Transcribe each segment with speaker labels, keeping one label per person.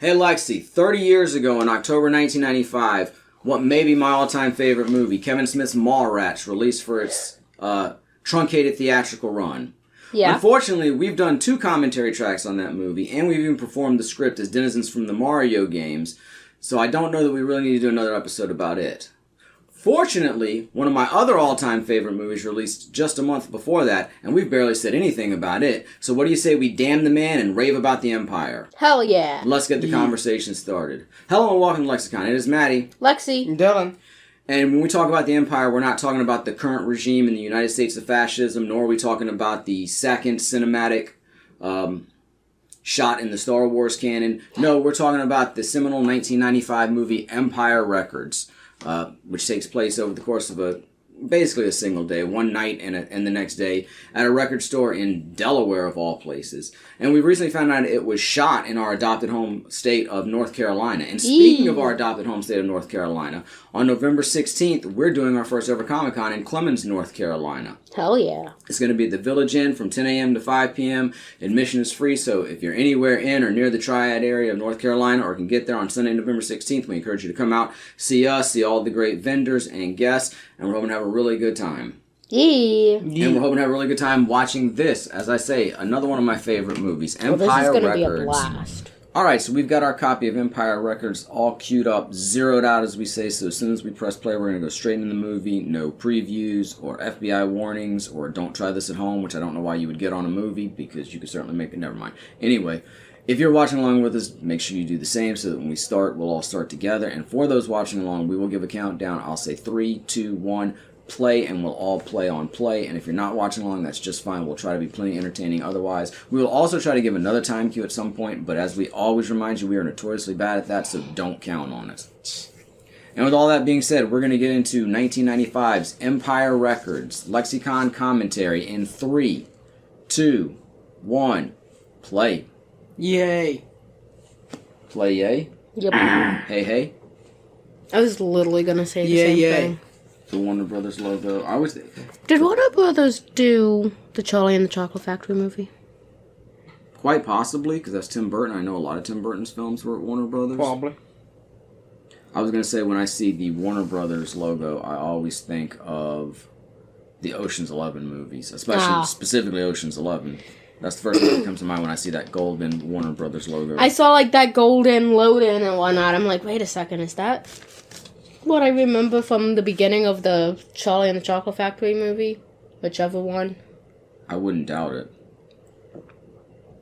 Speaker 1: Hey Lex-see, 30 years ago in October 1995, what may be my all-time favorite movie, Kevin Smith's Mallrats, released for its truncated theatrical run.
Speaker 2: Yeah.
Speaker 1: Unfortunately, we've done 2 commentary tracks on that movie, and we've even performed the script as denizens from the Mario games, so I don't know that we really need to do another episode about it. Fortunately, one of my other all-time favorite movies released just a month before that, and we've barely said anything about it. So what do you say we damn the man and rave about the Empire?
Speaker 2: Hell yeah.
Speaker 1: Let's get the conversation started. Hello and welcome to LexiCon. It is Matty.
Speaker 2: Lexi.
Speaker 3: Dylan.
Speaker 1: And when we talk about the Empire, we're not talking about the current regime in the United States of fascism, nor are we talking about the second cinematic shot in the Star Wars canon. No, we're talking about the seminal 1995 movie Empire Records. Which takes place over the course of basically a single day, one night and the next day, at a record store in Delaware, of all places. And we recently found out it was shot in our adopted home state of North Carolina. And speaking of our adopted home state of North Carolina, on November 16th, we're doing our first ever Comic-Con in Clemmons, North Carolina.
Speaker 2: Hell yeah.
Speaker 1: It's going to be at the Village Inn from 10 a.m. to 5 p.m. Admission is free, so if you're anywhere in or near the Triad area of North Carolina or can get there on Sunday, November 16th, we encourage you to come out, see us, see all the great vendors and guests, and we're hoping to have a really good time.
Speaker 2: Yeah.
Speaker 1: And we're hoping to have a really good time watching this, as I say, another one of my favorite movies, Empire
Speaker 2: This is going to be a
Speaker 1: Records.
Speaker 2: blast.
Speaker 1: Alright, so we've got our copy of Empire Records all queued up, zeroed out as we say, so as soon as we press play, we're going to go straight into the movie. No previews or FBI warnings or don't try this at home, which I don't know why you would get on a movie, because you could certainly make it, never mind. Anyway, if you're watching along with us, make sure you do the same so that when we start, we'll all start together. And for those watching along, we will give a countdown. I'll say 3, 2, 1, play, and we'll all play on play. And if you're not watching along, that's just fine. We'll try to be plenty entertaining otherwise. We will also try to give another time cue at some point, but as we always remind you, we are notoriously bad at that, so don't count on it. And with all that being said, we're going to get into 1995's Empire Records LexiCon commentary in 3, 2, 1, play.
Speaker 3: Yay.
Speaker 1: Play yay?
Speaker 2: Yep.
Speaker 1: Hey, hey.
Speaker 2: I was literally going to say the same thing.
Speaker 1: The Warner Brothers logo.
Speaker 2: Did Warner Brothers do the Charlie and the Chocolate Factory movie?
Speaker 1: Quite possibly, because that's Tim Burton. I know a lot of Tim Burton's films were at Warner Brothers.
Speaker 3: Probably.
Speaker 1: I was going to say, when I see the Warner Brothers logo, I always think of the Ocean's 11 movies, specifically Ocean's 11. That's the first thing that comes to mind when I see that golden Warner Brothers logo.
Speaker 2: I saw like that golden load-in and whatnot. I'm like, wait a second, is that what I remember from the beginning of the Charlie and the Chocolate Factory movie? Whichever one.
Speaker 1: I wouldn't doubt it.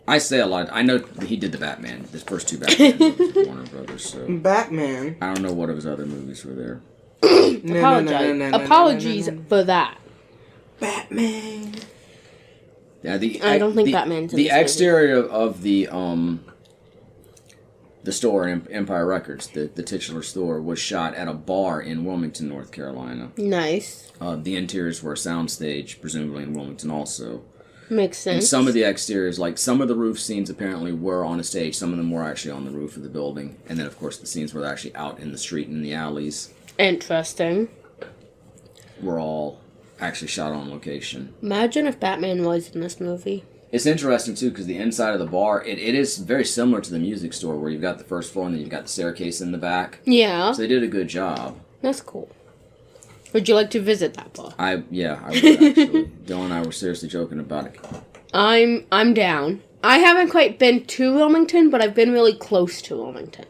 Speaker 1: I say a lot. I know he did the Batman, the first 2 Batman movies with Warner Brothers. So
Speaker 3: Batman.
Speaker 1: I don't know what of his other movies were there.
Speaker 2: Apologies for that.
Speaker 3: Batman.
Speaker 1: Yeah,
Speaker 2: I don't think Batman's in
Speaker 1: the
Speaker 2: this movie.
Speaker 1: exterior of the store in Empire Records, the titular store, was shot at a bar in Wilmington, North Carolina.
Speaker 2: Nice.
Speaker 1: The interiors were a soundstage, presumably in Wilmington also.
Speaker 2: Makes sense.
Speaker 1: And some of the exteriors, like some of the roof scenes apparently were on a stage. Some of them were actually on the roof of the building. And then, of course, the scenes were actually out in the street and in the alleys.
Speaker 2: Interesting.
Speaker 1: Were all actually shot on location.
Speaker 2: Imagine if Batman was in this movie.
Speaker 1: It's interesting, too, because the inside of the bar, it is very similar to the music store, where you've got the first floor and then you've got the staircase in the back.
Speaker 2: Yeah.
Speaker 1: So they did a good job.
Speaker 2: That's cool. Would you like to visit that bar?
Speaker 1: I would, actually. Dylan and I were seriously joking about it.
Speaker 2: I'm down. I haven't quite been to Wilmington, but I've been really close to Wilmington.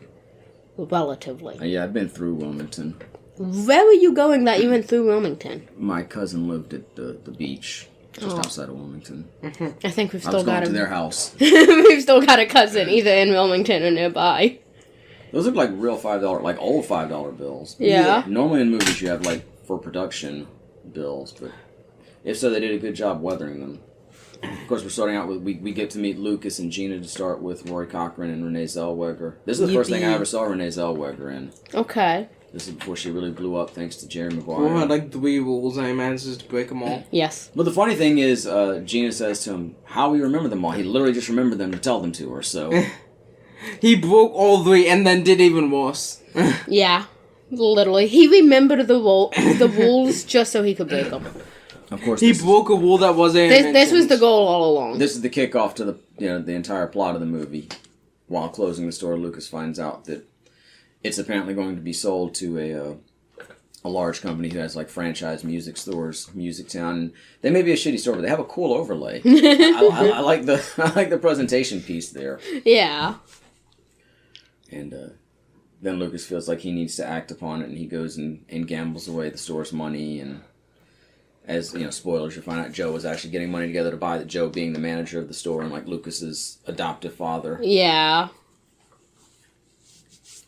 Speaker 2: Relatively.
Speaker 1: Yeah, I've been through Wilmington.
Speaker 2: Where were you going that you went through Wilmington?
Speaker 1: My cousin lived at the beach, just outside of Wilmington.
Speaker 2: I think we've
Speaker 1: I
Speaker 2: still
Speaker 1: was going
Speaker 2: got
Speaker 1: to their house.
Speaker 2: We've still got a cousin either in Wilmington or nearby.
Speaker 1: Those look like real $5, like old $5 bills.
Speaker 2: Yeah.
Speaker 1: Normally in movies you have like for production bills, but if so, they did a good job weathering them. Of course, we're starting out with, we get to meet Lucas and Gina to start with, Roy Cochran and Renee Zellweger. This is the first thing I ever saw Renee Zellweger in.
Speaker 2: Okay.
Speaker 1: This is before she really blew up, thanks to Jerry Maguire.
Speaker 3: Well, had like 3 rules and he manages to break them all.
Speaker 2: Yes.
Speaker 1: But the funny thing is, Gina says to him, how we remember them all. He literally just remembered them to tell them to her, so...
Speaker 3: He broke all 3 and then did even worse.
Speaker 2: Yeah. Literally. He remembered the rules just so he could break them.
Speaker 1: Of course,
Speaker 3: he broke a rule that wasn't
Speaker 2: This was the goal all along.
Speaker 1: This is the kickoff to the entire plot of the movie. while closing the store, Lucas finds out that it's apparently going to be sold to a large company who has like franchise music stores, Music Town. They may be a shitty store, but they have a cool overlay. I like the presentation piece there.
Speaker 2: Yeah.
Speaker 1: And then Lucas feels like he needs to act upon it, and he goes and gambles away the store's money. And as you know, spoilers, you find out Joe was actually getting money together to buy it. Joe being the manager of the store and like Lucas's adoptive father.
Speaker 2: Yeah.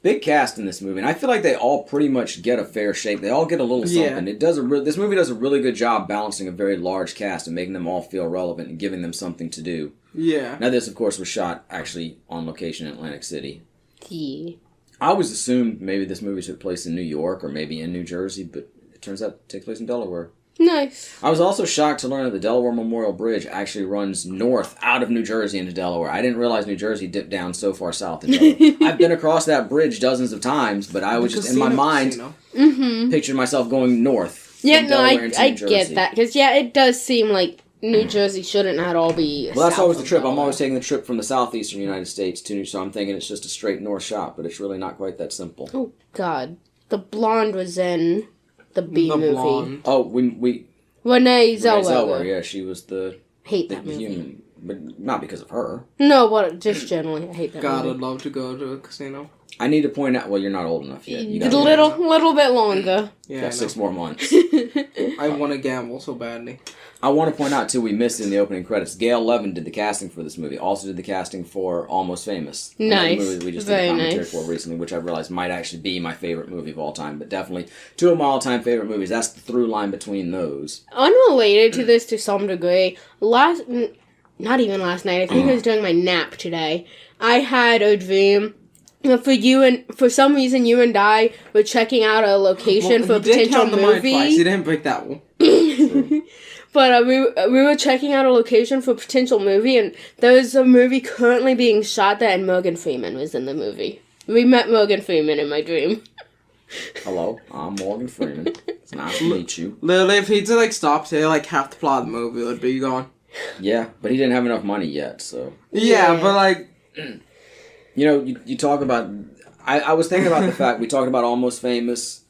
Speaker 1: Big cast in this movie, and I feel like they all pretty much get a fair shake. They all get a little something.
Speaker 3: Yeah.
Speaker 1: This movie does a really good job balancing a very large cast and making them all feel relevant and giving them something to do.
Speaker 3: Yeah.
Speaker 1: Now, this, of course, was shot actually on location in Atlantic City.
Speaker 2: Yeah.
Speaker 1: I always assumed maybe this movie took place in New York or maybe in New Jersey, but it turns out it takes place in Delaware.
Speaker 2: Nice.
Speaker 1: I was also shocked to learn that the Delaware Memorial Bridge actually runs north out of New Jersey into Delaware. I didn't realize New Jersey dipped down so far south in Delaware. I've been across that bridge dozens of times, but I was just, in my mind, pictured myself going north.
Speaker 2: Yeah,
Speaker 1: from
Speaker 2: no,
Speaker 1: Delaware into
Speaker 2: I
Speaker 1: New Jersey.
Speaker 2: get that. Because, yeah, it does seem like New Jersey shouldn't at all be
Speaker 1: Well, that's
Speaker 2: south
Speaker 1: always the
Speaker 2: of
Speaker 1: trip. I'm
Speaker 2: Delaware.
Speaker 1: always taking the trip from the southeastern United States to New, so I'm thinking it's just a straight north shot, but it's really not quite that simple.
Speaker 2: Oh, God. The blonde was in the B movie.
Speaker 3: Blonde.
Speaker 1: Oh, we
Speaker 2: Renee
Speaker 1: Renee
Speaker 2: Zellweger.
Speaker 1: Zellweger, yeah, she was the
Speaker 2: Hate that movie.
Speaker 1: human, but not because of her.
Speaker 2: No, but just generally, I hate that
Speaker 3: God,
Speaker 2: movie.
Speaker 3: I'd love to go to a casino.
Speaker 1: I need to point out, well, you're not old enough yet. You
Speaker 2: A
Speaker 1: got
Speaker 2: little bit longer.
Speaker 3: Yeah, I
Speaker 1: got
Speaker 3: know.
Speaker 1: 6 more months.
Speaker 3: I want to gamble so badly.
Speaker 1: I want to point out, too, we missed in the opening credits, Gail Levin did the casting for this movie. Also did the casting for Almost Famous.
Speaker 2: Nice.
Speaker 1: Another movie that we just
Speaker 2: Very
Speaker 1: did a commentary
Speaker 2: nice.
Speaker 1: for recently, which I realized might actually be my favorite movie of all time. But definitely 2 of my all-time favorite movies. That's the through line between those.
Speaker 2: Unrelated to this to some degree, not even last night, I think it was during my nap today, I had a dream that for some reason you and I were checking out a location for a
Speaker 3: He did
Speaker 2: potential
Speaker 3: count the mine
Speaker 2: movie.
Speaker 3: twice. He didn't break that one.
Speaker 2: But we were checking out a location for a potential movie, and there was a movie currently being shot there, and Morgan Freeman was in the movie. We met Morgan Freeman in my dream.
Speaker 1: Hello, I'm Morgan Freeman. It's nice to meet you.
Speaker 3: Literally, if he'd stopped here, like half the plot of the movie would be gone.
Speaker 1: Yeah, but he didn't have enough money yet, so...
Speaker 3: Yeah,
Speaker 2: Yeah.
Speaker 3: but like...
Speaker 1: You know, you talk about... I was thinking about the fact we talked about Almost Famous,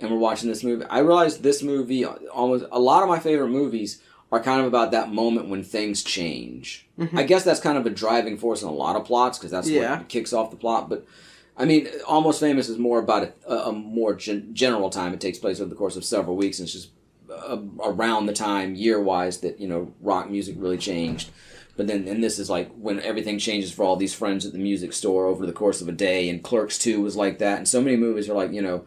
Speaker 1: and we're watching this movie. I realized this movie, almost a lot of my favorite movies are kind of about that moment when things change. I guess that's kind of a driving force in a lot of plots, because that's what kicks off the plot, but... I mean, Almost Famous is more about a more general time. It takes place over the course of several weeks, and it's just around the time, year-wise, that, you know, rock music really changed. But then, and this is like when everything changes for all these friends at the music store over the course of a day, and Clerks 2 was like that, and so many movies are like, you know,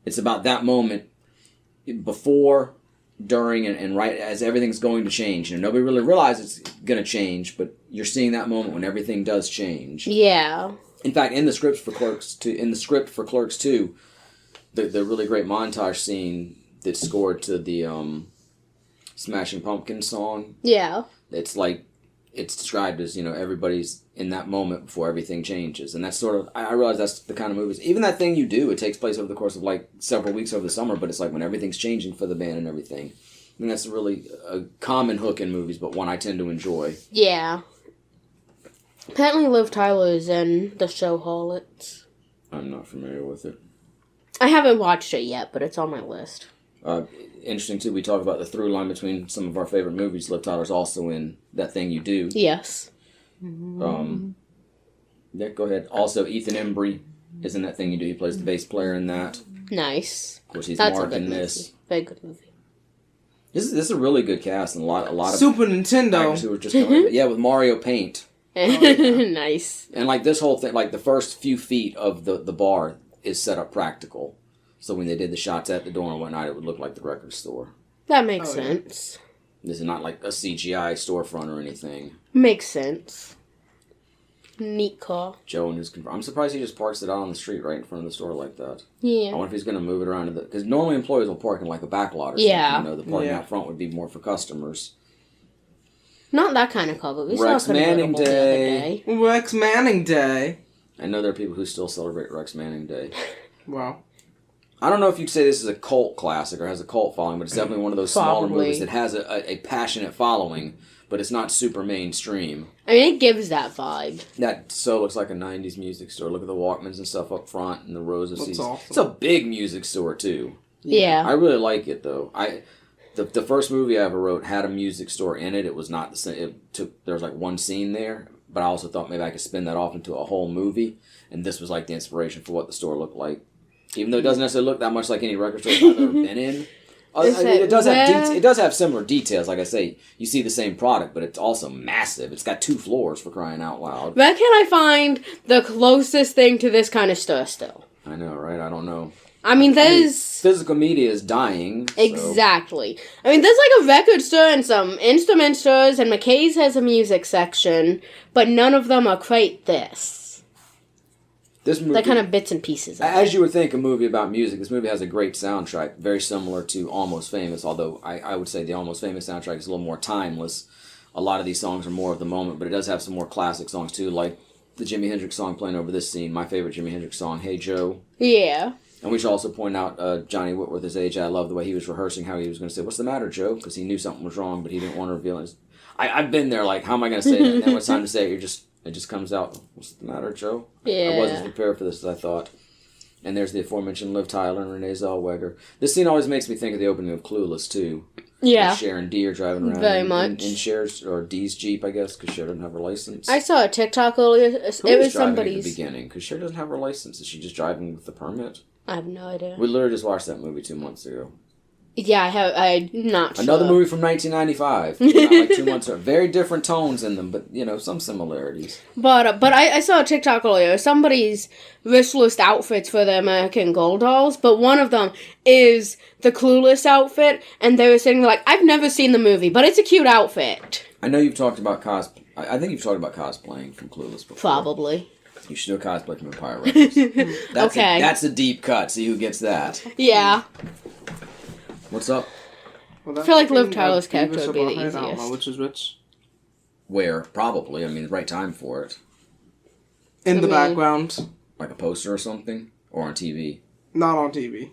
Speaker 1: it's about that moment before, during, and right as everything's going to change. You know, nobody really realizes it's going to change, but you're seeing that moment when everything does change.
Speaker 2: Yeah.
Speaker 1: In fact, in the script for Clerks 2, the really great montage scene that's scored to the Smashing Pumpkins song.
Speaker 2: Yeah.
Speaker 1: It's like it's described as, you know, everybody's in that moment before everything changes, and that's sort of I realize that's the kind of movies. Even That Thing You Do, it takes place over the course of like several weeks over the summer, but it's like when everything's changing for the band and everything. And that's really a common hook in movies, but one I tend to enjoy.
Speaker 2: Yeah. Apparently Liv Tyler is in the show Harlots.
Speaker 1: I'm not familiar with it.
Speaker 2: I haven't watched it yet, but it's on my list.
Speaker 1: Interesting, too, we talk about the through line between some of our favorite movies. Liv Tyler's also in That Thing You Do.
Speaker 2: Yes.
Speaker 1: Yeah, go ahead. Also, Ethan Embry is in That Thing You Do. He plays the bass player in that.
Speaker 2: Nice.
Speaker 1: Of course, he's
Speaker 2: That's
Speaker 1: Mark
Speaker 2: a good
Speaker 1: in
Speaker 2: movie.
Speaker 1: this.
Speaker 2: Very good movie.
Speaker 1: This is a really good cast and a lot of
Speaker 3: Super
Speaker 1: actors
Speaker 3: Nintendo.
Speaker 1: who were just coming. Yeah, with Mario Paint.
Speaker 2: Nice.
Speaker 1: And like this whole thing, like the first few feet of the bar is set up practical. So when they did the shots at the door and whatnot, it would look like the record store.
Speaker 2: That makes
Speaker 3: Oh, yeah.
Speaker 2: sense.
Speaker 1: This is not like a CGI storefront or anything.
Speaker 2: Makes sense. Neat car.
Speaker 1: Joe and his... I'm surprised he just parks it out on the street right in front of the store like that. I
Speaker 2: Yeah.
Speaker 1: wonder if he's going to move it around to the... Because normally employees will park in like a back lot or
Speaker 2: Yeah.
Speaker 1: something. You know, the parking
Speaker 3: Yeah.
Speaker 1: out front would be more for customers.
Speaker 2: Not that kind of car, but we saw
Speaker 1: Rex
Speaker 2: something
Speaker 1: Manning
Speaker 2: notable the other
Speaker 1: Day.
Speaker 2: day.
Speaker 3: Rex Manning Day.
Speaker 1: I know there are people who still celebrate Rex Manning Day.
Speaker 3: Wow.
Speaker 1: I don't know if you'd say this is a cult classic or has a cult following, but it's definitely one of those smaller
Speaker 2: Probably.
Speaker 1: movies that has a passionate following, but it's not super mainstream.
Speaker 2: I mean, it gives that vibe.
Speaker 1: That so looks like a 90s music store. Look at the Walkmans and stuff up front and the rows of seats.
Speaker 3: Awesome.
Speaker 1: It's a big music store, too.
Speaker 2: Yeah.
Speaker 1: I really like it, though. The first movie I ever wrote had a music store in it. It was not the same. There was like one scene there, but I also thought maybe I could spin that off into a whole movie, and this was like the inspiration for what the store looked like. Even though it doesn't necessarily look that much like any record store I've ever been in. It does have similar details. Like I say, you see the same product, but it's also massive. It's got 2 floors, for crying out loud.
Speaker 2: Where can I find the closest thing to this kind of store still?
Speaker 1: I know, right? I don't know.
Speaker 2: I mean,
Speaker 1: physical media is dying. So.
Speaker 2: Exactly. I mean, there's like a record store and some instrument stores, and McKay's has a music section, but none of them are quite this.
Speaker 1: This movie,
Speaker 2: They're kind of bits and pieces of
Speaker 1: as
Speaker 2: it.
Speaker 1: you would think, a movie about music. This movie has a great soundtrack, very similar to Almost Famous, although I would say the Almost Famous soundtrack is a little more timeless. A lot of these songs are more of the moment, but it does have some more classic songs too, like the Jimi Hendrix song playing over this scene, my favorite Jimi Hendrix song, Hey Joe.
Speaker 2: Yeah.
Speaker 1: And we should also point out Johnny Whitworth's age. I love the way he was rehearsing how he was going to say, "What's the matter, Joe?" Because he knew something was wrong, but he didn't want to reveal it. I've been there, like, how am I going to say that? And then when it's time to say it, it just comes out, "What's the matter, Joe?"
Speaker 2: Yeah.
Speaker 1: I wasn't prepared for this as I thought. And there's the aforementioned Liv Tyler and Renee Zellweger. This scene always makes me think of the opening of Clueless, too.
Speaker 2: Yeah.
Speaker 1: With Cher and Dee are driving around.
Speaker 2: Very much.
Speaker 1: In Cher's, or Dee's Jeep, I guess, because Cher doesn't have her license.
Speaker 2: I saw a TikTok earlier. It was
Speaker 1: driving
Speaker 2: somebody's.
Speaker 1: at the beginning? Because Cher doesn't have her license. Is she just driving with the permit?
Speaker 2: I have no idea.
Speaker 1: We literally just watched that movie 2 months ago.
Speaker 2: Yeah, I'm not sure.
Speaker 1: Another movie from 1995. Not like 2 months ago. Very different tones in them, but, some similarities.
Speaker 2: But I saw a TikTok earlier. Somebody's wish list outfits for the American Girl dolls, but one of them is the Clueless outfit, and they were saying, like, I've never seen the movie, but it's a cute outfit.
Speaker 1: I know you've talked about I think you've talked about cosplaying from Clueless before.
Speaker 2: Probably.
Speaker 1: You should do a cosplay from Empire Records.
Speaker 2: Okay.
Speaker 1: That's a deep cut. See who gets that.
Speaker 2: Yeah.
Speaker 1: What's up?
Speaker 3: Well,
Speaker 2: I feel like Liv Tyler's character would be the
Speaker 3: I don't know
Speaker 2: easiest.
Speaker 3: which is which.
Speaker 1: Where? Probably. I mean, the right time for it.
Speaker 3: In the
Speaker 2: mean-
Speaker 3: background.
Speaker 1: Like a poster or something? Or on TV?
Speaker 3: Not on TV.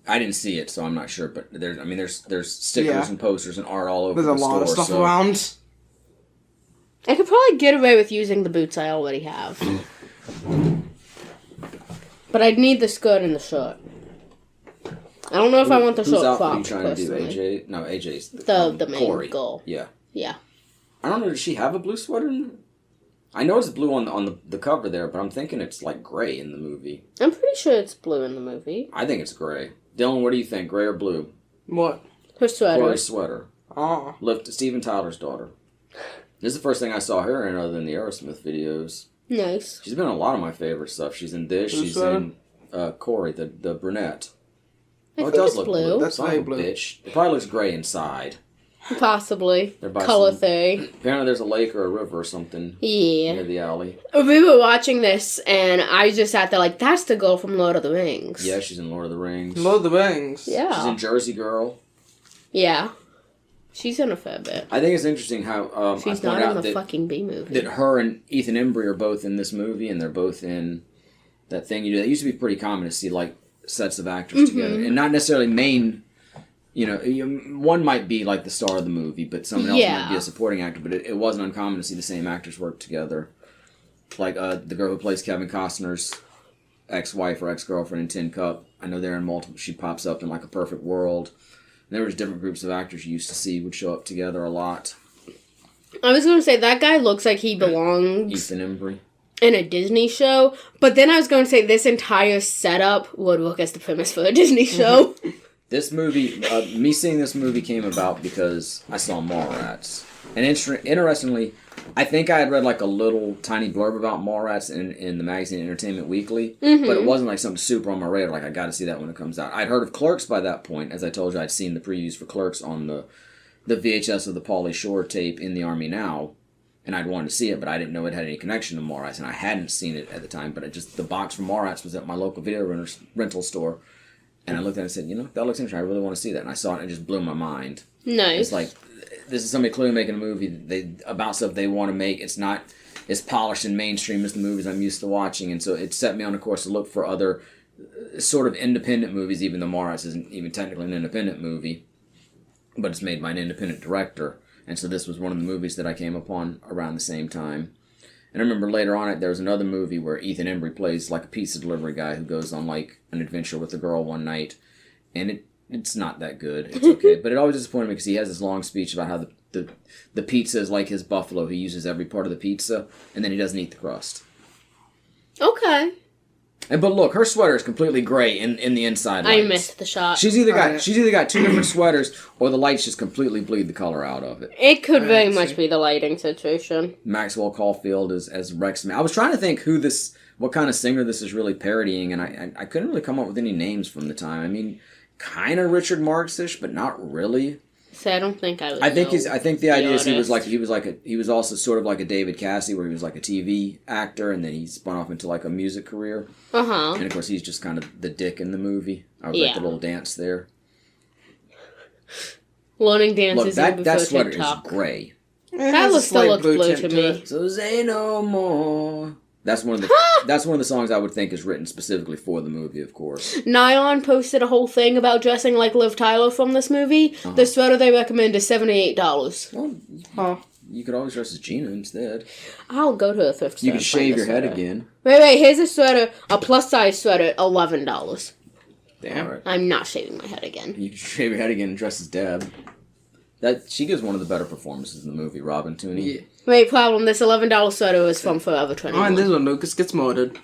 Speaker 1: I didn't see it, so I'm not sure. But there's stickers
Speaker 3: Yeah.
Speaker 1: and posters and art all over
Speaker 3: There's a
Speaker 1: the
Speaker 3: lot
Speaker 1: store.
Speaker 3: of stuff
Speaker 1: so
Speaker 3: around.
Speaker 2: I could probably get away with using the boots I already have. But I'd need the skirt and the shirt. I don't know if I want the
Speaker 1: Whose
Speaker 2: shirt
Speaker 1: outfit are you
Speaker 2: cropped,
Speaker 1: trying to do?
Speaker 2: personally.
Speaker 1: AJ? No, AJ's
Speaker 2: The main
Speaker 1: Corey.
Speaker 2: girl.
Speaker 1: Yeah.
Speaker 2: Yeah.
Speaker 1: I don't know. Does she have a blue sweater? I know it's blue on the cover there, but I'm thinking it's like gray in the movie.
Speaker 2: I'm pretty sure it's blue in the movie.
Speaker 1: I think it's gray. Dylan, what do you think? Gray or blue?
Speaker 3: What?
Speaker 2: Her sweater.
Speaker 1: Corey's sweater.
Speaker 3: Oh.
Speaker 1: Steven Tyler's daughter. This is the first thing I saw her in other than the Aerosmith videos.
Speaker 2: Nice.
Speaker 1: She's been in a lot of my favorite stuff. She's in this.
Speaker 3: Blue
Speaker 1: She's
Speaker 3: sweater?
Speaker 1: in Corey, the brunette.
Speaker 2: I
Speaker 1: Oh, it
Speaker 2: think
Speaker 1: does
Speaker 2: it's
Speaker 1: look
Speaker 2: blue.
Speaker 3: That's
Speaker 1: Son of
Speaker 3: very
Speaker 1: a
Speaker 3: blue.
Speaker 1: bitch. It probably looks gray inside.
Speaker 2: Possibly.
Speaker 1: They're by
Speaker 2: Color
Speaker 1: some-
Speaker 2: theory.
Speaker 1: Apparently there's a lake or a river or something
Speaker 2: Yeah.
Speaker 1: near the alley.
Speaker 2: We were watching this, and I just sat there like, that's the girl from Lord of the Rings.
Speaker 1: Yeah, she's in Lord of the Rings.
Speaker 3: Lord of the Rings.
Speaker 2: Yeah.
Speaker 1: She's in Jersey Girl.
Speaker 2: Yeah. She's in a fair bit.
Speaker 1: I think it's interesting how
Speaker 2: She's
Speaker 1: I
Speaker 2: not
Speaker 1: point
Speaker 2: in
Speaker 1: out
Speaker 2: the
Speaker 1: that,
Speaker 2: fucking B movie.
Speaker 1: that her and Ethan Embry are both in this movie, and they're both in that thing you do. That used to be pretty common to see like sets of actors together, and not necessarily main. One might be like the star of the movie, but someone else might be a supporting actor. But it wasn't uncommon to see the same actors work together. Like the girl who plays Kevin Costner's ex-wife or ex-girlfriend in Tin Cup. I know they're in multiple. She pops up in like A Perfect World. And there was different groups of actors you used to see would show up together a lot.
Speaker 2: I was going to say, that guy looks like he belongs
Speaker 1: Ethan Embry.
Speaker 2: in a Disney show, but then I was going to say this entire setup would work as the premise for a Disney show.
Speaker 1: This movie, me seeing this movie came about because I saw Mallrats. And interestingly, I think I had read like a little tiny blurb about Mallrats in the magazine Entertainment Weekly, but it wasn't like something super on my radar, like I gotta see that when it comes out. I'd heard of Clerks by that point. As I told you, I'd seen the previews for Clerks on the VHS of the Pauly Shore tape In the Army Now, and I'd wanted to see it, but I didn't know it had any connection to Mallrats, and I hadn't seen it at the time, but the box from Mallrats was at my local video rental store. And I looked at it and said, that looks interesting. I really want to see that. And I saw it and it just blew my mind.
Speaker 2: Nice.
Speaker 1: It's like, this is somebody clearly making a movie about stuff they want to make. It's not as polished and mainstream as the movies I'm used to watching. And so it set me on a course to look for other sort of independent movies, even though Mallrats isn't even technically an independent movie. But it's made by an independent director. And so this was one of the movies that I came upon around the same time. And I remember later on there was another movie where Ethan Embry plays like a pizza delivery guy who goes on like an adventure with a girl one night. And it's not that good. It's okay. But it always disappointed me because he has this long speech about how the pizza is like his buffalo. He uses every part of the pizza and then he doesn't eat the crust.
Speaker 2: Okay.
Speaker 1: But look, her sweater is completely gray in the inside
Speaker 2: I
Speaker 1: lights.
Speaker 2: missed the shot.
Speaker 1: She's either got two different sweaters, or the lights just completely bleed the color out of it.
Speaker 2: It could very much be the lighting situation.
Speaker 1: Maxwell Caulfield as Rex. I was trying to think what kind of singer this is really parodying, and I couldn't really come up with any names from the time. I mean, kind of Richard Marx-ish, but not really.
Speaker 2: So I don't think I would.
Speaker 1: I think the idea is he was also sort of like a David Cassie, where he was like a TV actor, and then he spun off into like a music career. And of course, he's just kind of the dick in the movie. I was like the little dance there.
Speaker 2: Learning dances.
Speaker 1: Look, that sweater is gray.
Speaker 2: That still looks blue to me.
Speaker 1: So say no more. That's one of the songs I would think is written specifically for the movie, of course. Nyan
Speaker 2: posted a whole thing about dressing like Liv Tyler from this movie. The sweater they recommend is $78.
Speaker 1: Well, you could always dress as Gina instead.
Speaker 2: I'll go to a thrift store.
Speaker 1: You could shave your head again.
Speaker 2: Wait, here's a sweater, a plus-size sweater, $11.
Speaker 1: Damn. Right.
Speaker 2: I'm not shaving my head again.
Speaker 1: You can shave your head again and dress as Deb. She gives one of the better performances in the movie, Robin Tooney. Yeah.
Speaker 2: Wait, problem, this $11 sweater is from Forever 21.
Speaker 3: Oh, and this one, Lucas gets murdered.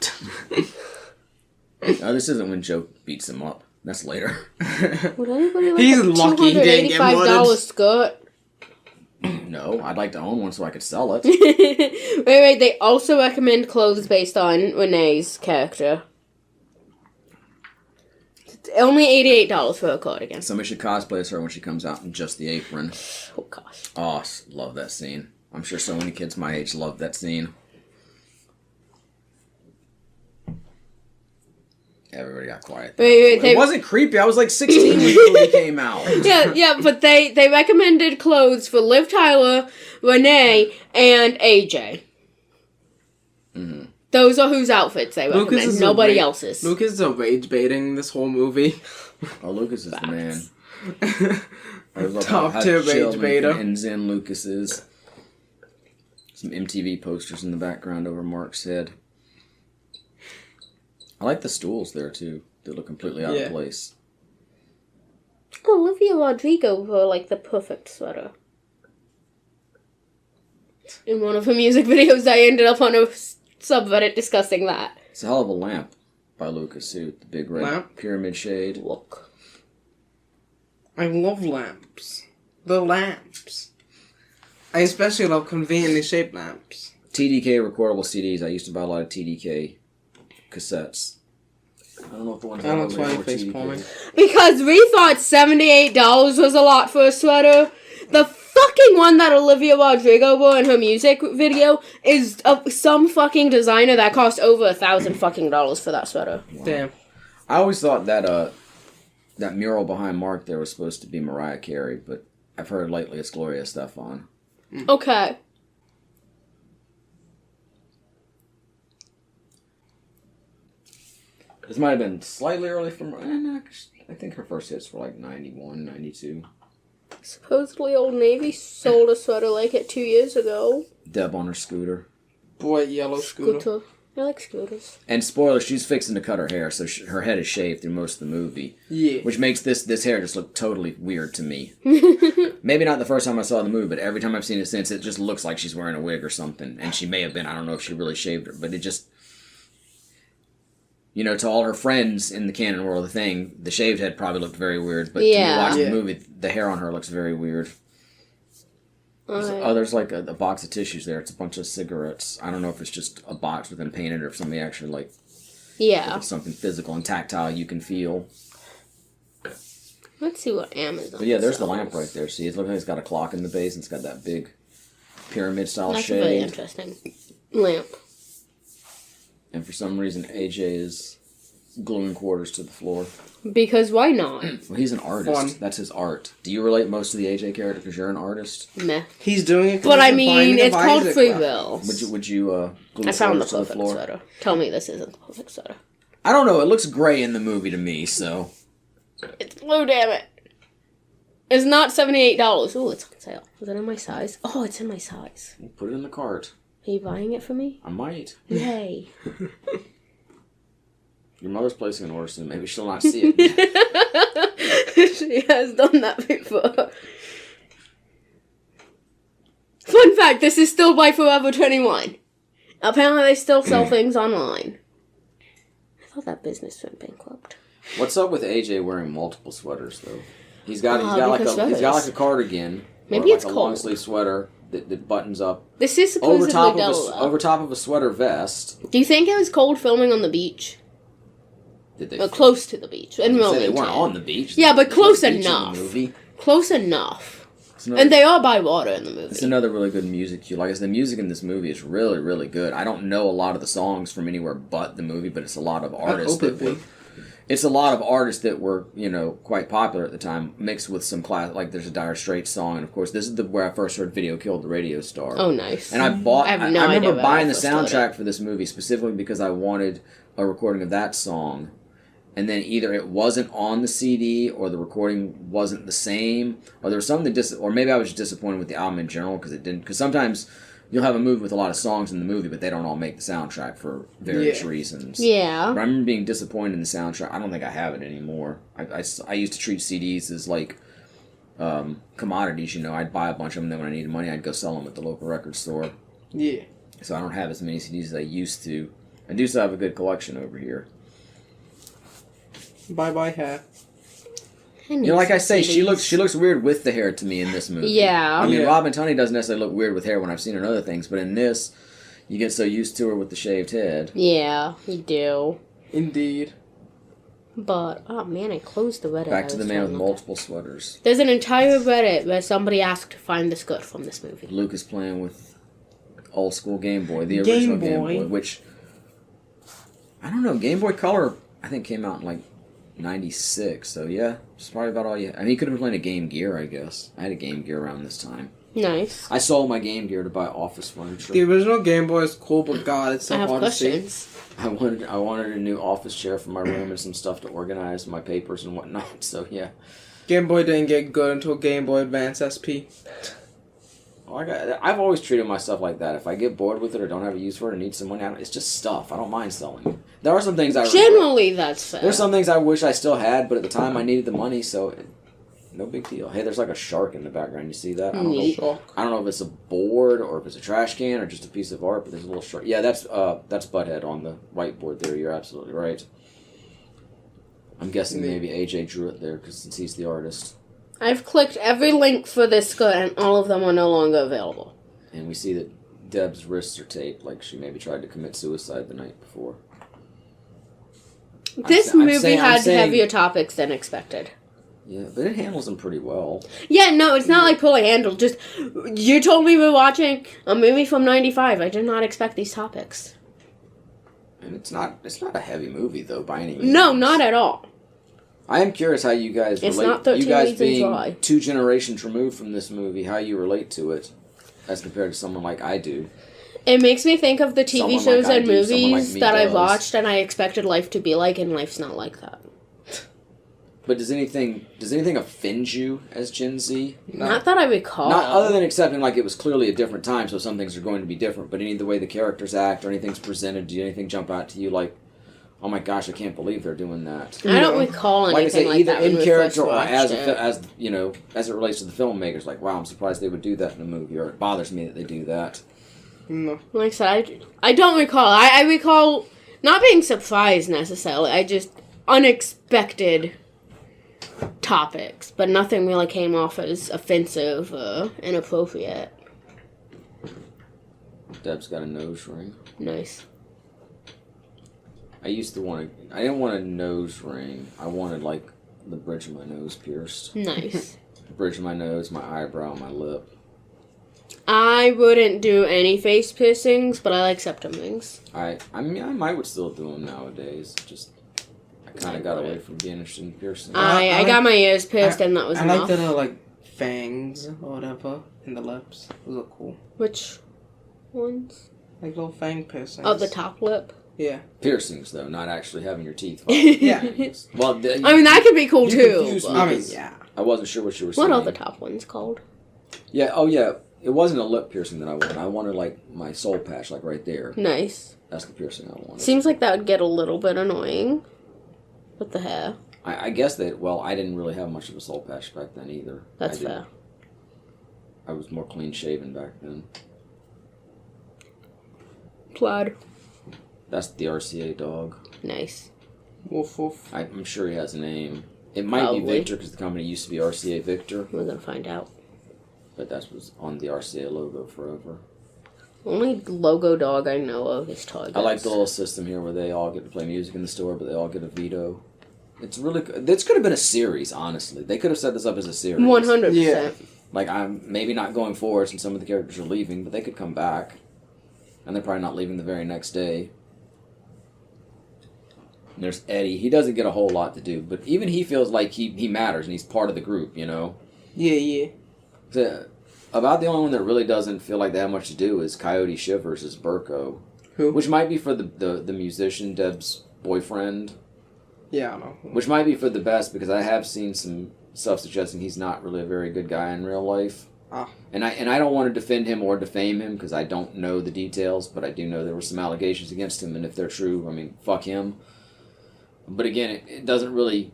Speaker 1: No, this isn't when Joe beats him up. That's later.
Speaker 2: Would anybody like
Speaker 3: He's
Speaker 2: a
Speaker 3: lucky he didn't get murdered.
Speaker 2: skirt?
Speaker 1: No, I'd like to own one so I could sell it.
Speaker 2: Wait, they also recommend clothes based on Renee's character. Only $88 for a cardigan.
Speaker 1: Somebody should cosplay as her when she comes out in just the apron.
Speaker 2: Oh, gosh.
Speaker 1: Oh, love that scene. I'm sure so many kids my age love that scene. Everybody got quiet.
Speaker 2: Wait,
Speaker 1: it wasn't creepy. I was like 16 when the movie came out.
Speaker 2: Yeah, but they recommended clothes for Liv Tyler, Renee, and AJ. Mm-hmm. Those are whose outfits they recommend. Nobody else's.
Speaker 3: Lucas is rage baiting this whole movie.
Speaker 1: Oh, Lucas is the man.
Speaker 3: Top tier rage baiter.
Speaker 1: And Zen Lucas is. Some MTV posters in the background over Mark's head. I like the stools there too. They look completely out of place.
Speaker 2: Olivia Rodrigo wore like the perfect sweater. In one of her music videos, I ended up on a subreddit discussing that.
Speaker 1: It's a hell of a lamp by Lucas too. The big red pyramid shade.
Speaker 2: Look.
Speaker 3: I love lamps. The lamps. I especially love conveniently shaped lamps.
Speaker 1: TDK recordable CDs. I used to buy a lot of TDK cassettes. I don't know if the ones I don't know why you're face palming.
Speaker 2: Because we thought $78 was a lot for a sweater. The fucking one that Olivia Rodrigo wore in her music video is some fucking designer that cost over $1,000 for that sweater.
Speaker 1: Wow.
Speaker 3: Damn.
Speaker 1: I always thought that that mural behind Mark there was supposed to be Mariah Carey, but I've heard lately it's Gloria Estefan.
Speaker 2: Okay.
Speaker 1: This might have been slightly early for Mariah. I think her first hits were like 91, 92.
Speaker 2: Supposedly Old Navy sold a sweater like it 2 years ago.
Speaker 1: Deb on her scooter.
Speaker 3: Bright yellow scooter.
Speaker 2: I like scooters.
Speaker 1: And spoiler, she's fixing to cut her hair, so her head is shaved through most of the movie.
Speaker 3: Yeah.
Speaker 1: Which makes this hair just look totally weird to me. Maybe not the first time I saw the movie, but every time I've seen it since, it just looks like she's wearing a wig or something. And she may have been, I don't know if she really shaved her, but it just... You know, to all her friends in the canon world of the thing, the shaved head probably looked very weird, but to me watching the movie, the hair on her looks very weird. There's like a box of tissues there. It's a bunch of cigarettes. I don't know if it's just a box with them painted or if somebody actually like...
Speaker 2: Yeah.
Speaker 1: If it's something physical and tactile you can feel.
Speaker 2: Let's see what Amazon
Speaker 1: But yeah, there's the lamp right there. See, it looks like it's got a clock in the base and it's got that big pyramid-style shade.
Speaker 2: That's a very interesting lamp.
Speaker 1: And for some reason, AJ is gluing quarters to the floor.
Speaker 2: Because why not?
Speaker 1: Well, he's an artist. That's his art. Do you relate most to the AJ character because you're an artist?
Speaker 2: Meh.
Speaker 3: He's doing it.
Speaker 2: But I mean, it's called free will.
Speaker 1: Would you glue
Speaker 2: I found the
Speaker 1: quarters to the
Speaker 2: perfect
Speaker 1: floor?
Speaker 2: sweater. Tell me this isn't the perfect sweater.
Speaker 1: I don't know. It looks gray in the movie to me, so...
Speaker 2: It's blue, damn it. It's not $78. Oh, it's on sale. Is it in my size? Oh, it's in my size.
Speaker 1: Put it in the cart.
Speaker 2: Are you buying it for me?
Speaker 1: I might.
Speaker 2: Yay.
Speaker 1: Your mother's placing an order soon. Maybe she'll not see it.
Speaker 2: She has done that before. Fun fact, this is still by Forever 21. Apparently they still sell things online. I thought that business went bankrupt.
Speaker 1: What's up with AJ wearing multiple sweaters though? He's got like a cardigan.
Speaker 2: Maybe it's
Speaker 1: a
Speaker 2: cold.
Speaker 1: long sleeve sweater that buttons up
Speaker 2: This is supposedly Delaware.
Speaker 1: over top of a sweater vest.
Speaker 2: Do you think it was cold filming on the beach?
Speaker 1: Did they?
Speaker 2: Or close to the beach. In Wilmington.
Speaker 1: They weren't on the beach.
Speaker 2: Yeah, but
Speaker 1: There's
Speaker 2: close
Speaker 1: no beach in the
Speaker 2: enough.
Speaker 1: movie.
Speaker 2: Close enough. And they are by water in the movie.
Speaker 1: It's another really good music cue. Like I said, the music in this movie is really, really good. I don't know a lot of the songs from anywhere but the movie, but it's a lot of artists It's a lot of artists that were, quite popular at the time, mixed with some class. Like there's a Dire Straits song, and of course this is where I first heard "Video Killed the Radio Star."
Speaker 2: Oh, nice!
Speaker 1: And I bought.
Speaker 2: I
Speaker 1: remember buying the soundtrack for this movie specifically because I wanted a recording of that song, and then either it wasn't on the CD or the recording wasn't the same, or there was something or maybe I was just disappointed with the album in general because it didn't. Because sometimes you'll have a movie with a lot of songs in the movie, but they don't all make the soundtrack for various reasons.
Speaker 2: Yeah.
Speaker 1: But I remember being disappointed in the soundtrack. I don't think I have it anymore. I used to treat CDs as like commodities, I'd buy a bunch of them, then when I needed money, I'd go sell them at the local record store.
Speaker 3: Yeah.
Speaker 1: So I don't have as many CDs as I used to. I do still have a good collection over here.
Speaker 3: Bye-bye hair.
Speaker 1: Like I say, she looks weird with the hair to me in this movie.
Speaker 2: Yeah.
Speaker 1: I mean, Robin Tunney doesn't necessarily look weird with hair when I've seen her in other things, but in this, you get so used to her with the shaved head.
Speaker 2: Yeah, you do.
Speaker 3: Indeed.
Speaker 2: But, oh man, I closed the Reddit.
Speaker 1: Back to the man with multiple sweaters.
Speaker 2: There's an entire Reddit where somebody asked to find the skirt from this movie.
Speaker 1: Luke is playing with old school Game Boy, the original Game Boy, which, I don't know, Game Boy Color, I think came out in like 96, so yeah, it's probably about all you... I mean, he could have been playing a Game Gear, I guess. I had a Game Gear around this time.
Speaker 2: Nice.
Speaker 1: I sold my Game Gear to buy office furniture.
Speaker 3: The original Game Boy is cool, but God, it's so
Speaker 2: I have
Speaker 3: hard
Speaker 2: questions.
Speaker 3: to see.
Speaker 1: I wanted a new office chair for my room and some stuff to organize my papers and whatnot, so yeah.
Speaker 3: Game Boy didn't get good until Game Boy Advance SP.
Speaker 1: I've always treated myself like that. If I get bored with it or don't have a use for it or need some money, it's just stuff. I don't mind selling it. There are some things
Speaker 2: Generally, that's fair.
Speaker 1: There's some things I wish I still had, but at the time I needed the money, so no big deal. Hey, there's like a shark in the background. You see that? I don't know if it's a board or if it's a trash can or just a piece of art, but there's a little shark. Yeah, that's Butthead on the whiteboard there. You're absolutely right. I'm guessing maybe AJ drew it there since he's the artist.
Speaker 2: I've clicked every link for this skirt, and all of them are no longer available.
Speaker 1: And we see that Deb's wrists are taped, like she maybe tried to commit suicide the night before.
Speaker 2: This movie had heavier topics than expected.
Speaker 1: Yeah, but it handles them pretty well.
Speaker 2: Yeah, no, it's not like pulling handle. Just, you told me we were watching a movie from 95. I did not expect these topics.
Speaker 1: And it's not a heavy movie, though, by any means.
Speaker 2: No, not at all.
Speaker 1: I am curious how you guys relate.
Speaker 2: It's not 13
Speaker 1: you guys
Speaker 2: Reasons
Speaker 1: being
Speaker 2: Why.
Speaker 1: 2 generations removed from this movie, how you relate to it as compared to someone like I do.
Speaker 2: It makes me think of the TV
Speaker 1: Someone
Speaker 2: shows
Speaker 1: like I
Speaker 2: and
Speaker 1: do, someone like
Speaker 2: movies
Speaker 1: me
Speaker 2: that I
Speaker 1: does.
Speaker 2: watched and I expected life to be like, and life's not like that.
Speaker 1: But does anything offend you as Gen Z?
Speaker 2: Not that I recall.
Speaker 1: Not other than accepting like it was clearly a different time, so some things are going to be different. But any of the way the characters act or anything's presented, do anything jump out to you like, oh my gosh, I can't believe they're doing that?
Speaker 2: I don't recall anything like that.
Speaker 1: Either in character or
Speaker 2: as
Speaker 1: as it relates to the filmmakers. Like, wow, I'm surprised they would do that in a movie, or it bothers me that they do that.
Speaker 3: No.
Speaker 2: Like I said, I don't recall. I recall not being surprised necessarily. I just unexpected topics, but nothing really came off as offensive or inappropriate.
Speaker 1: Deb's got a nose ring.
Speaker 2: Nice.
Speaker 1: I didn't want a nose ring. I wanted, like, the bridge of my nose pierced.
Speaker 2: Nice.
Speaker 1: The bridge of my nose, my eyebrow, my lip.
Speaker 2: I wouldn't do any face piercings, but I like septum rings.
Speaker 1: I would still do them nowadays. Just, I kind of got away from being interested in piercing.
Speaker 2: I got my ears pierced, and that was enough.
Speaker 3: I like the, like, fangs or whatever in the lips. Those are cool.
Speaker 2: Which ones?
Speaker 3: Like little fang piercings.
Speaker 2: Oh, the top lip?
Speaker 3: Yeah.
Speaker 1: Piercings, though, not actually having your teeth.
Speaker 3: Yeah.
Speaker 1: Well,
Speaker 2: I mean, that could be cool, too.
Speaker 3: I mean, yeah.
Speaker 1: I wasn't sure what you were saying.
Speaker 2: What are the top ones called?
Speaker 1: Yeah, oh yeah. It wasn't a lip piercing that I wanted. I wanted, like, my soul patch, like, right there.
Speaker 2: Nice.
Speaker 1: That's the piercing I wanted.
Speaker 2: Seems like that would get a little bit annoying with the hair.
Speaker 1: I guess that, well, I didn't really have much of a soul patch back then either.
Speaker 2: That's fair.
Speaker 1: I was more clean-shaven back then.
Speaker 2: Plaid.
Speaker 1: That's the RCA dog.
Speaker 2: Nice.
Speaker 3: Woof woof.
Speaker 1: I'm sure he has a name. It might
Speaker 2: Probably.
Speaker 1: be Victor because the company used to be RCA Victor.
Speaker 2: We're gonna find out.
Speaker 1: But that was on the RCA logo forever.
Speaker 2: Only logo dog I know of is Target.
Speaker 1: I like the little system here where they all get to play music in the store, but they all get a veto. It's really good. This could have been a series, honestly. They could have set this up as a series.
Speaker 2: 100%.
Speaker 3: Yeah.
Speaker 1: Like, I'm maybe not going forward since some of the characters are leaving, but they could come back. And they're probably not leaving the very next day. And there's Eddie. He doesn't get a whole lot to do, but even he feels like he matters and he's part of the group, you know?
Speaker 3: Yeah.
Speaker 1: About the only one that really doesn't feel like they have much to do is Coyote Shivers as Burko.
Speaker 3: Who?
Speaker 1: Which might be for the musician, Deb's boyfriend.
Speaker 3: Yeah, I know.
Speaker 1: Which might be for the best because I have seen some stuff suggesting he's not really a very good guy in real life.
Speaker 3: Ah.
Speaker 1: And I don't want to defend him or defame him because I don't know the details, but I do know there were some allegations against him, and if they're true, I mean, fuck him. But again, it doesn't really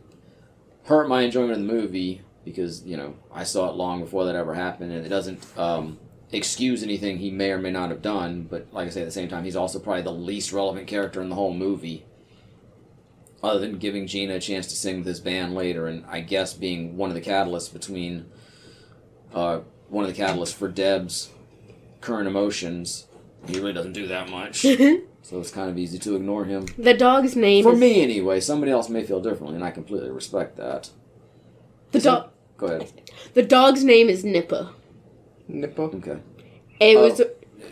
Speaker 1: hurt my enjoyment of the movie because, you know, I saw it long before that ever happened, and it doesn't excuse anything he may or may not have done, but like I say, at the same time, he's also probably the least relevant character in the whole movie, other than giving Gina a chance to sing with his band later, and I guess being one of the catalysts between, one of the catalysts for Deb's current emotions. He really doesn't do that much. So it's kind of easy to ignore him.
Speaker 2: The dog's name
Speaker 1: For me, anyway. Somebody else may feel differently, and I completely respect that.
Speaker 2: Go
Speaker 1: ahead.
Speaker 2: The dog's name is Nipper.
Speaker 3: Nipper.
Speaker 1: Okay.
Speaker 2: It was a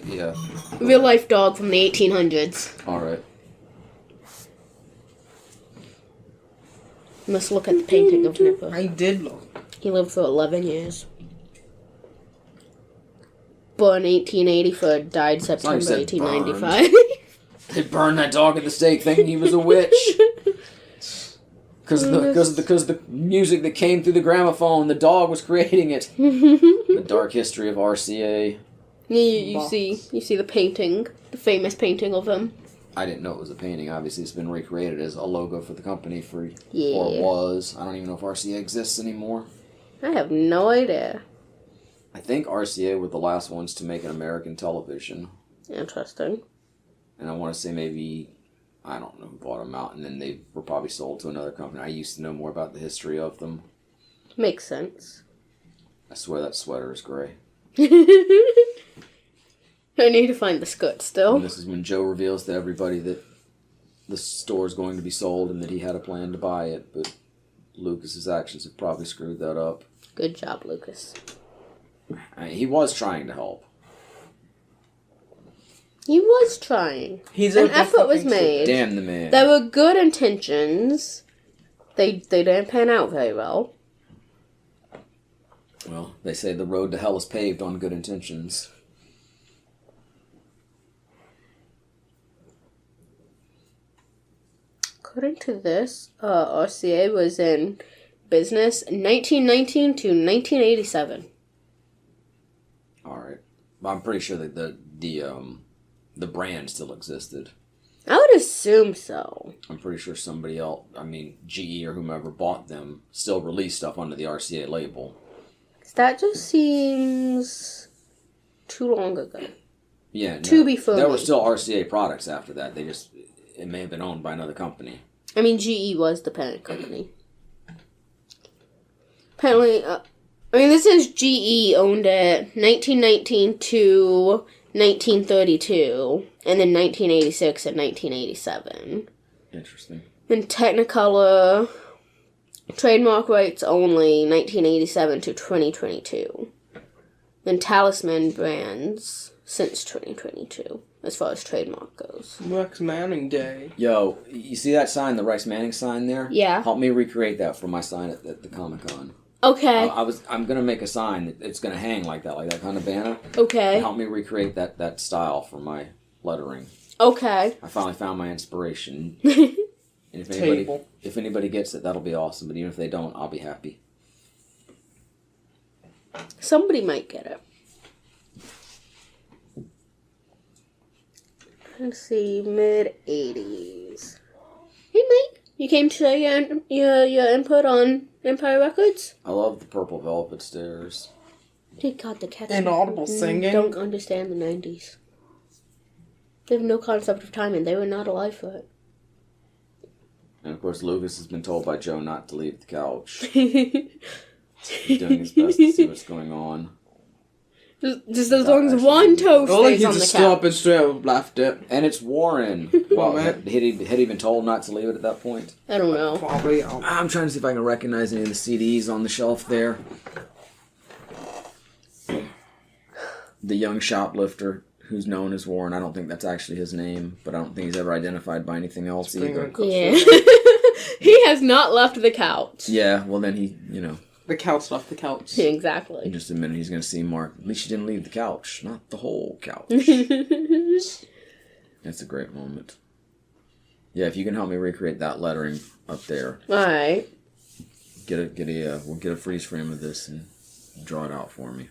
Speaker 1: Yeah.
Speaker 2: real-life dog from the 1800s.
Speaker 1: Alright.
Speaker 2: You must look at the painting of Nipper.
Speaker 3: I did look.
Speaker 2: He lived for 11 years. Born 1884, died September
Speaker 1: you said
Speaker 2: 1895.
Speaker 1: They burned that dog at the stake thinking he was a witch. Because the music that came through the gramophone, the dog was creating it. The dark history of RCA.
Speaker 2: You see the painting, the famous painting of him.
Speaker 1: I didn't know it was a painting. Obviously, it's been recreated as a logo for the company or
Speaker 2: Yeah.
Speaker 1: was. I don't even know if RCA exists anymore.
Speaker 2: I have no idea.
Speaker 1: I think RCA were the last ones to make an American television.
Speaker 2: Interesting.
Speaker 1: And I want to say maybe, I don't know who bought them out, and then they were probably sold to another company. I used to know more about the history of them.
Speaker 2: Makes sense.
Speaker 1: I swear that sweater is gray.
Speaker 2: I need to find the skirt still.
Speaker 1: And this is when Joe reveals to everybody that the store is going to be sold and that he had a plan to buy it, but Lucas's actions have probably screwed that up.
Speaker 2: Good job, Lucas.
Speaker 1: I mean, he was trying to help.
Speaker 2: He was trying. An effort was made.
Speaker 1: Damn the man.
Speaker 2: There were good intentions. They didn't pan out very well.
Speaker 1: Well, they say the road to hell is paved on good intentions.
Speaker 2: According to this, RCA was in business 1919 to 1987.
Speaker 1: All right. I'm pretty sure that the brand still existed.
Speaker 2: I would assume so.
Speaker 1: I'm pretty sure somebody else, GE or whomever bought them, still released stuff under the RCA label.
Speaker 2: That just seems too long ago.
Speaker 1: Yeah.
Speaker 2: To be funny.
Speaker 1: There were still RCA products after that. It may have been owned by another company.
Speaker 2: I mean, GE was the parent company. Apparently, this is GE owned it 1919 to 1932, and then 1986 and 1987.
Speaker 1: Interesting.
Speaker 2: Then Technicolor, trademark rights only, 1987 to 2022. Then Talisman brands since 2022, as far as trademark goes.
Speaker 3: Rex Manning Day.
Speaker 1: Yo, you see that sign, the Rice Manning sign there?
Speaker 2: Yeah.
Speaker 1: Help me recreate that for my sign at the Comic-Con.
Speaker 2: Okay.
Speaker 1: I'm gonna make a sign that's gonna hang like that kind of banner.
Speaker 2: Okay.
Speaker 1: Help me recreate that style for my lettering.
Speaker 2: Okay.
Speaker 1: I finally found my inspiration. And
Speaker 3: Table.
Speaker 1: if anybody gets it, that'll be awesome. But even if they don't, I'll be happy.
Speaker 2: Somebody might get it. Let's see, mid-80s. Hey, Mike. You came to say your input on Empire Records?
Speaker 1: I love the purple velvet stairs.
Speaker 2: Dear God, the cats
Speaker 3: Inaudible singing.
Speaker 2: don't understand the 90s. They have no concept of timing. They were not alive for it.
Speaker 1: And of course, Lucas has been told by Joe not to leave the couch. He's doing his best to see what's going on.
Speaker 2: Just as long as one toe
Speaker 3: Oh, like
Speaker 2: stays
Speaker 3: he
Speaker 2: on the
Speaker 3: just stood up
Speaker 2: couch.
Speaker 3: and straight up left it.
Speaker 1: And it's Warren. Well, had he been told not to leave it at that point?
Speaker 2: I don't know.
Speaker 3: Probably.
Speaker 1: I'm trying to see if I can recognize any of the CDs on the shelf there. The young shoplifter, who's known as Warren. I don't think that's actually his name, but I don't think he's ever identified by anything else either.
Speaker 2: Yeah. He has not left the couch.
Speaker 1: Yeah, well then he, you know.
Speaker 3: The couch left the couch.
Speaker 1: In
Speaker 2: Exactly.
Speaker 1: just a minute he's going to see Mark. At least you didn't leave the couch, not the whole couch. That's a great moment. Yeah, if you can help me recreate that lettering up there.
Speaker 2: Alright.
Speaker 1: We'll get a freeze frame of this and draw it out for me.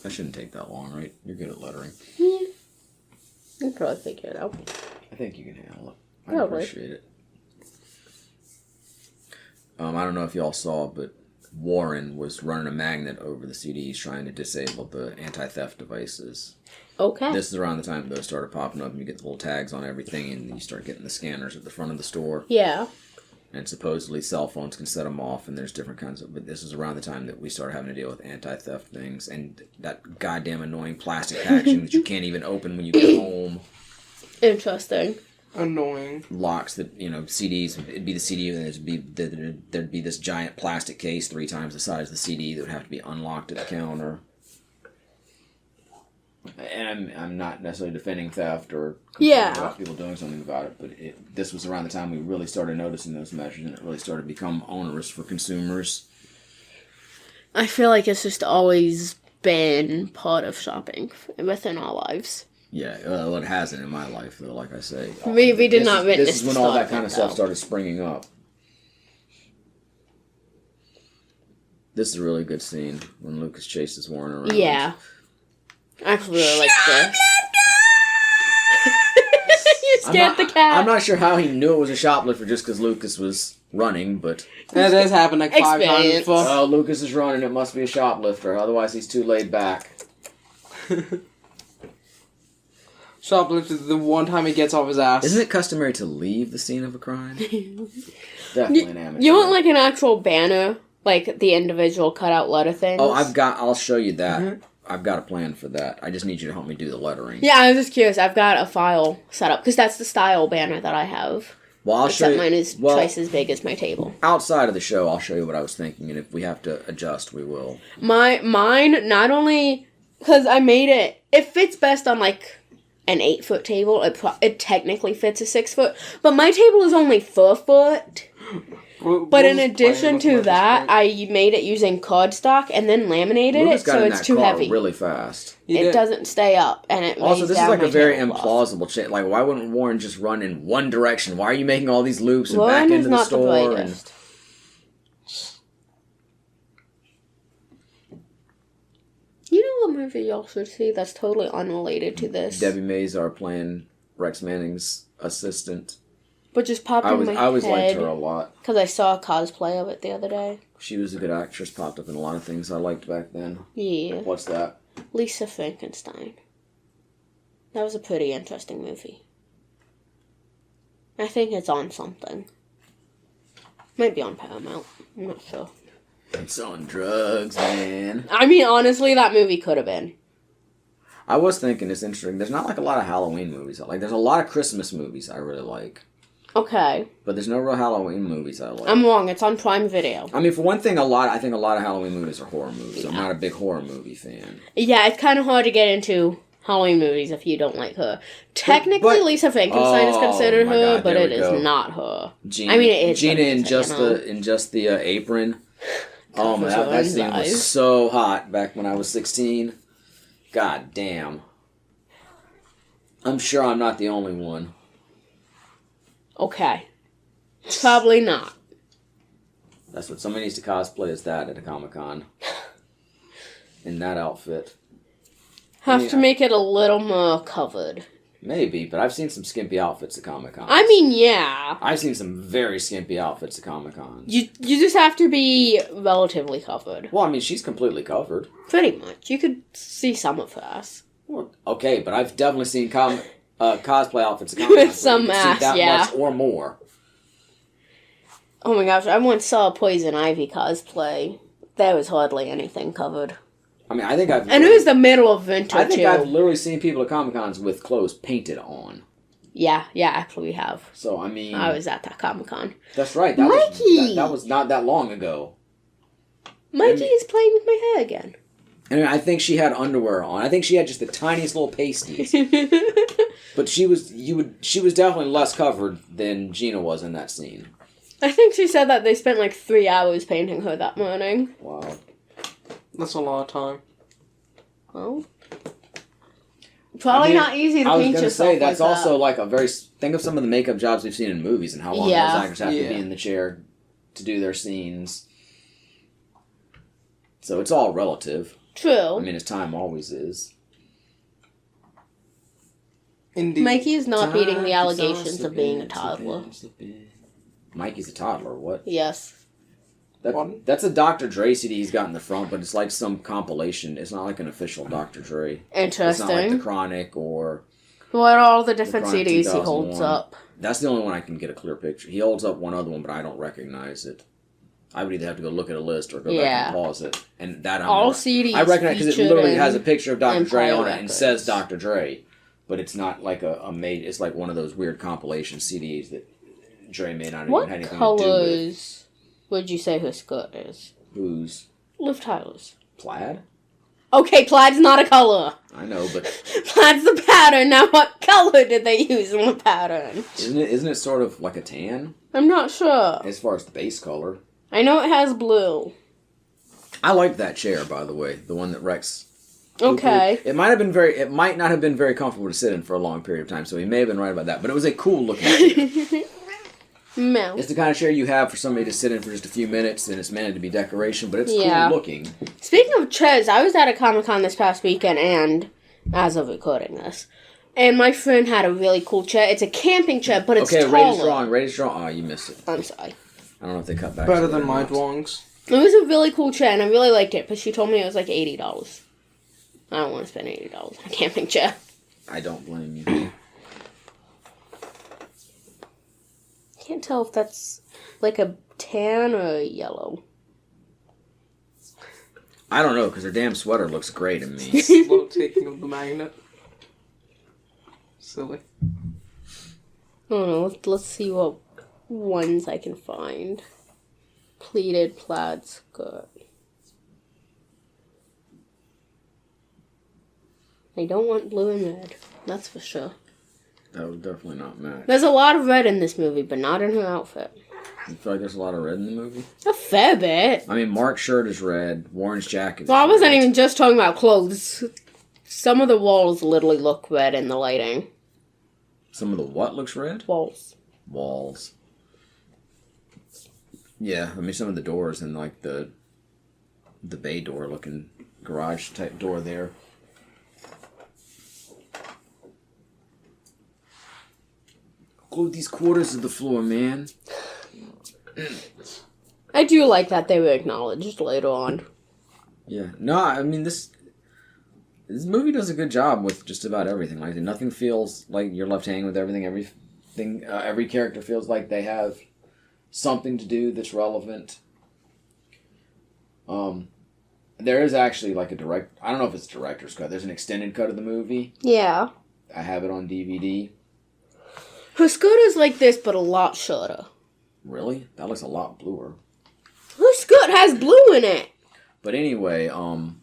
Speaker 1: That shouldn't take that long, right? You're good at lettering.
Speaker 2: Yeah. You can probably figure it out.
Speaker 1: I think you can handle it. I
Speaker 2: Probably.
Speaker 1: appreciate it. I don't know if y'all saw, but Warren was running a magnet over the CDs trying to disable the anti-theft devices.
Speaker 2: Okay.
Speaker 1: This is around the time those started popping up and you get the little tags on everything and you start getting the scanners at the front of the store.
Speaker 2: Yeah.
Speaker 1: And supposedly cell phones can set them off and there's different kinds of... But this is around the time that we started having to deal with anti-theft things and that goddamn annoying plastic packaging that you can't even open when you get home.
Speaker 2: Interesting.
Speaker 3: Annoying.
Speaker 1: Locks that, CDs, it'd be the CD and there'd be this giant plastic case 3 times the size of the CD that would have to be unlocked at the counter. And I'm not necessarily defending theft or about people doing something about it, but this was around the time we really started noticing those measures and it really started to become onerous for consumers.
Speaker 2: I feel like it's just always been part of shopping within our lives.
Speaker 1: Yeah, well, it hasn't in my life, though, like I say.
Speaker 2: We did not witness
Speaker 1: This is when
Speaker 2: the
Speaker 1: all that
Speaker 2: start
Speaker 1: kind
Speaker 2: of
Speaker 1: of
Speaker 2: it,
Speaker 1: stuff
Speaker 2: though.
Speaker 1: started springing up. This is a really good scene when Lucas chases Warren around.
Speaker 2: Yeah. I actually really like this. You scared the cat.
Speaker 1: I'm not sure how he knew it was a shoplifter just because Lucas was running, but...
Speaker 3: That has happened like 5 times
Speaker 2: Experience.
Speaker 3: before.
Speaker 1: Oh, Lucas is running, it must be a shoplifter, otherwise he's too laid back.
Speaker 3: Shoplifter, the one time he gets off his ass.
Speaker 1: Isn't it customary to leave the scene of a crime? Definitely an amateur.
Speaker 2: You want like an actual banner? Like the individual cutout letter things?
Speaker 1: Oh, I'll show you that.
Speaker 3: Mm-hmm.
Speaker 1: I've got a plan for that. I just need you to help me do the lettering.
Speaker 2: Yeah, I was just curious. I've got a file set up because that's the style banner that I have.
Speaker 1: Well, I'll show
Speaker 2: Except
Speaker 1: you.
Speaker 2: mine is twice as big as my table.
Speaker 1: Outside of the show, I'll show you what I was thinking, and if we have to adjust, we will.
Speaker 2: Mine not only because I made it. It fits best on like an 8-foot table. It technically fits a 6-foot, but my table is only 4 foot. But in addition to that, I made it using cardstock and then laminated
Speaker 1: Lucas
Speaker 2: it,
Speaker 1: got
Speaker 2: so
Speaker 1: in
Speaker 2: it's
Speaker 1: that
Speaker 2: too
Speaker 1: car
Speaker 2: heavy.
Speaker 1: really fast.
Speaker 2: It doesn't stay up, and it
Speaker 1: Also,
Speaker 2: weighs
Speaker 1: this is
Speaker 2: down
Speaker 1: like
Speaker 2: my
Speaker 1: a very
Speaker 2: tablecloth.
Speaker 1: implausible change. Like, why wouldn't Warren just run in one direction? Why are you making all these loops and
Speaker 2: Warren
Speaker 1: back
Speaker 2: is
Speaker 1: into the
Speaker 2: not the
Speaker 1: store?
Speaker 2: brightest. You know what movie y'all should see that's totally unrelated to this?
Speaker 1: Debbie Mazar playing Rex Manning's assistant.
Speaker 2: But just popped in my
Speaker 1: I always liked
Speaker 2: head
Speaker 1: her a lot.
Speaker 2: because I saw a cosplay of it the other day.
Speaker 1: She was a good actress, popped up in a lot of things I liked back then.
Speaker 2: Yeah.
Speaker 1: What's that?
Speaker 2: Lisa Frankenstein. That was a pretty interesting movie. I think it's on something. Might be on Paramount. I'm not sure.
Speaker 1: It's on drugs, man.
Speaker 2: I mean, honestly, that movie could have been.
Speaker 1: I was thinking it's interesting. There's not like a lot of Halloween movies. There's a lot of Christmas movies I really like.
Speaker 2: Okay.
Speaker 1: But there's no real Halloween movies I like.
Speaker 2: I'm wrong. It's on Prime Video.
Speaker 1: I mean, for one thing, I think a lot of Halloween movies are horror movies. I'm not a big horror movie fan.
Speaker 2: Yeah, it's kind of hard to get into Halloween movies if you don't like her. Technically,
Speaker 1: But-
Speaker 2: Lisa Frankenstein is considered
Speaker 1: my
Speaker 2: her,
Speaker 1: God,
Speaker 2: but
Speaker 1: there
Speaker 2: it
Speaker 1: we
Speaker 2: is
Speaker 1: go.
Speaker 2: not her.
Speaker 1: Gina,
Speaker 2: I mean, it is.
Speaker 1: Gina
Speaker 2: but
Speaker 1: in
Speaker 2: it's
Speaker 1: just
Speaker 2: like, you know.
Speaker 1: the apron. Oh man,
Speaker 2: Covers her
Speaker 1: that scene
Speaker 2: eyes.
Speaker 1: was so hot back when I was 16. God damn. I'm sure I'm not the only one.
Speaker 2: Okay. Probably not.
Speaker 1: That's what somebody needs to cosplay as that at a Comic-Con. in that outfit.
Speaker 2: Have to make it a little more covered.
Speaker 1: Maybe, but I've seen some skimpy outfits at Comic-Con.
Speaker 2: I mean, yeah.
Speaker 1: I've seen some very skimpy outfits at Comic-Con.
Speaker 2: You just have to be relatively covered.
Speaker 1: Well, I mean, she's completely covered.
Speaker 2: Pretty much. You could see some of her ass.
Speaker 1: Well, okay, but I've definitely seen cosplay outfits at Comic-Con.
Speaker 2: With some ass,
Speaker 1: that
Speaker 2: yeah.
Speaker 1: much or more.
Speaker 2: Oh my gosh, I once saw a Poison Ivy cosplay. There was hardly anything covered.
Speaker 1: I mean, I think I've...
Speaker 2: And it was the middle of winter,
Speaker 1: I think
Speaker 2: too.
Speaker 1: I've literally seen people at Comic-Cons with clothes painted on.
Speaker 2: Yeah, actually we have.
Speaker 1: So, I mean...
Speaker 2: I was at that Comic-Con.
Speaker 1: That's right.
Speaker 2: Mikey!
Speaker 1: That was not that long ago.
Speaker 2: Mikey is playing with my hair again.
Speaker 1: And I think she had underwear on. I think she had just the tiniest little pasties. But she was definitely less covered than Gina was in that scene.
Speaker 2: I think she said that they spent like 3 hours painting her that morning.
Speaker 1: Wow.
Speaker 3: That's a lot of time.
Speaker 2: Well, probably not easy to paint yourself.
Speaker 1: I was going to say, that's
Speaker 2: like
Speaker 1: also
Speaker 2: that.
Speaker 1: like a very... Think of some of the makeup jobs we've seen in movies and how long those actors have to be in the chair to do their scenes. So it's all relative.
Speaker 2: True.
Speaker 1: I mean, as time always is.
Speaker 3: Indeed.
Speaker 2: Mikey is not beating the allegations of being a toddler.
Speaker 1: Mikey's a toddler, what?
Speaker 2: Yes.
Speaker 1: That's a Dr. Dre CD he's got in the front, but it's like some compilation. It's not like an official Dr. Dre.
Speaker 2: Interesting.
Speaker 1: It's not like The Chronic or...
Speaker 2: What are all the different
Speaker 1: The Chronic
Speaker 2: CDs he
Speaker 1: 2001.
Speaker 2: holds up?
Speaker 1: That's the only one I can get a clear picture. He holds up one other one, but I don't recognize it. I would either have to go look at a list or go back and pause it. And that
Speaker 2: all CDs
Speaker 1: I recognize because it literally has a picture of Dr. Dre
Speaker 2: Empire
Speaker 1: on it and
Speaker 2: Records.
Speaker 1: says Dr. Dre. But it's not like a made... It's like one of those weird compilation CDs that Dre may not even have anything to do with.
Speaker 2: What colors would you say her skirt is?
Speaker 1: Whose?
Speaker 2: Liv Tyler's.
Speaker 1: Plaid?
Speaker 2: Okay, plaid's not a color.
Speaker 1: I know, but...
Speaker 2: Plaid's the pattern. Now, what color did they use in the pattern?
Speaker 1: Isn't it sort of like a tan?
Speaker 2: I'm not sure.
Speaker 1: As far as the base color.
Speaker 2: I know it has blue.
Speaker 1: I like that chair, by the way. The one that Rex...
Speaker 2: Okay.
Speaker 1: It might not have been very comfortable to sit in for a long period of time, so he may have been right about that. But it was a cool looking chair.
Speaker 2: Mel.
Speaker 1: It's the kind of chair you have for somebody to sit in for just a few minutes, and it's meant to be decoration, but it's cool looking.
Speaker 2: Speaking of chairs, I was at a Comic-Con this past weekend, and as of recording this, and my friend had a really cool chair. It's a camping chair, but it's taller.
Speaker 1: Okay, ready to draw. Oh, you missed it.
Speaker 2: I'm sorry.
Speaker 1: I don't know if they cut back.
Speaker 3: Better than my drawings.
Speaker 2: It was a really cool chair, and I really liked it, but she told me it was like $80. I don't want to spend $80 on a camping chair.
Speaker 1: I don't blame you.
Speaker 2: Can't tell if that's like a tan or a yellow.
Speaker 1: I don't know, because her damn sweater looks great in me.
Speaker 3: Slow taking of the magnet. Silly.
Speaker 2: I don't know. Let's see what ones I can find. Pleated plaid skirt. I don't want blue and red. That's for sure.
Speaker 1: That would definitely not match.
Speaker 2: There's a lot of red in this movie, but not in her outfit.
Speaker 1: You feel like there's a lot of red in the movie?
Speaker 2: A fair bit.
Speaker 1: I mean, Mark's shirt is red. Warren's jacket is
Speaker 2: Well, I wasn't
Speaker 1: red.
Speaker 2: even just talking about clothes. Some of the walls literally look red in the lighting.
Speaker 1: Some of the what looks red?
Speaker 2: Walls.
Speaker 1: Walls. Yeah, I mean, some of the doors and like the bay door looking garage type door there. Glue these quarters to the floor, man.
Speaker 2: I do like that they were acknowledged later on.
Speaker 1: Yeah. No, I mean, this movie does a good job with just about everything. Like, nothing feels like you're left hanging with everything. Every character feels like they have something to do that's relevant. There is actually like I don't know if it's a director's cut. There's an extended cut of the movie.
Speaker 2: Yeah.
Speaker 1: I have it on DVD.
Speaker 2: Her skirt is like this, but a lot shorter.
Speaker 1: Really? That looks a lot bluer.
Speaker 2: Her skirt has blue in it.
Speaker 1: But anyway, and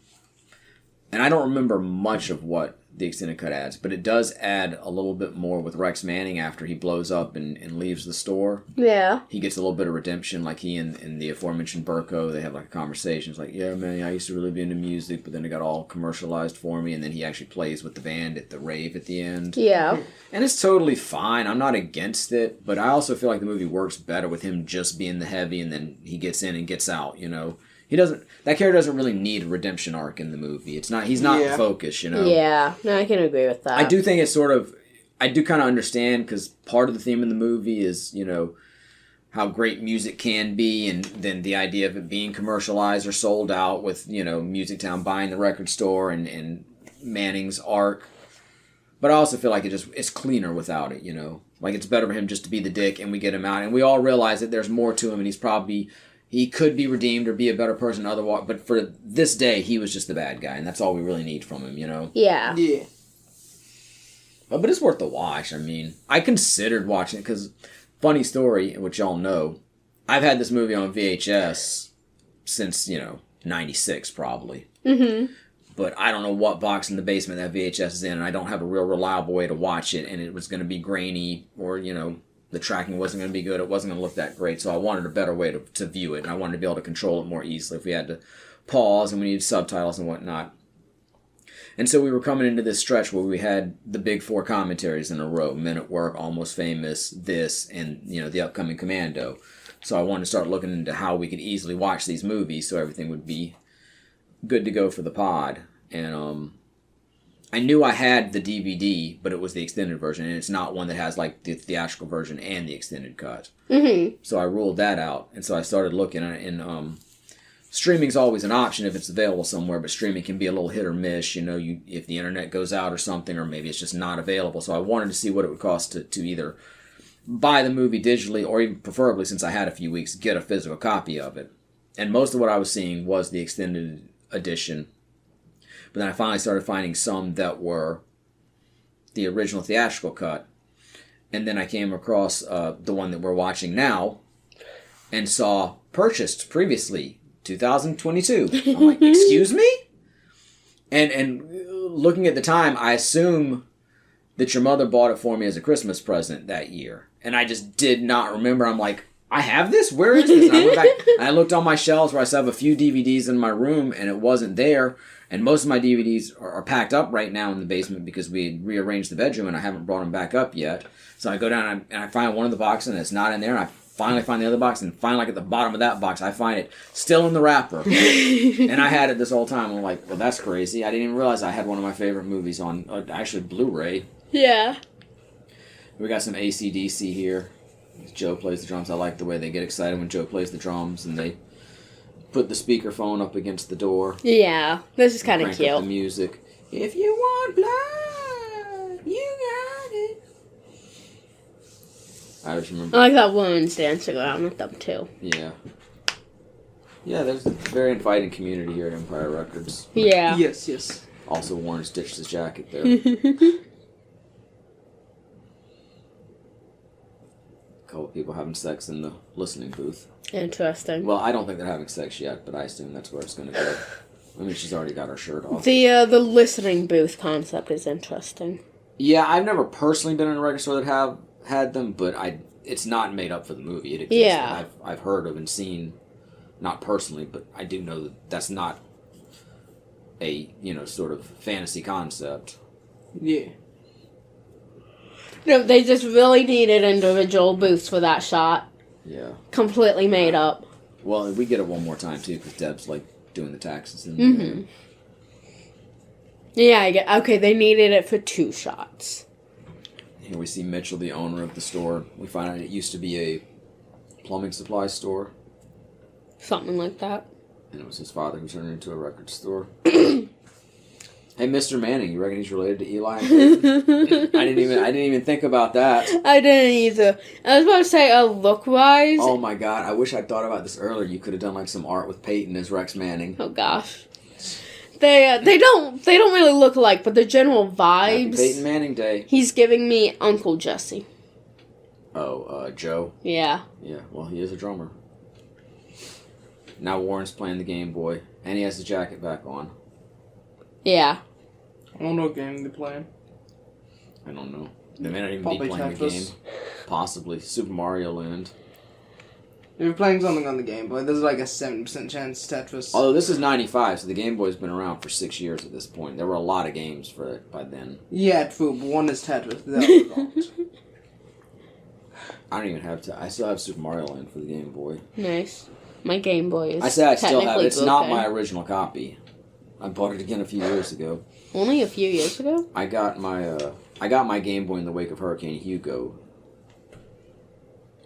Speaker 1: I don't remember much of what the extended cut adds, but it does add a little bit more with Rex Manning after he blows up and leaves the store.
Speaker 2: Yeah.
Speaker 1: He gets a little bit of redemption, like he and the aforementioned Burko, they have like a conversation. It's like, yeah, man, I used to really be into music, but then it got all commercialized for me, and then he actually plays with the band at the rave at the end.
Speaker 2: Yeah.
Speaker 1: And it's totally fine. I'm not against it, but I also feel like the movie works better with him just being the heavy, and then he gets in and gets out, you know? that character doesn't really need a redemption arc in the movie. He's not the focus, you know?
Speaker 2: Yeah, no, I can agree with that.
Speaker 1: I do think it's I do kind of understand, because part of the theme in the movie is, you know, how great music can be, and then the idea of it being commercialized or sold out with, you know, Music Town buying the record store and Manning's arc. But I also feel like it's cleaner without it, you know? Like, it's better for him just to be the dick and we get him out. And we all realize that there's more to him, and he could be redeemed or be a better person otherwise. But for this day, he was just the bad guy, and that's all we really need from him, you know?
Speaker 2: Yeah.
Speaker 3: Yeah.
Speaker 1: But it's worth the watch. I mean, I considered watching it because, funny story, which y'all know, I've had this movie on VHS since, you know, 96 probably.
Speaker 2: Mm-hmm.
Speaker 1: But I don't know what box in the basement that VHS is in, and I don't have a real reliable way to watch it, and it was going to be grainy, or, you know, the tracking wasn't going to be good, it wasn't going to look that great, so I wanted a better way to view it, and I wanted to be able to control it more easily if we had to pause and we needed subtitles and whatnot. And so we were coming into this stretch where we had the big 4 commentaries in a row: Men at Work, Almost Famous, this, and, you know, the upcoming Commando. So I wanted to start looking into how we could easily watch these movies so everything would be good to go for the pod. And I knew I had the DVD, but it was the extended version, and it's not one that has like the theatrical version and the extended cut.
Speaker 2: Mm-hmm.
Speaker 1: So I ruled that out, and so I started looking at it. And streaming's always an option if it's available somewhere, but streaming can be a little hit or miss. You know, if the internet goes out or something, or maybe it's just not available. So I wanted to see what it would cost to either buy the movie digitally, or even preferably, since I had a few weeks, get a physical copy of it. And most of what I was seeing was the extended edition. But then I finally started finding some that were the original theatrical cut. And then I came across the one that we're watching now and saw purchased previously, 2022. I'm like, excuse me? And looking at the time, I assume that your mother bought it for me as a Christmas present that year. And I just did not remember. I'm like, I have this? Where is this? And I went back and I looked on my shelves where I still have a few DVDs in my room, and it wasn't there. And most of my DVDs are packed up right now in the basement because we had rearranged the bedroom, and I haven't brought them back up yet. So I go down and I find one of the boxes, and it's not in there. And I finally find the other box, and finally, like, at the bottom of that box, I find it still in the wrapper. And I had it this whole time. I'm like, well, that's crazy. I didn't even realize I had one of my favorite movies on, actually, Blu-ray.
Speaker 2: Yeah.
Speaker 1: We got some AC/DC here. Joe plays the drums. I like the way they get excited when Joe plays the drums, and they put the speakerphone up against the door.
Speaker 2: Yeah, this is kind of cute.
Speaker 1: Up the music. If you want blood, you got it. I just remember.
Speaker 2: I like that woman's dancing around with them too.
Speaker 1: Yeah. Yeah, there's a very inviting community here at Empire Records.
Speaker 2: Yeah.
Speaker 3: Yes.
Speaker 1: Also, Warren stitched his jacket there. Couple of people having sex in the listening booth.
Speaker 2: Interesting.
Speaker 1: Well, I don't think they're having sex yet, but I assume that's where it's going to go. I mean, she's already got her shirt off.
Speaker 2: The listening booth concept is interesting.
Speaker 1: Yeah, I've never personally been in a record store that have had them, but it's not made up for the movie. It exists.
Speaker 2: Yeah.
Speaker 1: I've heard of and seen, not personally, but I do know that that's not a, sort of fantasy concept.
Speaker 3: Yeah.
Speaker 2: No, they just really needed individual booths for that shot.
Speaker 1: Yeah.
Speaker 2: Completely made up.
Speaker 1: Well, we get it one more time, too, because Deb's, doing the taxes.
Speaker 2: Mm-hmm. Yeah, I get. Okay, they needed it for 2 shots.
Speaker 1: Here we see Mitchell, the owner of the store. We find out it used to be a plumbing supply store.
Speaker 2: Something like that.
Speaker 1: And it was his father who turned it into a record store. Hey, Mr. Manning, you reckon he's related to Eli? I didn't even think about that.
Speaker 2: I didn't either. I was about to say, look-wise.
Speaker 1: Oh my god, I wish I'd thought about this earlier. You could have done some art with Peyton as Rex Manning.
Speaker 2: Oh gosh. They don't really look alike, but the general vibes.
Speaker 1: Happy Peyton Manning Day.
Speaker 2: He's giving me Uncle Jesse.
Speaker 1: Oh, Joe.
Speaker 2: Yeah.
Speaker 1: Yeah, well, he is a drummer. Now Warren's playing the Game Boy, and he has the jacket back on.
Speaker 2: Yeah.
Speaker 3: I don't know what game they're playing.
Speaker 1: I don't know. They may not even
Speaker 3: Probably
Speaker 1: be playing
Speaker 3: Tetris.
Speaker 1: the game. Possibly. Super Mario Land.
Speaker 3: If you're playing something on the Game Boy, there's like a 70% chance Tetris.
Speaker 1: Although this is 95, so the Game Boy's been around for 6 years at this point. There were a lot of games for it by then.
Speaker 3: Yeah, true, but one is Tetris. The other not.
Speaker 1: I don't even have I still have Super Mario Land for the Game Boy.
Speaker 2: Nice. My Game Boy is
Speaker 1: I say I still have it. It's not
Speaker 2: broken.
Speaker 1: my original copy. I bought it again a few years ago.
Speaker 2: Only a few years ago?
Speaker 1: I got my Game Boy in the wake of Hurricane Hugo.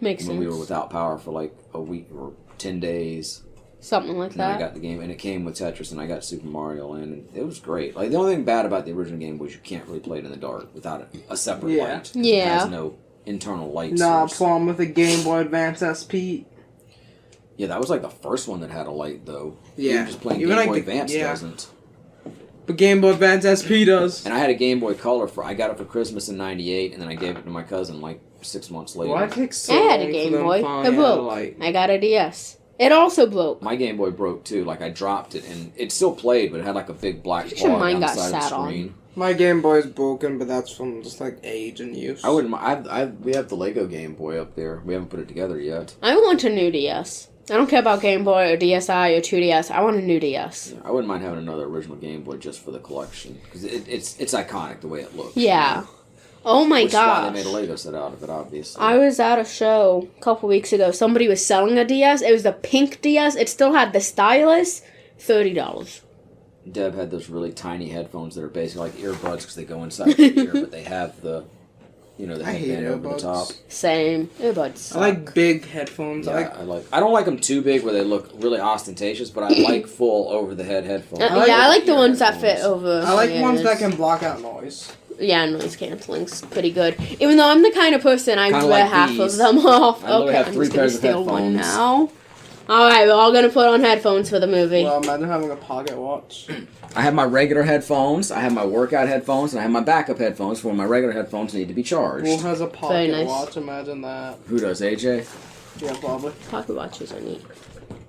Speaker 2: Makes
Speaker 1: when
Speaker 2: sense.
Speaker 1: we were without power for like a week or 10 days.
Speaker 2: Something like
Speaker 1: And then
Speaker 2: that.
Speaker 1: I got the game, and it came with Tetris, and I got Super Mario Land, and it was great. Like, the only thing bad about the original game was you can't really play it in the dark without a separate
Speaker 3: Yeah.
Speaker 1: light.
Speaker 2: Yeah.
Speaker 1: It has no internal light
Speaker 3: Nah,
Speaker 1: source.
Speaker 3: problem with the Game Boy Advance SP.
Speaker 1: Yeah, that was like the first one that had a light, though.
Speaker 3: Yeah.
Speaker 1: Even just playing
Speaker 3: Even
Speaker 1: Game
Speaker 3: like
Speaker 1: Boy
Speaker 3: the-
Speaker 1: Advance
Speaker 3: yeah.
Speaker 1: doesn't.
Speaker 3: But Game Boy Advance SP does.
Speaker 1: And I had a Game Boy Color I got it for Christmas in '98, and then I gave it to my cousin like 6 months later.
Speaker 3: Why take so
Speaker 2: I had a
Speaker 3: long
Speaker 2: Game
Speaker 3: for them
Speaker 2: Boy.
Speaker 3: to find
Speaker 2: It
Speaker 3: out,
Speaker 2: broke.
Speaker 3: like-
Speaker 2: I got a DS. It also broke.
Speaker 1: My Game Boy broke too. Like I dropped it, and it still played, but it had like a big black
Speaker 2: Pretty sure
Speaker 1: bar
Speaker 2: mine
Speaker 1: down the
Speaker 2: got
Speaker 1: side of the
Speaker 2: sat on.
Speaker 1: screen.
Speaker 3: My Game Boy is broken, but that's from just like age and use.
Speaker 1: I wouldn't. We have the Lego Game Boy up there. We haven't put it together yet.
Speaker 2: I want a new DS. I don't care about Game Boy or DSi or 2DS. I want a new DS.
Speaker 1: Yeah, I wouldn't mind having another original Game Boy just for the collection because it's iconic the way it looks.
Speaker 2: Yeah. Oh my
Speaker 1: Which is why
Speaker 2: gosh.
Speaker 1: they made a Lego set out of it, obviously.
Speaker 2: I was at a show a couple weeks ago. Somebody was selling a DS. It was the pink DS. It still had the stylus. $30.
Speaker 1: Deb had those really tiny headphones that are basically like earbuds because they go inside the ear, but they have the, the
Speaker 3: I hate
Speaker 1: headband over the
Speaker 3: earbuds.
Speaker 1: top.
Speaker 2: Same. Earbuds.
Speaker 3: I like big headphones.
Speaker 1: Yeah, I don't like them too big where they look really ostentatious, but I like full over the head headphones.
Speaker 2: I like the
Speaker 1: ear
Speaker 2: ones that fit
Speaker 1: headphones.
Speaker 2: over.
Speaker 3: I like
Speaker 2: my
Speaker 3: ones that
Speaker 2: ears.
Speaker 3: can block out noise.
Speaker 2: Yeah, noise cancelling's pretty good. Even though I'm the kind of person I
Speaker 1: Kinda
Speaker 2: wear
Speaker 1: like
Speaker 2: half
Speaker 1: these.
Speaker 2: of them off.
Speaker 1: I literally
Speaker 2: Okay,
Speaker 1: have
Speaker 2: I'm
Speaker 1: 3
Speaker 2: just gonna
Speaker 1: pairs of
Speaker 2: steal one
Speaker 1: headphones.
Speaker 2: now. Alright, we're all gonna put on headphones for the movie.
Speaker 3: Well, imagine having a pocket watch.
Speaker 1: I have my regular headphones, I have my workout headphones, and I have my backup headphones for when my regular headphones need to be charged.
Speaker 3: Who has a pocket
Speaker 2: nice.
Speaker 3: watch? Imagine that.
Speaker 1: Who does, AJ?
Speaker 3: Yeah, probably.
Speaker 2: Pocket watches are neat.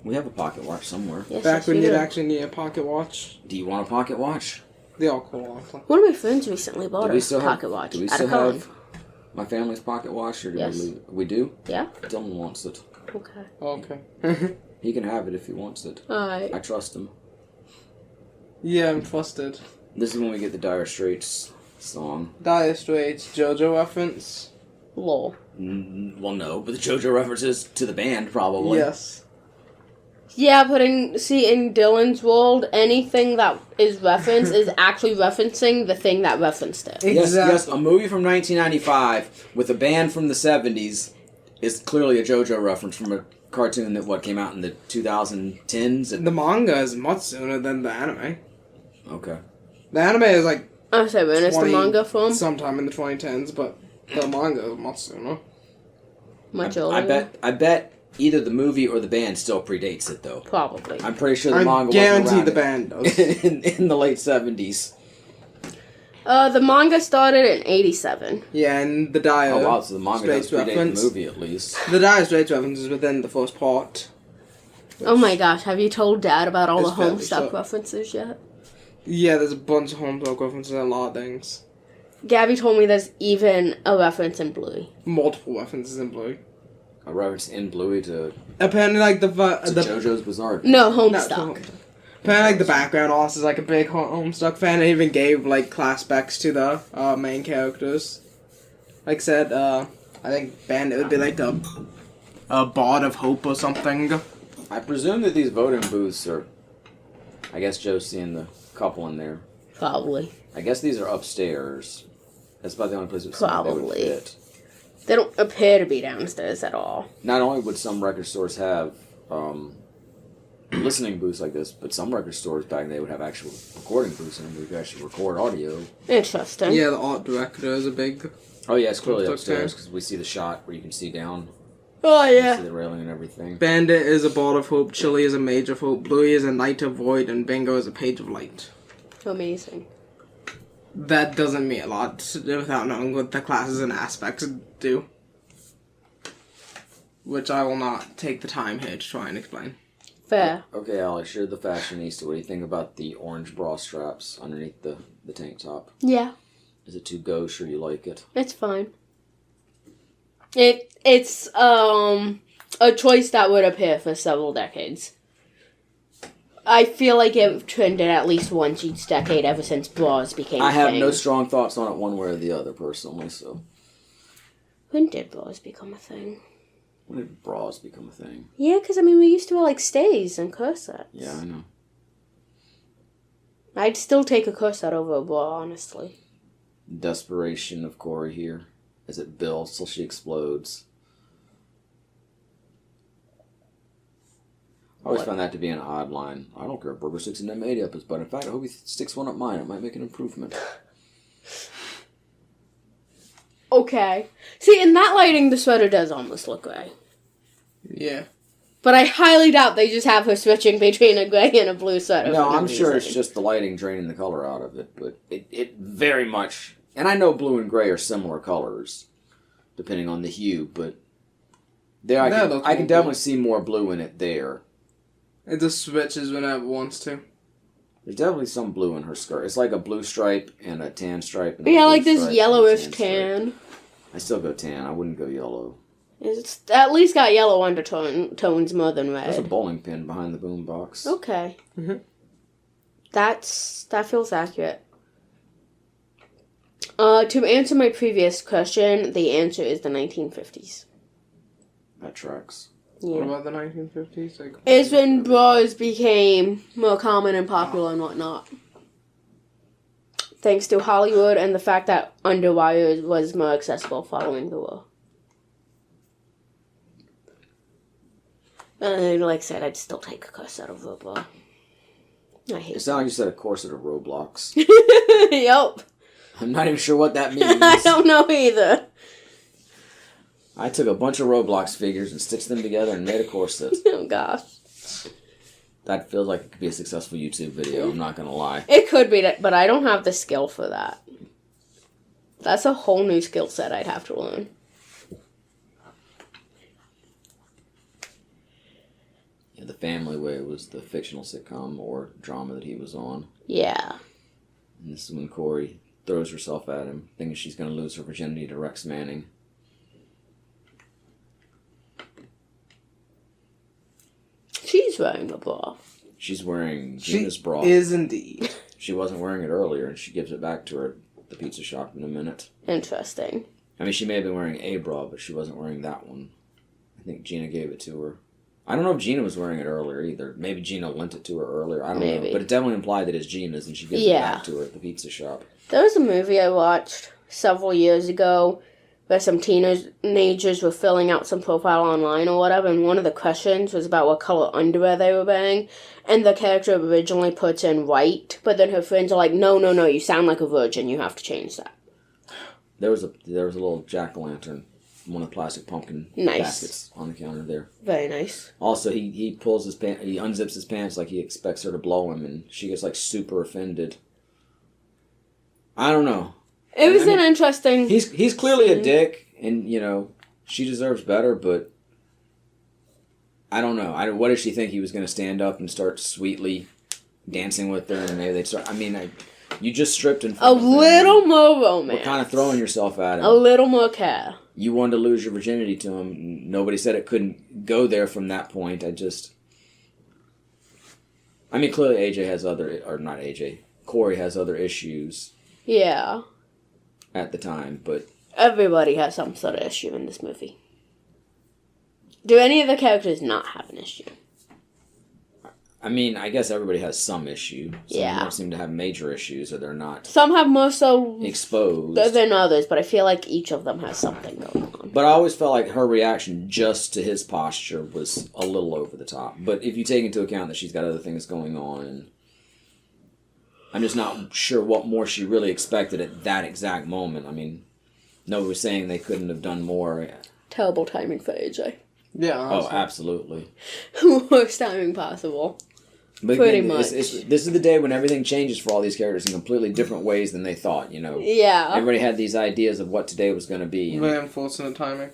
Speaker 1: We have a pocket watch somewhere.
Speaker 2: Yes,
Speaker 3: Back
Speaker 2: yes,
Speaker 3: when
Speaker 2: we
Speaker 3: you'd
Speaker 2: do.
Speaker 3: actually need a pocket watch.
Speaker 1: Do you want a pocket watch?
Speaker 3: They all cool, honestly.
Speaker 2: One of my friends recently bought
Speaker 1: Do we
Speaker 2: a
Speaker 1: still
Speaker 2: pocket
Speaker 1: have,
Speaker 2: watch.
Speaker 1: Do we
Speaker 2: at
Speaker 1: still
Speaker 2: a con.
Speaker 1: have my family's pocket watch, or do
Speaker 2: Yes.
Speaker 1: we leave it? We do?
Speaker 2: Yeah?
Speaker 1: Dylan wants it.
Speaker 2: Okay.
Speaker 3: Okay.
Speaker 1: He can have it if he wants it.
Speaker 2: Alright.
Speaker 1: I trust him.
Speaker 3: Yeah, I'm trusted.
Speaker 1: This is when we get the Dire Straits song.
Speaker 3: Dire Straits, JoJo reference.
Speaker 2: Lol.
Speaker 1: Well, no, but the JoJo references to the band, probably.
Speaker 3: Yes.
Speaker 2: Yeah, but in Dylan's world, anything that is referenced is actually referencing the thing that referenced it.
Speaker 1: Yes,
Speaker 3: Exactly.
Speaker 1: yes, a movie from 1995 with a band from the 70s is clearly a JoJo reference from a cartoon that, came out in the 2010s?
Speaker 3: The manga is much sooner than the anime.
Speaker 1: Okay.
Speaker 3: The anime is like
Speaker 2: I'm sorry, when is the
Speaker 3: 20
Speaker 2: manga from?
Speaker 3: sometime in the 2010s, but the manga is much sooner.
Speaker 2: Much older.
Speaker 1: I bet either the movie or the band still predates it, though.
Speaker 2: Probably.
Speaker 1: I'm pretty sure the
Speaker 3: I
Speaker 1: manga
Speaker 3: guarantee
Speaker 1: wasn't
Speaker 3: the
Speaker 1: around
Speaker 3: band does.
Speaker 1: in the late 70s.
Speaker 2: The manga started in 87.
Speaker 3: Yeah, and the Dire
Speaker 1: Oh, wow, so the manga does
Speaker 3: Straits
Speaker 1: predate
Speaker 3: reference.
Speaker 1: the movie, at least.
Speaker 3: The Dire Straits reference is within the first part.
Speaker 2: Oh my gosh, have you told Dad about all the
Speaker 3: It's fairly
Speaker 2: Homestuck
Speaker 3: short.
Speaker 2: references yet?
Speaker 3: Yeah, there's a bunch of Homestuck references and a lot of things.
Speaker 2: Gabby told me there's even a reference in Bluey.
Speaker 3: Multiple references in Bluey.
Speaker 1: A reference in Bluey to
Speaker 3: Apparently, like the
Speaker 1: JoJo's Bizarre Adventure.
Speaker 2: No,
Speaker 3: not
Speaker 2: Homestuck.
Speaker 3: Homestuck. Apparently, like the background artist is like a big Homestuck fan, and even gave like class specs to the main characters. Like said, I think Bandit would be like a bard of hope or something.
Speaker 1: I presume that these voting booths are... I guess Joe's seeing the couple in there.
Speaker 2: Probably.
Speaker 1: I guess these are upstairs. That's about the only place it seems like they would
Speaker 2: Probably.
Speaker 1: fit.
Speaker 2: They don't appear to be downstairs at all.
Speaker 1: Not only would some record stores have listening booths like this, but some record stores back then they would have actual recording booths in them where you could actually record audio.
Speaker 2: Interesting.
Speaker 3: Yeah, the art director is a big.
Speaker 1: Oh yeah, it's clearly
Speaker 3: Upstairs.
Speaker 1: upstairs because we see the shot where you can see down,
Speaker 2: Oh,
Speaker 1: you
Speaker 2: yeah.
Speaker 1: see the railing and everything.
Speaker 3: Bandit is a bard of hope, Chili is a mage of hope, Bluey is a knight of void, and Bingo is a page of light.
Speaker 2: Amazing.
Speaker 3: That doesn't mean a lot without knowing what the classes and aspects do. Which I will not take the time here to try and explain.
Speaker 2: Fair.
Speaker 1: Okay, Alex, you're the fashionista. What do you think about the orange bra straps underneath the tank top?
Speaker 2: Yeah,
Speaker 1: Is it too gauche or you like it?
Speaker 2: it's fine. It's a choice that would appear for several decades. I feel like it trended at least once each decade ever since bras became
Speaker 1: I
Speaker 2: a
Speaker 1: have
Speaker 2: thing.
Speaker 1: no strong thoughts on it one way or the other, personally, so...
Speaker 2: When did bras become a thing?
Speaker 1: When did bras become a thing?
Speaker 2: Yeah, because, I mean, we used to wear, like, stays and corsets.
Speaker 1: Yeah, I know.
Speaker 2: I'd still take a corset over a bra, honestly.
Speaker 1: Desperation of Corey here as it builds till she explodes. I always found that to be an odd line. I don't care if Burger sticks in them 8 up his butt. In fact, I hope he sticks one up mine. It might make an improvement.
Speaker 2: Okay. See, in that lighting, the sweater does almost look gray.
Speaker 3: Yeah.
Speaker 2: But I highly doubt they just have her switching between a gray and a blue sweater.
Speaker 1: No, I'm sure it's just the lighting draining the color out of it. But it very much... And I know blue and gray are similar colors, depending on the hue, but there I can definitely see more blue in it there.
Speaker 3: It just switches whenever it wants to.
Speaker 1: There's definitely some blue in her skirt. It's like a blue stripe and a tan stripe. And
Speaker 2: yeah, like this yellowish tan.
Speaker 1: I still go tan. I wouldn't go yellow.
Speaker 2: It's at least got yellow undertones more than red.
Speaker 1: There's a bowling pin behind the boom box.
Speaker 2: Okay.
Speaker 3: Mm-hmm.
Speaker 2: That feels accurate. To answer my previous question, the answer is the 1950s.
Speaker 1: That tracks.
Speaker 2: Yeah.
Speaker 3: What about the 1950s? Like,
Speaker 2: it's when bras became more common and popular and whatnot. Thanks to Hollywood and the fact that underwire was more accessible following the war. Like I said, I'd still take a corset over a bra. I hate it.
Speaker 1: It sounded like you said a corset of Roblox.
Speaker 2: Yup.
Speaker 1: I'm not even sure what that means.
Speaker 2: I don't know either.
Speaker 1: I took a bunch of Roblox figures and stitched them together and made a corset.
Speaker 2: Oh, gosh.
Speaker 1: That feels like it could be a successful YouTube video, I'm not going to lie.
Speaker 2: It could be, but I don't have the skill for that. That's a whole new skill set I'd have to learn.
Speaker 1: Yeah, The Family Way was the fictional sitcom or drama that he was on.
Speaker 2: Yeah.
Speaker 1: And this is when Corey throws herself at him, thinking she's going to lose her virginity to Rex Manning.
Speaker 2: She's wearing a bra.
Speaker 1: She's wearing Gina's bra.
Speaker 3: She is indeed.
Speaker 1: She wasn't wearing it earlier, and she gives it back to her at the pizza shop in a minute.
Speaker 2: Interesting.
Speaker 1: I mean, she may have been wearing a bra, but she wasn't wearing that one. I think Gina gave it to her. I don't know if Gina was wearing it earlier either. Maybe Gina lent it to her earlier. I don't know. But it definitely implied that it's Gina's, and she gives it back to her at the pizza shop.
Speaker 2: There was a movie I watched several years ago where some teenagers were filling out some profile online or whatever, and one of the questions was about what color underwear they were wearing, and the character originally puts in white, but then her friends are like, no, you sound like a virgin, you have to change that.
Speaker 1: There was a little jack-o'-lantern, one of the plastic pumpkin baskets on the counter there.
Speaker 2: Very nice.
Speaker 1: Also, he pulls his pants, he unzips his pants like he expects her to blow him, and she gets like super offended. I don't know.
Speaker 2: It was an interesting...
Speaker 1: He's clearly a dick, and, you know, she deserves better, but I don't know. What did she think? He was going to stand up and start sweetly dancing with her, and maybe they'd start... I mean, you just stripped in front of him.
Speaker 2: A little more romance.
Speaker 1: What kind of throwing yourself at him?
Speaker 2: A little more care.
Speaker 1: You wanted to lose your virginity to him. Nobody said it couldn't go there from that point. I mean, clearly AJ has other... Or not AJ. Corey has other issues.
Speaker 2: Yeah.
Speaker 1: At the time, but...
Speaker 2: Everybody has some sort of issue in this movie. Do any of the characters not have an issue?
Speaker 1: I mean, I guess everybody has some issue. Some don't seem to have major issues, or they're not...
Speaker 2: Some have more so...
Speaker 1: exposed.
Speaker 2: ...than others, but I feel like each of them has something going on.
Speaker 1: But I always felt like her reaction just to his posture was a little over the top. But if you take into account that she's got other things going on, and... I'm just not sure what more she really expected at that exact moment. I mean, nobody was saying they couldn't have done more.
Speaker 2: Terrible timing for AJ.
Speaker 3: Yeah, honestly.
Speaker 1: Oh, absolutely.
Speaker 2: Worst timing possible.
Speaker 1: But
Speaker 2: pretty
Speaker 1: again,
Speaker 2: much.
Speaker 1: This is the day when everything changes for all these characters in completely different ways than they thought, you know.
Speaker 2: Yeah.
Speaker 1: Everybody had these ideas of what today was going to be.
Speaker 3: Very unfortunate timing.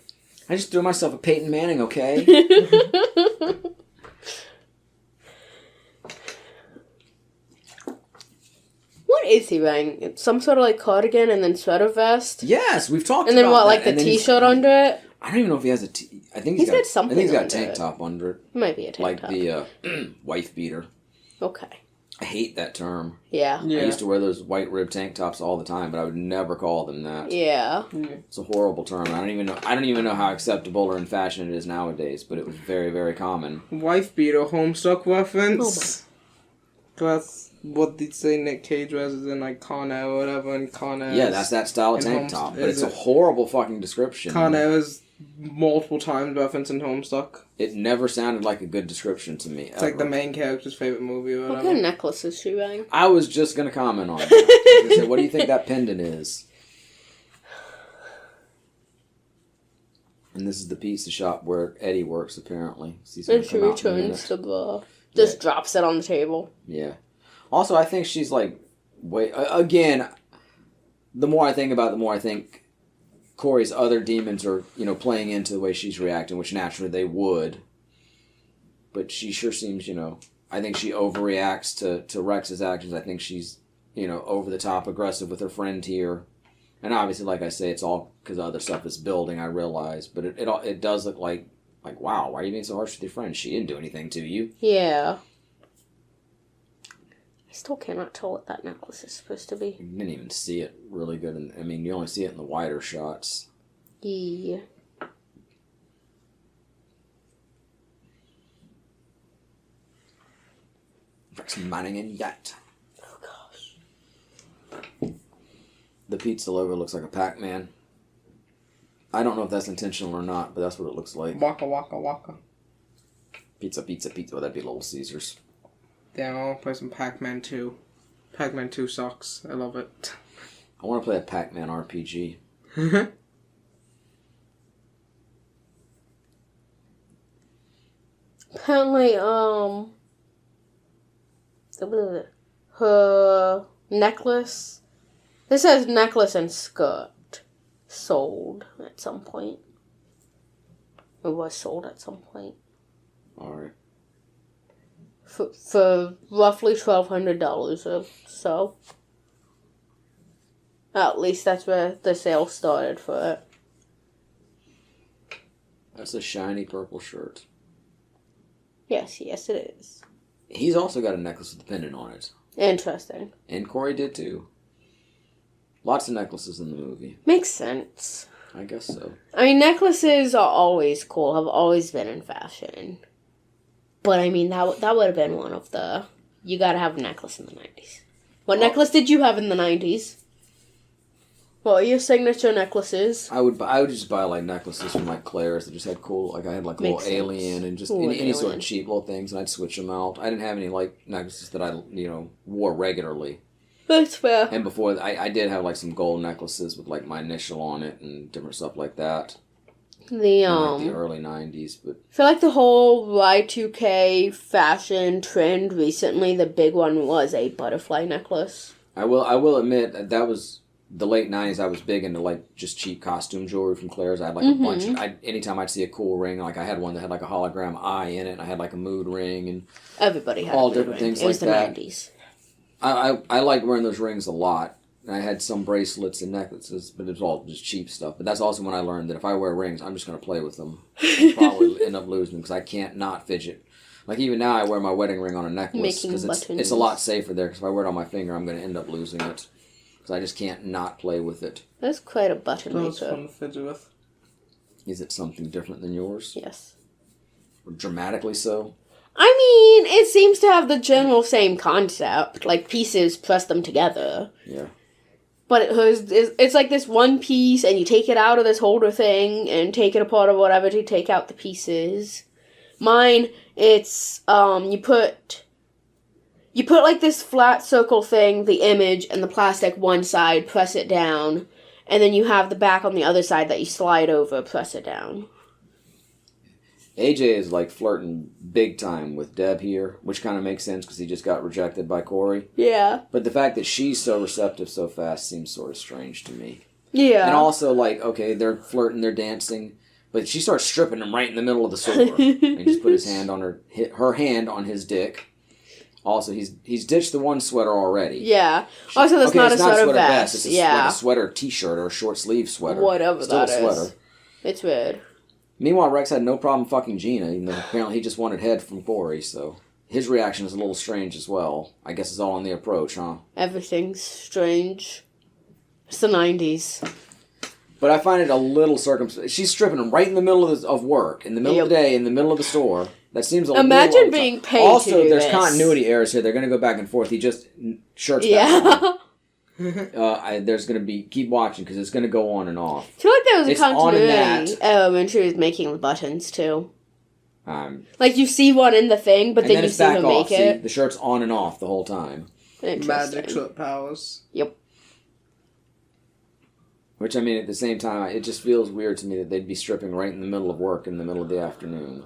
Speaker 1: I just threw myself a Peyton Manning, okay?
Speaker 2: What is he wearing? Some sort of like cardigan and then sweater vest?
Speaker 1: Yes, we've talked about that.
Speaker 2: And then what, like the t-shirt under it?
Speaker 1: I don't even know if he has a t... I think
Speaker 2: he's got something.
Speaker 1: I think he's got a
Speaker 2: under
Speaker 1: tank
Speaker 2: it.
Speaker 1: top under it.
Speaker 2: Might be a tank top.
Speaker 1: Like the wife beater.
Speaker 2: Okay.
Speaker 1: I hate that term.
Speaker 2: Yeah.
Speaker 1: I used to wear those white rib tank tops all the time, but I would never call them that.
Speaker 2: Yeah.
Speaker 1: It's a horrible term. I don't even know how acceptable or in fashion it is nowadays, but it was very, very common.
Speaker 3: Wife beater Homestuck reference. That's what they'd say Nick Cage wears in like Con Air or whatever, and Con Air.
Speaker 1: Yeah, that's that style of tank top, but it's a horrible fucking description.
Speaker 3: Con Air is multiple times referenced in Homestuck.
Speaker 1: It never sounded like a good description to me.
Speaker 3: It's like the main character's favorite movie or whatever.
Speaker 2: What kind of necklace is she wearing?
Speaker 1: I was just going to comment on that. I was gonna say, what do you think that pendant is? And this is the pizza shop where Eddie works, apparently.
Speaker 2: And she returns the bar. Just drops it on the table.
Speaker 1: Yeah. Also, I think she's like, again, the more I think about it, the more I think Corey's other demons are, playing into the way she's reacting, which naturally they would. But she sure seems, I think she overreacts to Rex's actions. I think she's, over the top aggressive with her friend here. And obviously, like I say, it's all because other stuff is building, I realize. But it does look like, wow, why are you being so harsh with your friend? She didn't do anything to you.
Speaker 2: Yeah. I still cannot tell what that necklace is supposed to be.
Speaker 1: You didn't even see it really good. You only see it in the wider shots.
Speaker 2: Yeah.
Speaker 1: Rex mining in yet.
Speaker 2: Oh, gosh.
Speaker 1: The pizza logo looks like a Pac-Man. I don't know if that's intentional or not, but that's what it looks like.
Speaker 3: Waka waka waka.
Speaker 1: Pizza, pizza, pizza. Well, that'd be Little Caesars.
Speaker 3: Damn, I'll play some Pac-Man 2. Pac-Man 2 sucks. I love it.
Speaker 1: I want to play a Pac-Man RPG.
Speaker 2: Apparently, her necklace. This says necklace and skirt sold at some point. It was sold at some point.
Speaker 1: Alright.
Speaker 2: For roughly $1,200 or so. At least that's where the sale started for it.
Speaker 1: That's a shiny purple shirt.
Speaker 2: Yes, it is.
Speaker 1: He's also got a necklace with a pendant on it.
Speaker 2: Interesting.
Speaker 1: And Corey did too. Lots of necklaces in the movie.
Speaker 2: Makes sense.
Speaker 1: I guess so.
Speaker 2: I mean, necklaces are always cool, have always been in fashion. But I mean, that would have been one of the... You gotta have a necklace in the 90s. What necklace did you have in the 90s? What are your signature necklaces?
Speaker 1: I would just buy like necklaces from like Claire's that just had cool, like I had like a little alien and just any sort of cheap little things, and I'd switch them out. I didn't have any like necklaces that I wore regularly.
Speaker 2: That's fair.
Speaker 1: And before I did have like some gold necklaces with like my initial on it and different stuff like that. In like the early 90s, but
Speaker 2: I feel like the whole Y2K fashion trend recently, the big one was a butterfly necklace.
Speaker 1: I will admit that was the late 90s. I was big into like just cheap costume jewelry from Claire's. I had like a bunch. Anytime I'd see a cool ring, like I had one that had like a hologram eye in it, and I had like a mood ring, and
Speaker 2: everybody had
Speaker 1: all
Speaker 2: a mood
Speaker 1: different
Speaker 2: ring.
Speaker 1: things
Speaker 2: it was
Speaker 1: like
Speaker 2: the
Speaker 1: that.
Speaker 2: 90s.
Speaker 1: I liked wearing those rings a lot. And I had some bracelets and necklaces, but it was all just cheap stuff. But that's also when I learned that if I wear rings, I'm just going to play with them. I'll probably end up losing them because I can't not fidget. Like even now, I wear my wedding ring on a necklace because it's a lot safer there. Because if I wear it on my finger, I'm going to end up losing it because I just can't not play with it.
Speaker 2: That's quite a button
Speaker 3: That was
Speaker 2: maker.
Speaker 3: fun to fidget with.
Speaker 1: Is it something different than yours?
Speaker 2: Yes.
Speaker 1: Or dramatically so?
Speaker 2: I mean, it seems to have the general same concept. Like pieces, press them together.
Speaker 1: Yeah.
Speaker 2: But it's like this one piece, and you take it out of this holder thing, and take it apart or whatever to take out the pieces. Mine, it's, you put like this flat circle thing, the image, and the plastic one side, press it down, and then you have the back on the other side that you slide over, press it down.
Speaker 1: AJ is like flirting big time with Deb here, which kind of makes sense because he just got rejected by Corey.
Speaker 2: Yeah.
Speaker 1: But the fact that she's so receptive so fast seems sort of strange to me.
Speaker 2: Yeah.
Speaker 1: And also, like, okay, they're flirting, they're dancing, but she starts stripping him right in the middle of the store. And he just put his hand on her hand on his dick. Also, he's ditched the one sweater already.
Speaker 2: Yeah. Also, that's not a sweater vest.
Speaker 1: It's
Speaker 2: yeah.
Speaker 1: like a sweater t-shirt or a short sleeve sweater.
Speaker 2: Whatever
Speaker 1: Still
Speaker 2: that
Speaker 1: a sweater.
Speaker 2: is. It's weird.
Speaker 1: Meanwhile, Rex had no problem fucking Gina, even though apparently he just wanted head from Corey, so his reaction is a little strange as well. I guess it's all on the approach, huh?
Speaker 2: Everything's strange. It's the 90s.
Speaker 1: But I find it a little She's stripping right in the middle of work, in the middle of the day, in the middle of the store. That seems a
Speaker 2: Imagine
Speaker 1: little
Speaker 2: being paid
Speaker 1: also,
Speaker 2: to do
Speaker 1: there's
Speaker 2: this.
Speaker 1: continuity errors here. They're going to go back and forth. He just shirts back on. There's going to be... Keep watching, because it's going to go on and off.
Speaker 2: I feel like there was a
Speaker 1: It's on in
Speaker 2: continuity.
Speaker 1: that.
Speaker 2: When she was making the buttons, too.
Speaker 1: Like,
Speaker 2: you see one in the thing, but then you see him make it.
Speaker 1: See, the shirt's on and off the whole time.
Speaker 3: Magic foot powers.
Speaker 2: Yep.
Speaker 1: Which, I mean, at the same time, it just feels weird to me that they'd be stripping right in the middle of work in the middle of the afternoon.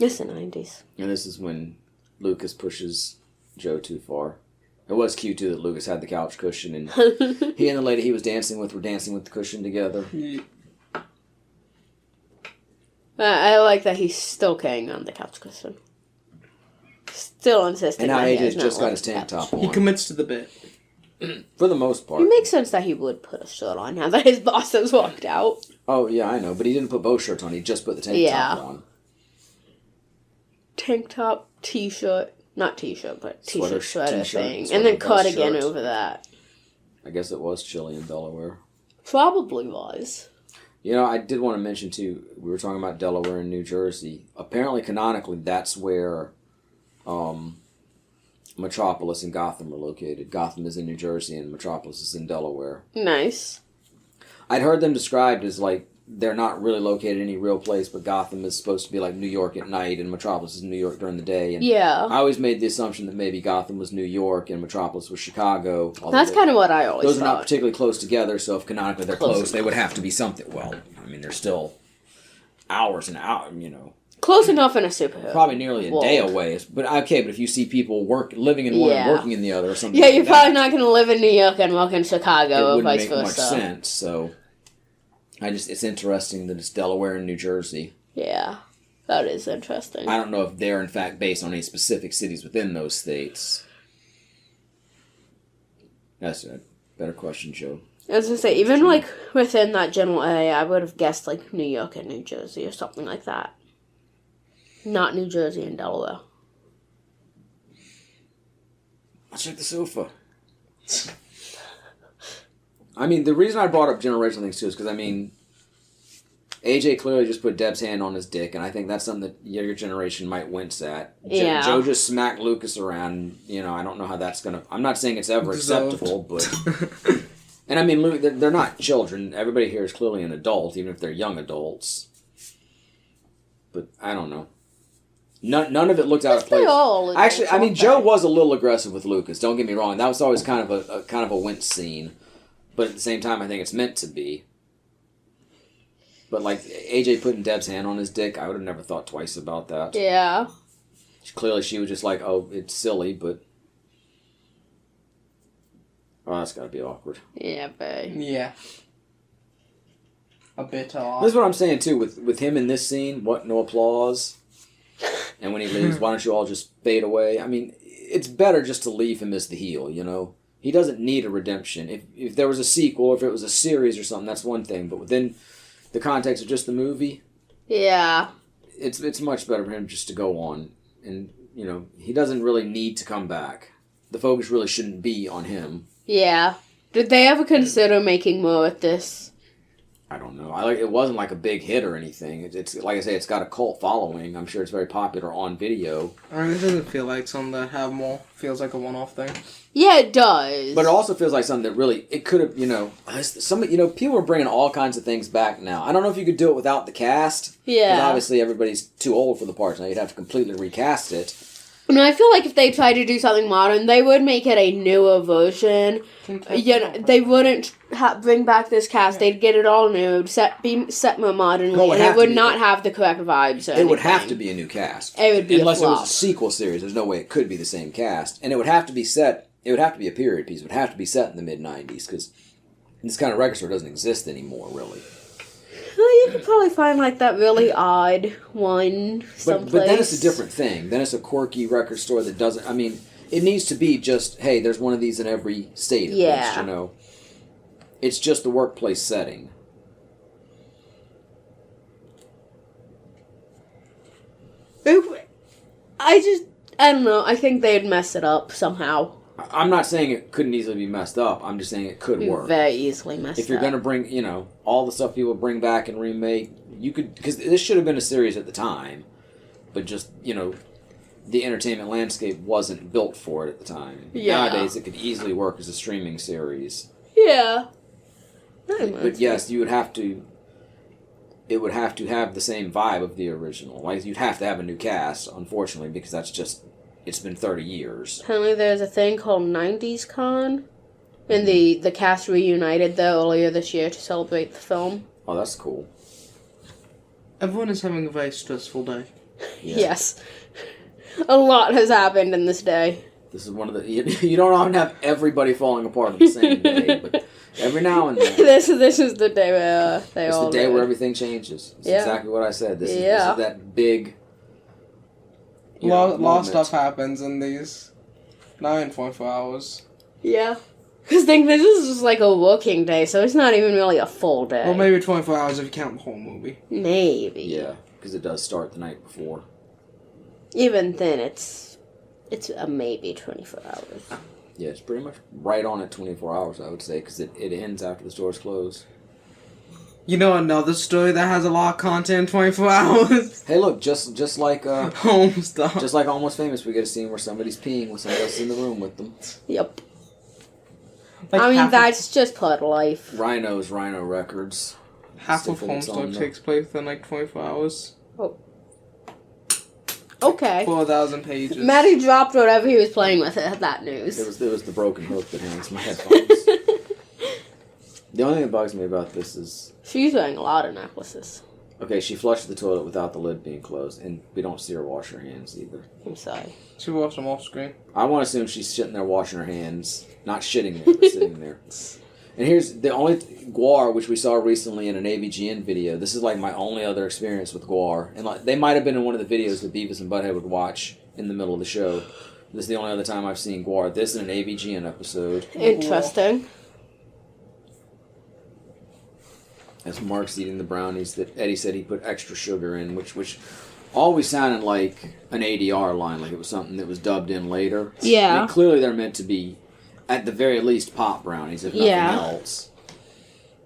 Speaker 2: It's the 90s.
Speaker 1: And this is when Lucas pushes Joe too far. It was cute, too, that Lucas had the couch cushion, and he and the lady he was dancing with were dancing with the cushion together.
Speaker 3: Yeah.
Speaker 2: I like that he's still carrying on the couch cushion. Still insisting.
Speaker 1: And now
Speaker 2: that he
Speaker 1: AJ's
Speaker 2: has
Speaker 1: just
Speaker 2: not
Speaker 1: got
Speaker 2: left
Speaker 1: his tank
Speaker 2: the couch.
Speaker 1: top on.
Speaker 3: He commits to the bit.
Speaker 1: For the most part.
Speaker 2: It makes sense that he would put a shirt on now that his boss has walked out.
Speaker 1: Oh, yeah, I know. But he didn't put both shirts on. He just put the tank top on.
Speaker 2: Tank top, t-shirt. Not t-shirt, but t-shirt, sweater
Speaker 1: t-shirt,
Speaker 2: thing.
Speaker 1: sweater,
Speaker 2: And then
Speaker 1: vest
Speaker 2: cardigan
Speaker 1: shirt.
Speaker 2: over that.
Speaker 1: I guess it was chilly in Delaware.
Speaker 2: Probably was.
Speaker 1: You know, I did want to mention, too, we were talking about Delaware and New Jersey. Apparently, canonically, that's where Metropolis and Gotham are located. Gotham is in New Jersey and Metropolis is in Delaware.
Speaker 2: Nice.
Speaker 1: I'd heard them described as, like, they're not really located in any real place, but Gotham is supposed to be like New York at night and Metropolis is New York during the day. And
Speaker 2: Yeah.
Speaker 1: I always made the assumption that maybe Gotham was New York and Metropolis was Chicago.
Speaker 2: That's kind of what I always
Speaker 1: those
Speaker 2: thought.
Speaker 1: are not particularly close together, so if canonically they're close, they would have to be something. Well, I mean, they're still hours and hours, you know.
Speaker 2: Close enough in a superhero.
Speaker 1: Probably nearly a day
Speaker 2: world.
Speaker 1: away. But okay, but if you see people living in one and working in the other or something
Speaker 2: Yeah,
Speaker 1: like
Speaker 2: you're
Speaker 1: that,
Speaker 2: probably not going to live in New York and work in Chicago
Speaker 1: it
Speaker 2: or
Speaker 1: wouldn't
Speaker 2: vice
Speaker 1: make
Speaker 2: versa.
Speaker 1: much sense, so... it's interesting that it's Delaware and New Jersey.
Speaker 2: Yeah, that is interesting.
Speaker 1: I don't know if they're in fact based on any specific cities within those states. That's a better question, Joe.
Speaker 2: I was going to say, even like within that general area, I would have guessed like New York and New Jersey or something like that. Not New Jersey and Delaware.
Speaker 1: Let's check the sofa. I mean, the reason I brought up generational things too is because, I mean, AJ clearly just put Deb's hand on his dick, and I think that's something that your generation might wince at.
Speaker 2: Yeah.
Speaker 1: Joe just smacked Lucas around. You know, I don't know how that's going to... I'm not saying it's ever acceptable, but... And I mean, they're not children. Everybody here is clearly an adult, even if they're young adults. But I don't know. None of it looked out of place. Actually, I mean, Joe was a little aggressive with Lucas. Don't get me wrong. That was always kind of a wince scene. But at the same time, I think it's meant to be. But like AJ putting Deb's hand on his dick, I would have never thought twice about that.
Speaker 2: Yeah.
Speaker 1: Clearly, she was just like, "Oh, it's silly," but oh, that's got to be awkward.
Speaker 2: Yeah, babe.
Speaker 3: Yeah. A bit off.
Speaker 1: This is what I'm saying too. With him in this scene, what no applause. And when he leaves, why don't you all just fade away? I mean, it's better just to leave him as the heel, you know? He doesn't need a redemption. If there was a sequel, or if it was a series or something, that's one thing. But within the context of just the movie,
Speaker 2: Yeah.
Speaker 1: it's much better for him just to go on. And, you know, he doesn't really need to come back. The focus really shouldn't be on him.
Speaker 2: Yeah. Did they ever consider making more with this?
Speaker 1: I don't know. It wasn't like a big hit or anything. It's like I say, it's got a cult following. I'm sure it's very popular on video.
Speaker 3: I mean, it doesn't feel like something that have more. Feels like a one-off thing.
Speaker 2: Yeah, it does.
Speaker 1: But it also feels like something that really, it could have, you know, people are bringing all kinds of things back now. I don't know if you could do it without the cast.
Speaker 2: Yeah.
Speaker 1: Because obviously everybody's too old for the parts now. You'd have to completely recast it.
Speaker 2: No, I feel like if they tried to do something modern, they would make it a newer version. You know, they wouldn't bring back this cast. They'd get it all new, be set more modernly,
Speaker 1: Well,
Speaker 2: and it would not have the correct vibes. Or
Speaker 1: It would have
Speaker 2: anything.
Speaker 1: to be a new cast.
Speaker 2: It would be
Speaker 1: unless
Speaker 2: a flop.
Speaker 1: it was a sequel series. There's no way it could be the same cast, and it would have to be set. It would have to be a period piece. It would have to be set in the mid-90s because this kind of record store doesn't exist anymore, really.
Speaker 2: Well, you could probably find like that really odd one someplace.
Speaker 1: But then it's a different thing. Then it's a quirky record store that doesn't... I mean, it needs to be just, hey, there's one of these in every state at least, you know. It's just the workplace setting.
Speaker 2: I don't know. I think they'd mess it up somehow.
Speaker 1: I'm not saying it couldn't easily be messed up. I'm just saying it could work.
Speaker 2: Very easily messed up.
Speaker 1: If you're going to bring, all the stuff people bring back and remake, you could... Because this should have been a series at the time. But just, the entertainment landscape wasn't built for it at the time.
Speaker 2: Yeah.
Speaker 1: Nowadays, it could easily work as a streaming series.
Speaker 2: Yeah.
Speaker 1: But yes, you would have to... It would have to have the same vibe of the original. Like, you'd have to have a new cast, unfortunately, because that's just... It's been 30 years.
Speaker 2: Apparently there's a thing called 90s Con. And the cast reunited there earlier this year to celebrate the film.
Speaker 1: Oh, that's cool.
Speaker 3: Everyone is having a very stressful day.
Speaker 1: Yeah.
Speaker 2: Yes. A lot has happened in this day.
Speaker 1: This is one of the... You don't often have everybody falling apart on the same day, but every now and then...
Speaker 2: This is the day where they
Speaker 1: it's
Speaker 2: all...
Speaker 1: It's the day where everything changes. It's exactly what I said. This is that big...
Speaker 3: A lot of stuff happens in these 9.4 hours.
Speaker 2: Yeah. Because this is just like a working day, so it's not even really a full day.
Speaker 3: Well, maybe 24 hours if you count the whole movie.
Speaker 2: Maybe.
Speaker 1: Yeah, because it does start the night before.
Speaker 2: Even then, it's a maybe 24 hours.
Speaker 1: Yeah, it's pretty much right on at 24 hours, I would say, because it ends after the stores close.
Speaker 3: You know another story that has a lot of content in 24 hours?
Speaker 1: Hey, look, just like
Speaker 3: home stuff.
Speaker 1: Just like Almost Famous, we get a scene where somebody's peeing when somebody else is in the room with them.
Speaker 2: Yep.
Speaker 3: Like
Speaker 2: I mean, that's just part of life.
Speaker 1: Rhino Records.
Speaker 3: Half of Homestuck takes place within like 24 hours.
Speaker 2: Oh. Okay.
Speaker 3: 4,000 pages.
Speaker 2: Matty dropped whatever he was playing with at that news.
Speaker 1: It was the broken hook that hangs my headphones. The only thing that bugs me about this is...
Speaker 2: She's wearing a lot of necklaces.
Speaker 1: Okay, she flushed the toilet without the lid being closed, and we don't see her wash her hands either.
Speaker 2: I'm sorry.
Speaker 3: She washed them off screen.
Speaker 1: I want to assume she's sitting there washing her hands. Not shitting there, but sitting there. And here's the only... Guar, which we saw recently in an AVGN video. This is like my only other experience with Guar. And like, they might have been in one of the videos that Beavis and Butthead would watch in the middle of the show. This is the only other time I've seen Guar. This in an AVGN episode.
Speaker 2: Interesting.
Speaker 1: As Mark's eating the brownies that Eddie said he put extra sugar in, which always sounded like an ADR line, like it was something that was dubbed in later.
Speaker 2: Yeah.
Speaker 1: I mean, clearly they're meant to be, at the very least, pop brownies, if nothing else.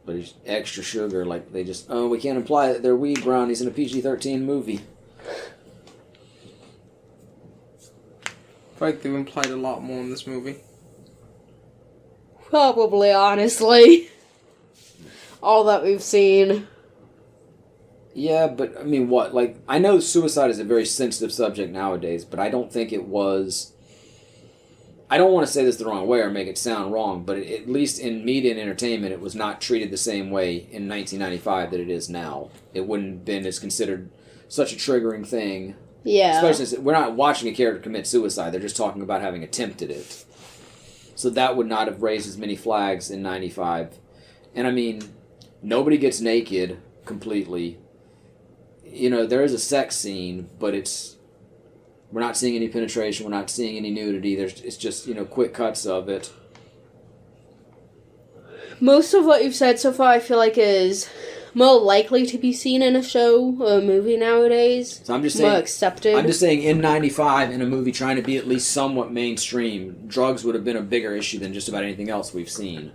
Speaker 1: But it's extra sugar, like they just, we can't imply that they're weed brownies in a PG-13 movie.
Speaker 3: I feel like they've implied a lot more in this movie.
Speaker 2: Probably, honestly. All that we've seen.
Speaker 1: Yeah, but, I mean, what? Like, I know suicide is a very sensitive subject nowadays, but I don't think it was... I don't want to say this the wrong way or make it sound wrong, but at least in media and entertainment, it was not treated the same way in 1995 that it is now. It wouldn't have been as considered such a triggering thing.
Speaker 2: Yeah.
Speaker 1: Especially since we're not watching a character commit suicide, they're just talking about having attempted it. So that would not have raised as many flags in 95. And I mean, nobody gets naked completely. You know, there is a sex scene, but we're not seeing any penetration, we're not seeing any nudity, it's just, quick cuts of it.
Speaker 2: Most of what you've said so far, I feel like, is more likely to be seen in a show or a movie nowadays.
Speaker 1: So I'm just saying,
Speaker 2: more accepted.
Speaker 1: I'm just saying, in 95, in a movie trying to be at least somewhat mainstream, drugs would have been a bigger issue than just about anything else we've seen.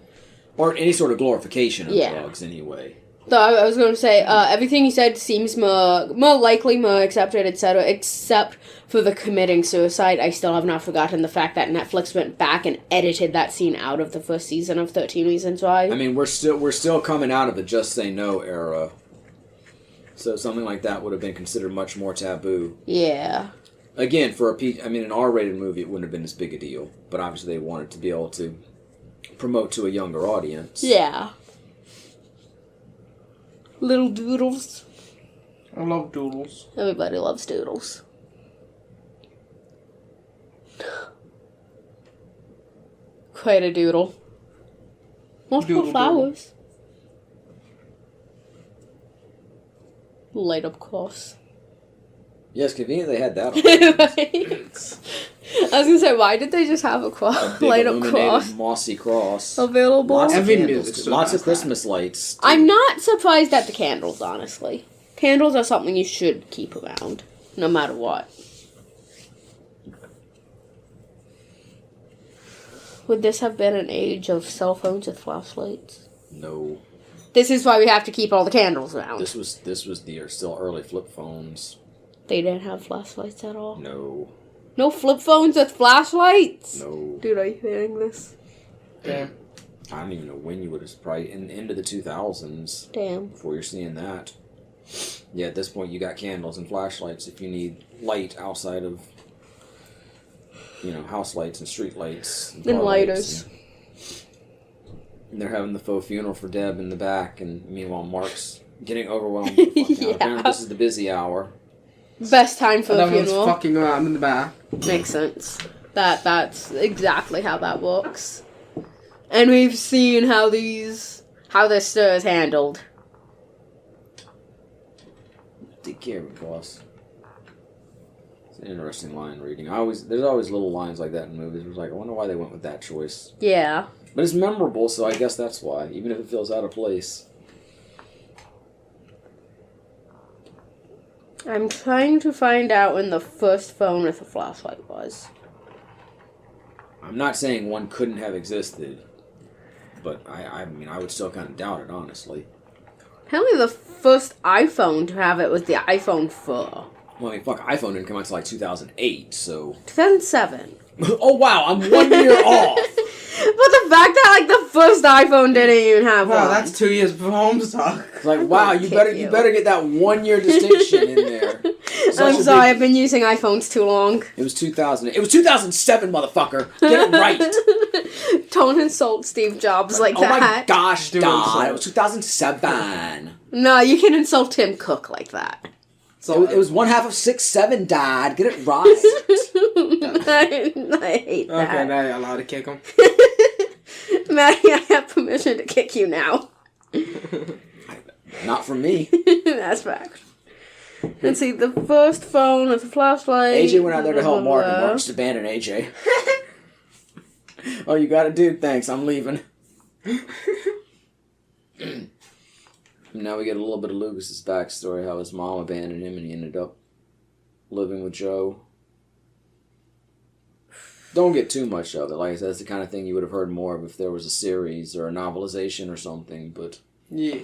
Speaker 1: Or any sort of glorification of drugs, anyway.
Speaker 2: So I was going to say, everything you said seems more likely, more accepted, etc., except for the committing suicide. I still have not forgotten the fact that Netflix went back and edited that scene out of the first season of 13 Reasons Why.
Speaker 1: I mean, we're still coming out of the Just Say No era. So something like that would have been considered much more taboo.
Speaker 2: Yeah.
Speaker 1: Again, for an R-rated movie, it wouldn't have been as big a deal. But obviously they wanted to be able to promote to a younger audience.
Speaker 2: Yeah. Little doodles.
Speaker 3: I love doodles.
Speaker 2: Everybody loves doodles. Quite a doodle. Multiple flowers. Light up cross.
Speaker 1: Yes, convenient they had that on.
Speaker 2: I was gonna say, why did they just have a cross? Light up cross.
Speaker 1: Mossy cross.
Speaker 2: Available.
Speaker 1: Lots of
Speaker 3: Every
Speaker 1: candles,
Speaker 3: music
Speaker 1: lots of Christmas lights. Too.
Speaker 2: I'm not surprised at the candles, honestly. Candles are something you should keep around, no matter what. Would this have been an age of cell phones with flashlights?
Speaker 1: No.
Speaker 2: This is why we have to keep all the candles around.
Speaker 1: This was the still early flip phones.
Speaker 2: They didn't have flashlights at all?
Speaker 1: No.
Speaker 2: No flip phones with flashlights?
Speaker 1: No.
Speaker 2: Dude, are you hearing this?
Speaker 3: Damn.
Speaker 1: I don't even know when you would have, probably into the 2000s.
Speaker 2: Damn.
Speaker 1: Before you're seeing that. Yeah, at this point you got candles and flashlights if you need light outside of, house lights and street lights.
Speaker 2: And lighters.
Speaker 1: And they're having the faux funeral for Deb in the back, and meanwhile Mark's getting overwhelmed. With the fuck out. Apparently this is the busy hour.
Speaker 2: Best time for
Speaker 3: And
Speaker 2: the
Speaker 3: everyone's
Speaker 2: funeral.
Speaker 3: fucking around in the back.
Speaker 2: Makes sense. That's exactly how that works. And we've seen how this stir is handled.
Speaker 1: Take care of it, boss. It's an interesting line reading. There's always little lines like that in movies. It's like, I wonder why they went with that choice.
Speaker 2: Yeah.
Speaker 1: But it's memorable, so I guess that's why, even if it feels out of place.
Speaker 2: I'm trying to find out when the first phone with a flashlight was.
Speaker 1: I'm not saying one couldn't have existed, but I would still kind of doubt it, honestly.
Speaker 2: Apparently the first iPhone to have it was the iPhone 4.
Speaker 1: Well, iPhone didn't come out until like 2008, so...
Speaker 2: 2007.
Speaker 1: Oh, wow, I'm 1 year off!
Speaker 2: But the fact that, the first iPhone didn't even have one.
Speaker 3: Wow, that's 2 years before Homestuck.
Speaker 1: It's like, wow, you better get that 1 year distinction in there.
Speaker 2: I'm sorry, I've been using iPhones too long.
Speaker 1: It was 2000. It was 2007, motherfucker. Get it right.
Speaker 2: Don't insult Steve Jobs like
Speaker 1: that. Oh my gosh, Don. It was 2007.
Speaker 2: No, you can insult Tim Cook like that.
Speaker 1: So it was 1/2 of 6, 7, Dad. Get it right.
Speaker 2: I hate that.
Speaker 3: Okay, now you're allowed to kick him.
Speaker 2: Matty, I have permission to kick you now.
Speaker 1: Not from me.
Speaker 2: That's fact. Let's see, the first phone with a flashlight.
Speaker 1: AJ went out there to help Mark, and Mark just abandoned AJ. Oh, you got it, dude? Thanks, I'm leaving. Now we get a little bit of Lucas's backstory, how his mom abandoned him and he ended up living with Joe. Don't get too much of it. Like I said, that's the kind of thing you would have heard more of if there was a series or a novelization or something, but...
Speaker 3: Yeah.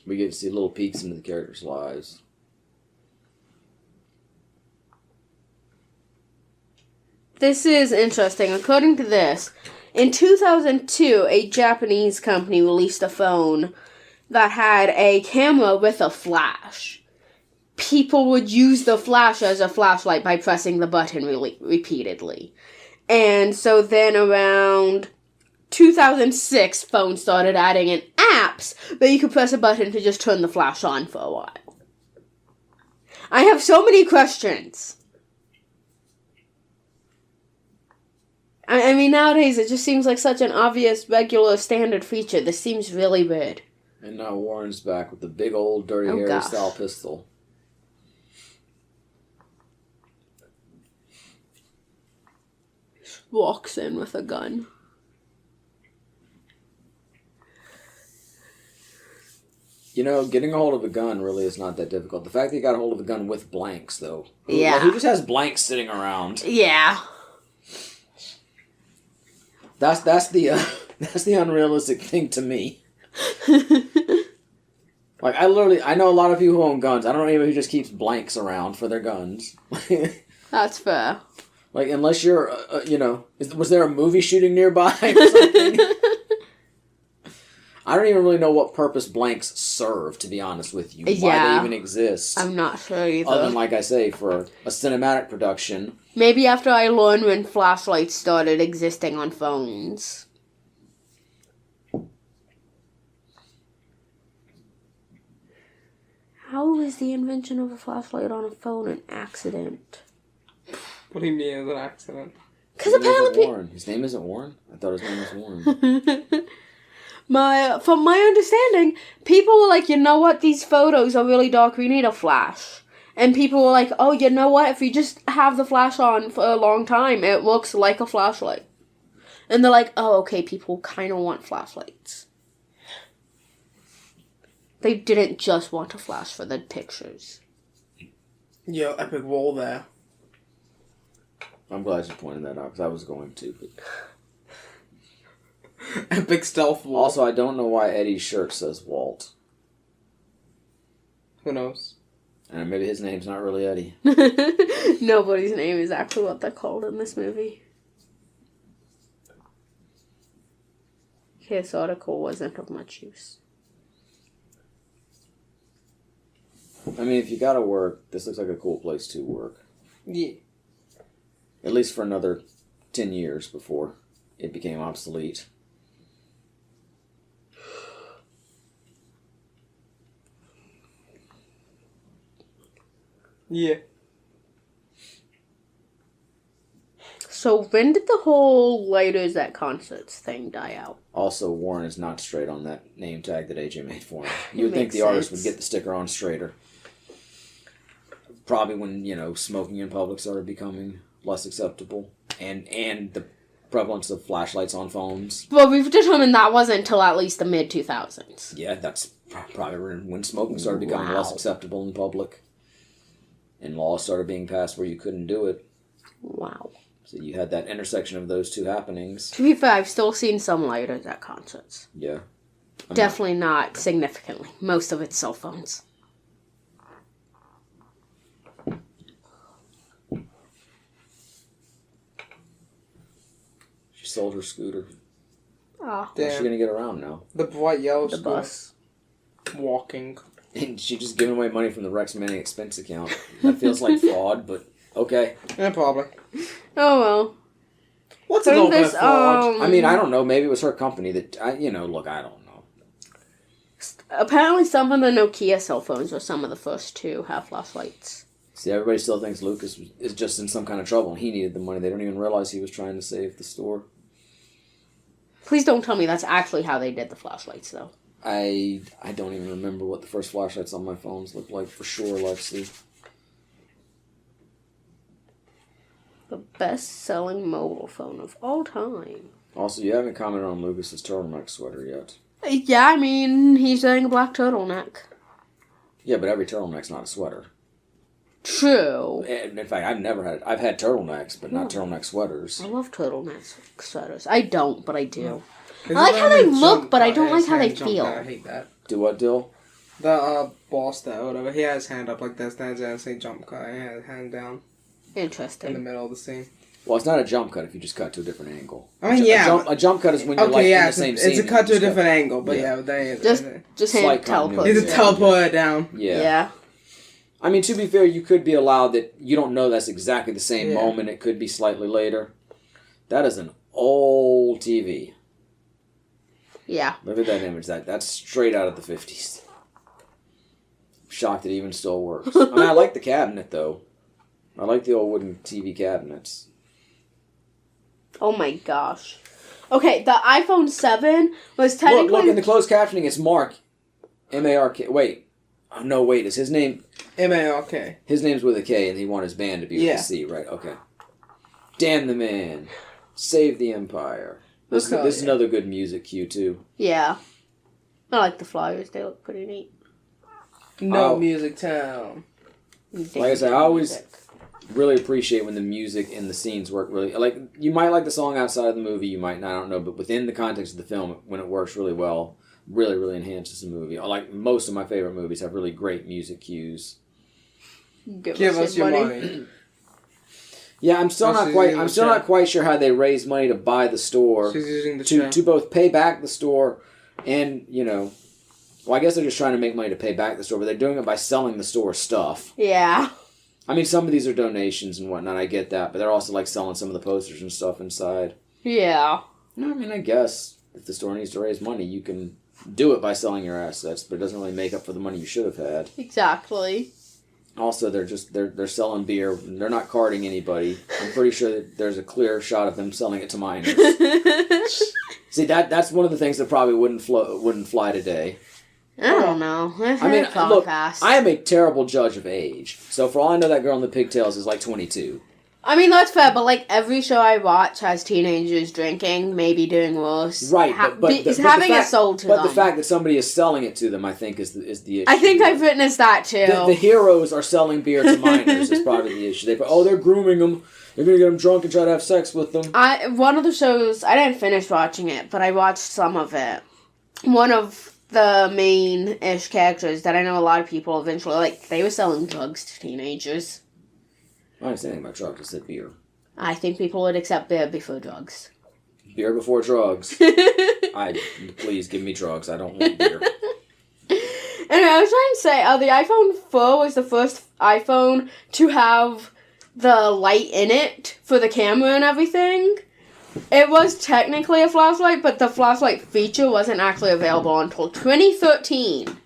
Speaker 1: We get to see little peeks into the characters' lives.
Speaker 2: This is interesting. According to this, in 2002, a Japanese company released a phone that had a camera with a flash. People would use the flash as a flashlight by pressing the button repeatedly. And so then around 2006, phones started adding in apps where you could press a button to just turn the flash on for a while. I have so many questions. I mean, nowadays it just seems like such an obvious, regular, standard feature. This seems really weird.
Speaker 1: And now Warren's back with the big old Dirty Harry style pistol.
Speaker 2: Walks in with a gun.
Speaker 1: Getting a hold of a gun really is not that difficult. The fact that you got a hold of a gun with blanks, though.
Speaker 2: Yeah.
Speaker 1: Who just has blanks sitting around?
Speaker 2: Yeah.
Speaker 1: That's the unrealistic thing to me. Like, I know a lot of people who own guns. I don't know anybody who just keeps blanks around for their guns.
Speaker 2: That's fair.
Speaker 1: Like, unless you're, was there a movie shooting nearby or something? I don't even really know what purpose blanks serve, to be honest with you.
Speaker 2: Yeah.
Speaker 1: Why they even exist.
Speaker 2: I'm not sure either.
Speaker 1: Other than, like I say, for a cinematic production.
Speaker 2: Maybe after I learned when flashlights started existing on phones. How is the invention of a flashlight on a phone an accident?
Speaker 3: What do you mean it's an accident?
Speaker 2: Because apparently...
Speaker 1: His name isn't Warren? I thought his name was Warren.
Speaker 2: From my understanding, people were like, you know what, these photos are really dark, we need a flash. And people were like, oh, you know what, if you just have the flash on for a long time, it looks like a flashlight. And they're like, oh, okay, people kind of want flashlights. They didn't just want a flash for the pictures.
Speaker 3: Yo, epic wall there.
Speaker 1: I'm glad you pointed that out, because I was going to. But...
Speaker 3: Epic stealth wall.
Speaker 1: Also, I don't know why Eddie's shirt says Walt.
Speaker 3: Who knows?
Speaker 1: And maybe his name's not really Eddie.
Speaker 2: Nobody's name is actually what they're called in this movie. His article wasn't of much use.
Speaker 1: I mean, if you gotta work, this looks like a cool place to work.
Speaker 3: Yeah.
Speaker 1: At least for another 10 years before it became obsolete.
Speaker 3: Yeah.
Speaker 2: So when did the whole lighters at concerts thing die out?
Speaker 1: Also, Warren is not straight on that name tag that AJ made for him. You would think
Speaker 2: Makes
Speaker 1: the artist
Speaker 2: sense.
Speaker 1: would get the sticker on straighter. Probably when, smoking in public started becoming less acceptable. And the prevalence of flashlights on phones.
Speaker 2: Well, we've determined that wasn't until at least the mid-2000s.
Speaker 1: Yeah, that's probably when smoking started becoming less
Speaker 2: Wow.
Speaker 1: acceptable in public. And laws started being passed where you couldn't do it.
Speaker 2: Wow.
Speaker 1: So you had that intersection of those two happenings.
Speaker 2: To be fair, I've still seen some lighters at concerts.
Speaker 1: Yeah.
Speaker 2: Definitely not significantly. Most of it's cell phones.
Speaker 1: She sold her scooter.
Speaker 2: Oh.
Speaker 1: How's
Speaker 3: Damn.
Speaker 1: she gonna get around now?
Speaker 3: The white yellow
Speaker 2: The
Speaker 3: school.
Speaker 2: bus.
Speaker 3: Walking.
Speaker 1: And she just giving away money from the Rex Manning expense account. That feels like fraud, but okay.
Speaker 3: Yeah, probably.
Speaker 2: Oh well.
Speaker 3: What's a
Speaker 2: During
Speaker 3: little bit
Speaker 2: this,
Speaker 3: of fraud?
Speaker 1: I mean, I don't know. Maybe it was her company that, look, I don't know.
Speaker 2: Apparently some of the Nokia cell phones were some of the first to have flashlights.
Speaker 1: See, everybody still thinks Lucas is just in some kind of trouble and he needed the money. They don't even realize he was trying to save the store.
Speaker 2: Please don't tell me that's actually how they did the flashlights, though.
Speaker 1: I don't even remember what the first flashlights on my phones looked like for sure, Lex-see.
Speaker 2: The best-selling mobile phone of all time.
Speaker 1: Also, you haven't commented on Lucas's turtleneck sweater yet.
Speaker 2: Yeah, I mean, he's wearing a black turtleneck.
Speaker 1: Yeah, but every turtleneck's not a sweater.
Speaker 2: True.
Speaker 1: And in fact, I've had turtlenecks, but not turtleneck sweaters.
Speaker 2: I love turtleneck sweaters. I don't, but I do.
Speaker 3: Is
Speaker 2: I like
Speaker 3: it
Speaker 2: how
Speaker 3: when
Speaker 2: they
Speaker 3: the
Speaker 2: look,
Speaker 3: jump
Speaker 2: but I
Speaker 3: cut,
Speaker 2: don't like
Speaker 3: his
Speaker 2: how they
Speaker 3: hand jumped
Speaker 2: feel.
Speaker 3: out? I hate that.
Speaker 1: Do what, Dill?
Speaker 3: The boss that whatever, he has his hand up like this, stands there and say jump cut, and he has his hand down in the
Speaker 2: Interesting.
Speaker 3: middle of the scene.
Speaker 1: Well, it's not a jump cut if you just cut to a different angle.
Speaker 3: I mean, yeah.
Speaker 1: A jump cut is when you're
Speaker 3: Okay, yeah,
Speaker 1: in the same scene.
Speaker 3: it's a cut to a
Speaker 1: and you
Speaker 3: different angle, but
Speaker 1: Yeah.
Speaker 3: yeah, they
Speaker 2: Just
Speaker 1: Slight
Speaker 2: hand teleport.
Speaker 1: continuity.
Speaker 3: He's a teleporter down.
Speaker 1: Yeah.
Speaker 2: Yeah.
Speaker 1: I mean, to be fair, you could be allowed that you don't know that's exactly the same
Speaker 3: Yeah.
Speaker 1: moment. It could be slightly later. That is an old TV.
Speaker 2: Yeah.
Speaker 1: Look at that image. That's straight out of the 50s. I'm shocked it even still works. I mean, I like the cabinet, though. I like the old wooden TV cabinets.
Speaker 2: Oh my gosh. Okay, the iPhone 7 was technically...
Speaker 1: Look, in the closed captioning, it's Mark. M-A-R-K. Wait. Oh, no, wait. Is his name...
Speaker 3: M-A-R-K.
Speaker 1: His name's with a K, and he wanted his band to be with a C, right? Okay. Damn the man. Save the empire. This is another good music cue, too.
Speaker 2: Yeah. I like the flyers. They look pretty neat.
Speaker 3: No Music Town.
Speaker 1: Like I said, I always really appreciate when the music and the scenes work really... Like, you might like the song outside of the movie, you might not, I don't know, but within the context of the film, when it works really well, really, really enhances the movie. Like, most of my favorite movies have really great music cues.
Speaker 3: Give us your money.
Speaker 1: Yeah, I'm still not quite sure how they raise money to buy the store.
Speaker 3: She's using the
Speaker 1: to both pay back the store and, well, I guess they're just trying to make money to pay back the store, but they're doing it by selling the store stuff.
Speaker 2: Yeah.
Speaker 1: I mean, some of these are donations and whatnot, I get that, but they're also like selling some of the posters and stuff inside.
Speaker 2: Yeah.
Speaker 1: No, I mean, I guess if the store needs to raise money, you can do it by selling your assets, but it doesn't really make up for the money you should have had.
Speaker 2: Exactly.
Speaker 1: Also, they're selling beer. They're not carding anybody. I'm pretty sure that there's a clear shot of them selling it to minors. See, that's one of the things that probably wouldn't fly today.
Speaker 2: I don't know.
Speaker 1: I mean, look, I am a terrible judge of age. So for all I know, that girl in the pigtails is like 22.
Speaker 2: I mean, that's fair, but like every show I watch has teenagers drinking, maybe doing worse.
Speaker 1: Right,
Speaker 2: having it sold to them.
Speaker 1: But the fact that somebody is selling it to them, I think, is the issue.
Speaker 2: I think I've witnessed that too.
Speaker 1: The heroes are selling beer to minors is probably the issue. They're grooming them. They're going to get them drunk and try to have sex with them.
Speaker 2: One of the shows, I didn't finish watching it, but I watched some of it. One of the main-ish characters that I know a lot of people eventually, like, they were selling drugs to teenagers.
Speaker 1: I didn't say anything about drugs, I said beer.
Speaker 2: I think people would accept beer before drugs.
Speaker 1: Beer before drugs. Please give me drugs. I don't want beer.
Speaker 2: Anyway, I was trying to say, the iPhone 4 was the first iPhone to have the light in it for the camera and everything. It was technically a flashlight, but the flashlight feature wasn't actually available until 2013.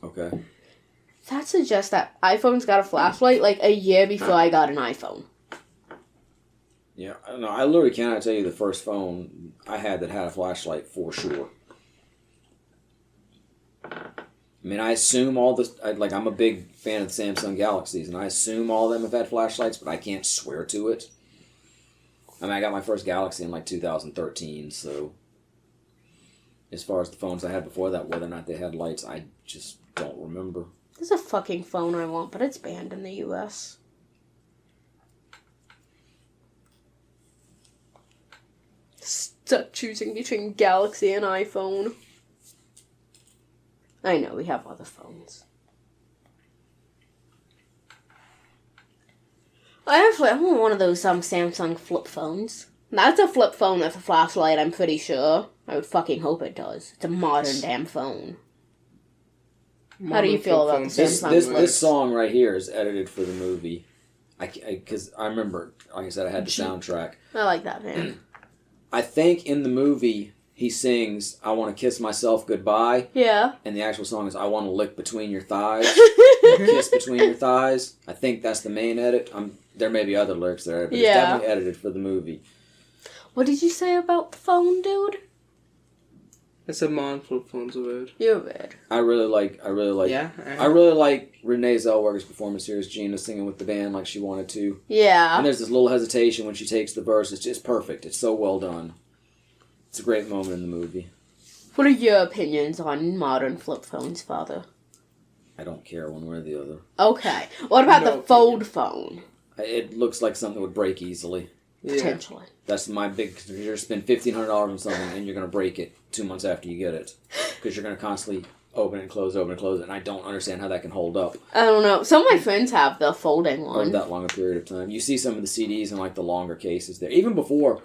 Speaker 1: Okay.
Speaker 2: That suggests that iPhone's got a flashlight like a year before I got an iPhone.
Speaker 1: Yeah, I don't know. I literally cannot tell you the first phone I had that had a flashlight for sure. I mean, I assume I'm a big fan of the Samsung Galaxies, and I assume all of them have had flashlights, but I can't swear to it. I mean, I got my first Galaxy in like 2013, so as far as the phones I had before that, whether or not they had lights, I just don't remember.
Speaker 2: There's a fucking phone I want, but it's banned in the US. Stuck choosing between Galaxy and iPhone. I know, we have other phones. I want one of those Samsung flip phones. That's a flip phone with a flashlight, I'm pretty sure. I would fucking hope it does. It's a modern damn phone. How do you feel about the Samsung
Speaker 1: this song right here is edited for the movie. Because I remember, like I said, I had the soundtrack.
Speaker 2: I like that, man.
Speaker 1: I think in the movie, he sings, I want to kiss myself goodbye.
Speaker 2: Yeah.
Speaker 1: And the actual song is, I want to lick between your thighs. Kiss between your thighs. I think that's the main edit. There may be other lyrics there, but it's definitely edited for the movie.
Speaker 2: What did you say about the phone, dude?
Speaker 3: I said modern flip phones are weird.
Speaker 2: You're weird.
Speaker 1: I really like
Speaker 3: Yeah.
Speaker 1: I really like Renee Zellweger's performance here as Gina singing with the band like she wanted to.
Speaker 2: Yeah.
Speaker 1: And there's this little hesitation when she takes the verse. It's just perfect. It's so well done. It's a great moment in the movie.
Speaker 2: What are your opinions on modern flip phones, Father?
Speaker 1: I don't care one way or the other.
Speaker 2: Okay. What about the fold phone?
Speaker 1: It looks like something that would break easily.
Speaker 3: Yeah.
Speaker 2: Potentially.
Speaker 1: That's my big... You're spend $1,500 on something and you're going to break it 2 months after you get it. Because you're going to constantly open and close it. And I don't understand how that can hold up.
Speaker 2: I don't know. Some of my friends have the folding one.
Speaker 1: Over that long a period of time. You see some of the CDs in like the longer cases there. Even before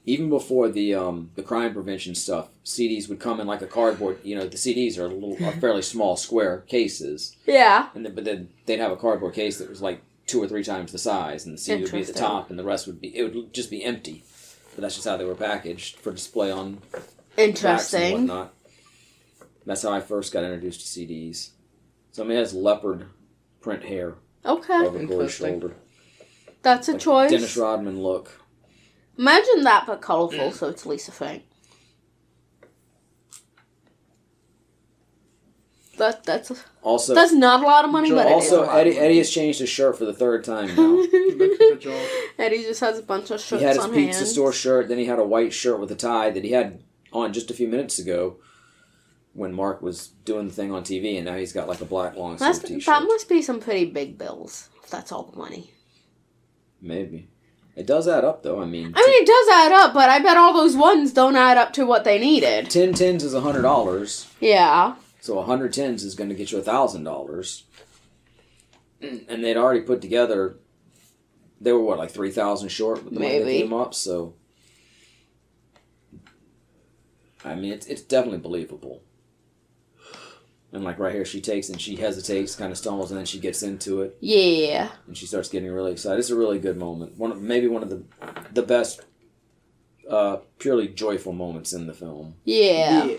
Speaker 1: the crime prevention stuff, CDs would come in like a cardboard. You know, the CDs are fairly small square cases.
Speaker 2: Yeah.
Speaker 1: But then they'd have a cardboard case that was like 2 or 3 times the size, and the CD would be at the top, and the rest would just be empty. But that's just how they were packaged for display on racks and whatnot. That's how I first got introduced to CDs. So it has leopard print hair over Corey's shoulder.
Speaker 2: That's a choice.
Speaker 1: Dennis Rodman look.
Speaker 2: Imagine that, but colorful, so it's Lisa Frank. That's not a lot of money, but
Speaker 1: also Eddie has changed his shirt for the 3rd time now.
Speaker 2: Eddie just has a bunch of shirts on hand.
Speaker 1: He had his pizza store shirt, then he had a white shirt with a tie that he had on just a few minutes ago when Mark was doing the thing on TV, and now he's got like a black long sleeve t-shirt.
Speaker 2: That must be some pretty big bills, if that's all the money.
Speaker 1: Maybe. It does add up, though. I mean,
Speaker 2: it does add up, but I bet all those ones don't add up to what they needed.
Speaker 1: 10 tens is $100.
Speaker 2: Yeah.
Speaker 1: So 100 tens is going to get you $1,000. And they'd already put together, they were what, like 3,000 short with the money they came up, so I mean, it's definitely believable. And like right here, she takes and she hesitates, kind of stumbles, and then she gets into it.
Speaker 2: Yeah.
Speaker 1: And she starts getting really excited. It's a really good moment. Maybe one of the best, purely joyful moments in the film.
Speaker 2: Yeah.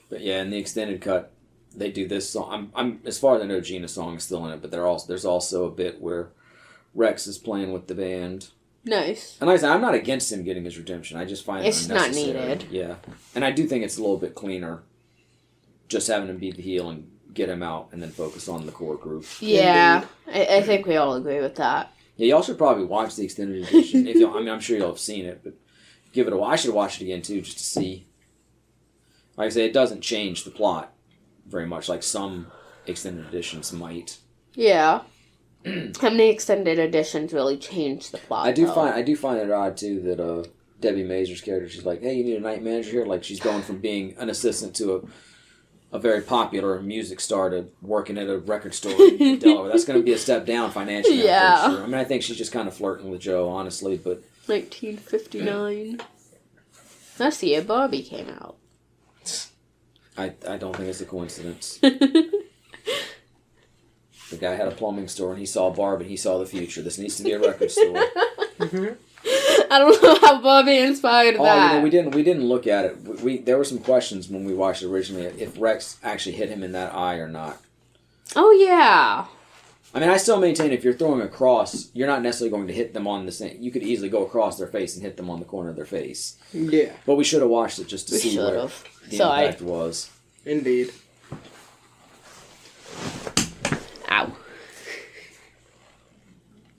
Speaker 1: But yeah, in the extended cut, they do this song. I'm as far as I know, Gina's song is still in it, but there's also a bit where Rex is playing with the band.
Speaker 2: Nice.
Speaker 1: And like I said, I'm not against him getting his redemption. I just find
Speaker 2: it's
Speaker 1: it unnecessary.
Speaker 2: not needed.
Speaker 1: Yeah, and I do think it's a little bit cleaner just having him be the heel and get him out and then focus on the core group.
Speaker 2: Yeah, I think we all agree with that.
Speaker 1: Yeah, y'all should probably watch the extended edition. If y'all, I mean, I'm sure y'all have seen it, but give it a watch. I should watch it again, too, just to see. Like I say, it doesn't change the plot very much, like some extended editions might.
Speaker 2: Yeah. How many extended editions really change the plot?
Speaker 1: I do find it odd too that Debbie Mazur's character, she's like, hey, you need a night manager here. Like she's going from being an assistant to a very popular music star to working at a record store in Delaware. That's going to be a step down financially.
Speaker 2: Yeah.
Speaker 1: I'm sure. I mean, I think she's just kind of flirting with Joe, honestly. But
Speaker 2: 1959. That's the year Barbie came out.
Speaker 1: I don't think it's a coincidence. The guy had a plumbing store and he saw Barb and he saw the future. This needs to be a record store.
Speaker 2: I don't know how Barbie inspired that.
Speaker 1: You know, we didn't look at it. There were some questions when we watched it originally if Rex actually hit him in that eye or not.
Speaker 2: Oh yeah.
Speaker 1: I mean, I still maintain if you're throwing across, you're not necessarily going to hit them on the same. You could easily go across their face and hit them on the corner of their face.
Speaker 3: Yeah.
Speaker 1: But we should have watched it just to see what the impact was.
Speaker 3: Indeed.
Speaker 2: Ow.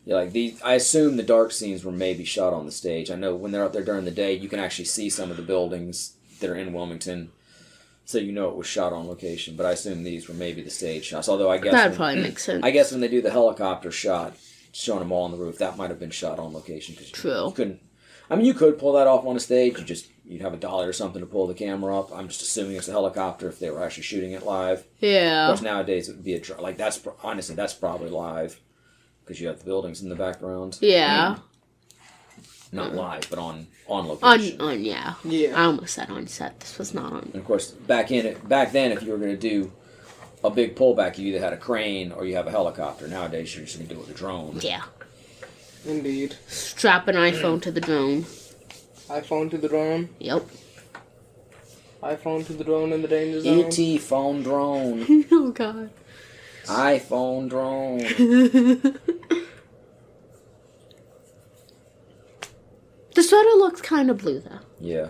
Speaker 1: Yeah, like I assume the dark scenes were maybe shot on the stage. I know when they're out there during the day, you can actually see some of the buildings that are in Wilmington, so you know it was shot on location. But I assume these were maybe the stage shots. Although I guess
Speaker 2: That probably makes sense.
Speaker 1: I guess when they do the helicopter shot, showing them all on the roof, that might have been shot on location.
Speaker 2: True.
Speaker 1: You couldn't. I mean, you could pull that off on a stage. You'd have a dolly or something to pull the camera up. I'm just assuming it's a helicopter if they were actually shooting it live.
Speaker 2: Yeah.
Speaker 1: Of course, nowadays it would be honestly that's probably live because you have the buildings in the background.
Speaker 2: Yeah.
Speaker 1: Not live, but on location.
Speaker 2: On yeah.
Speaker 3: Yeah.
Speaker 2: I almost said on set. This was not on.
Speaker 1: And of course, back then, if you were going to do a big pullback, you either had a crane or you have a helicopter. Nowadays, you're just going to do it with a drone.
Speaker 2: Yeah.
Speaker 3: Indeed.
Speaker 2: Strap an iPhone to the drone.
Speaker 3: iPhone to the drone.
Speaker 2: Yep.
Speaker 3: iPhone to the drone in the danger zone.
Speaker 1: E.T. phone drone.
Speaker 2: Oh god.
Speaker 1: iPhone drone.
Speaker 2: The sweater looks kind of blue though.
Speaker 1: Yeah.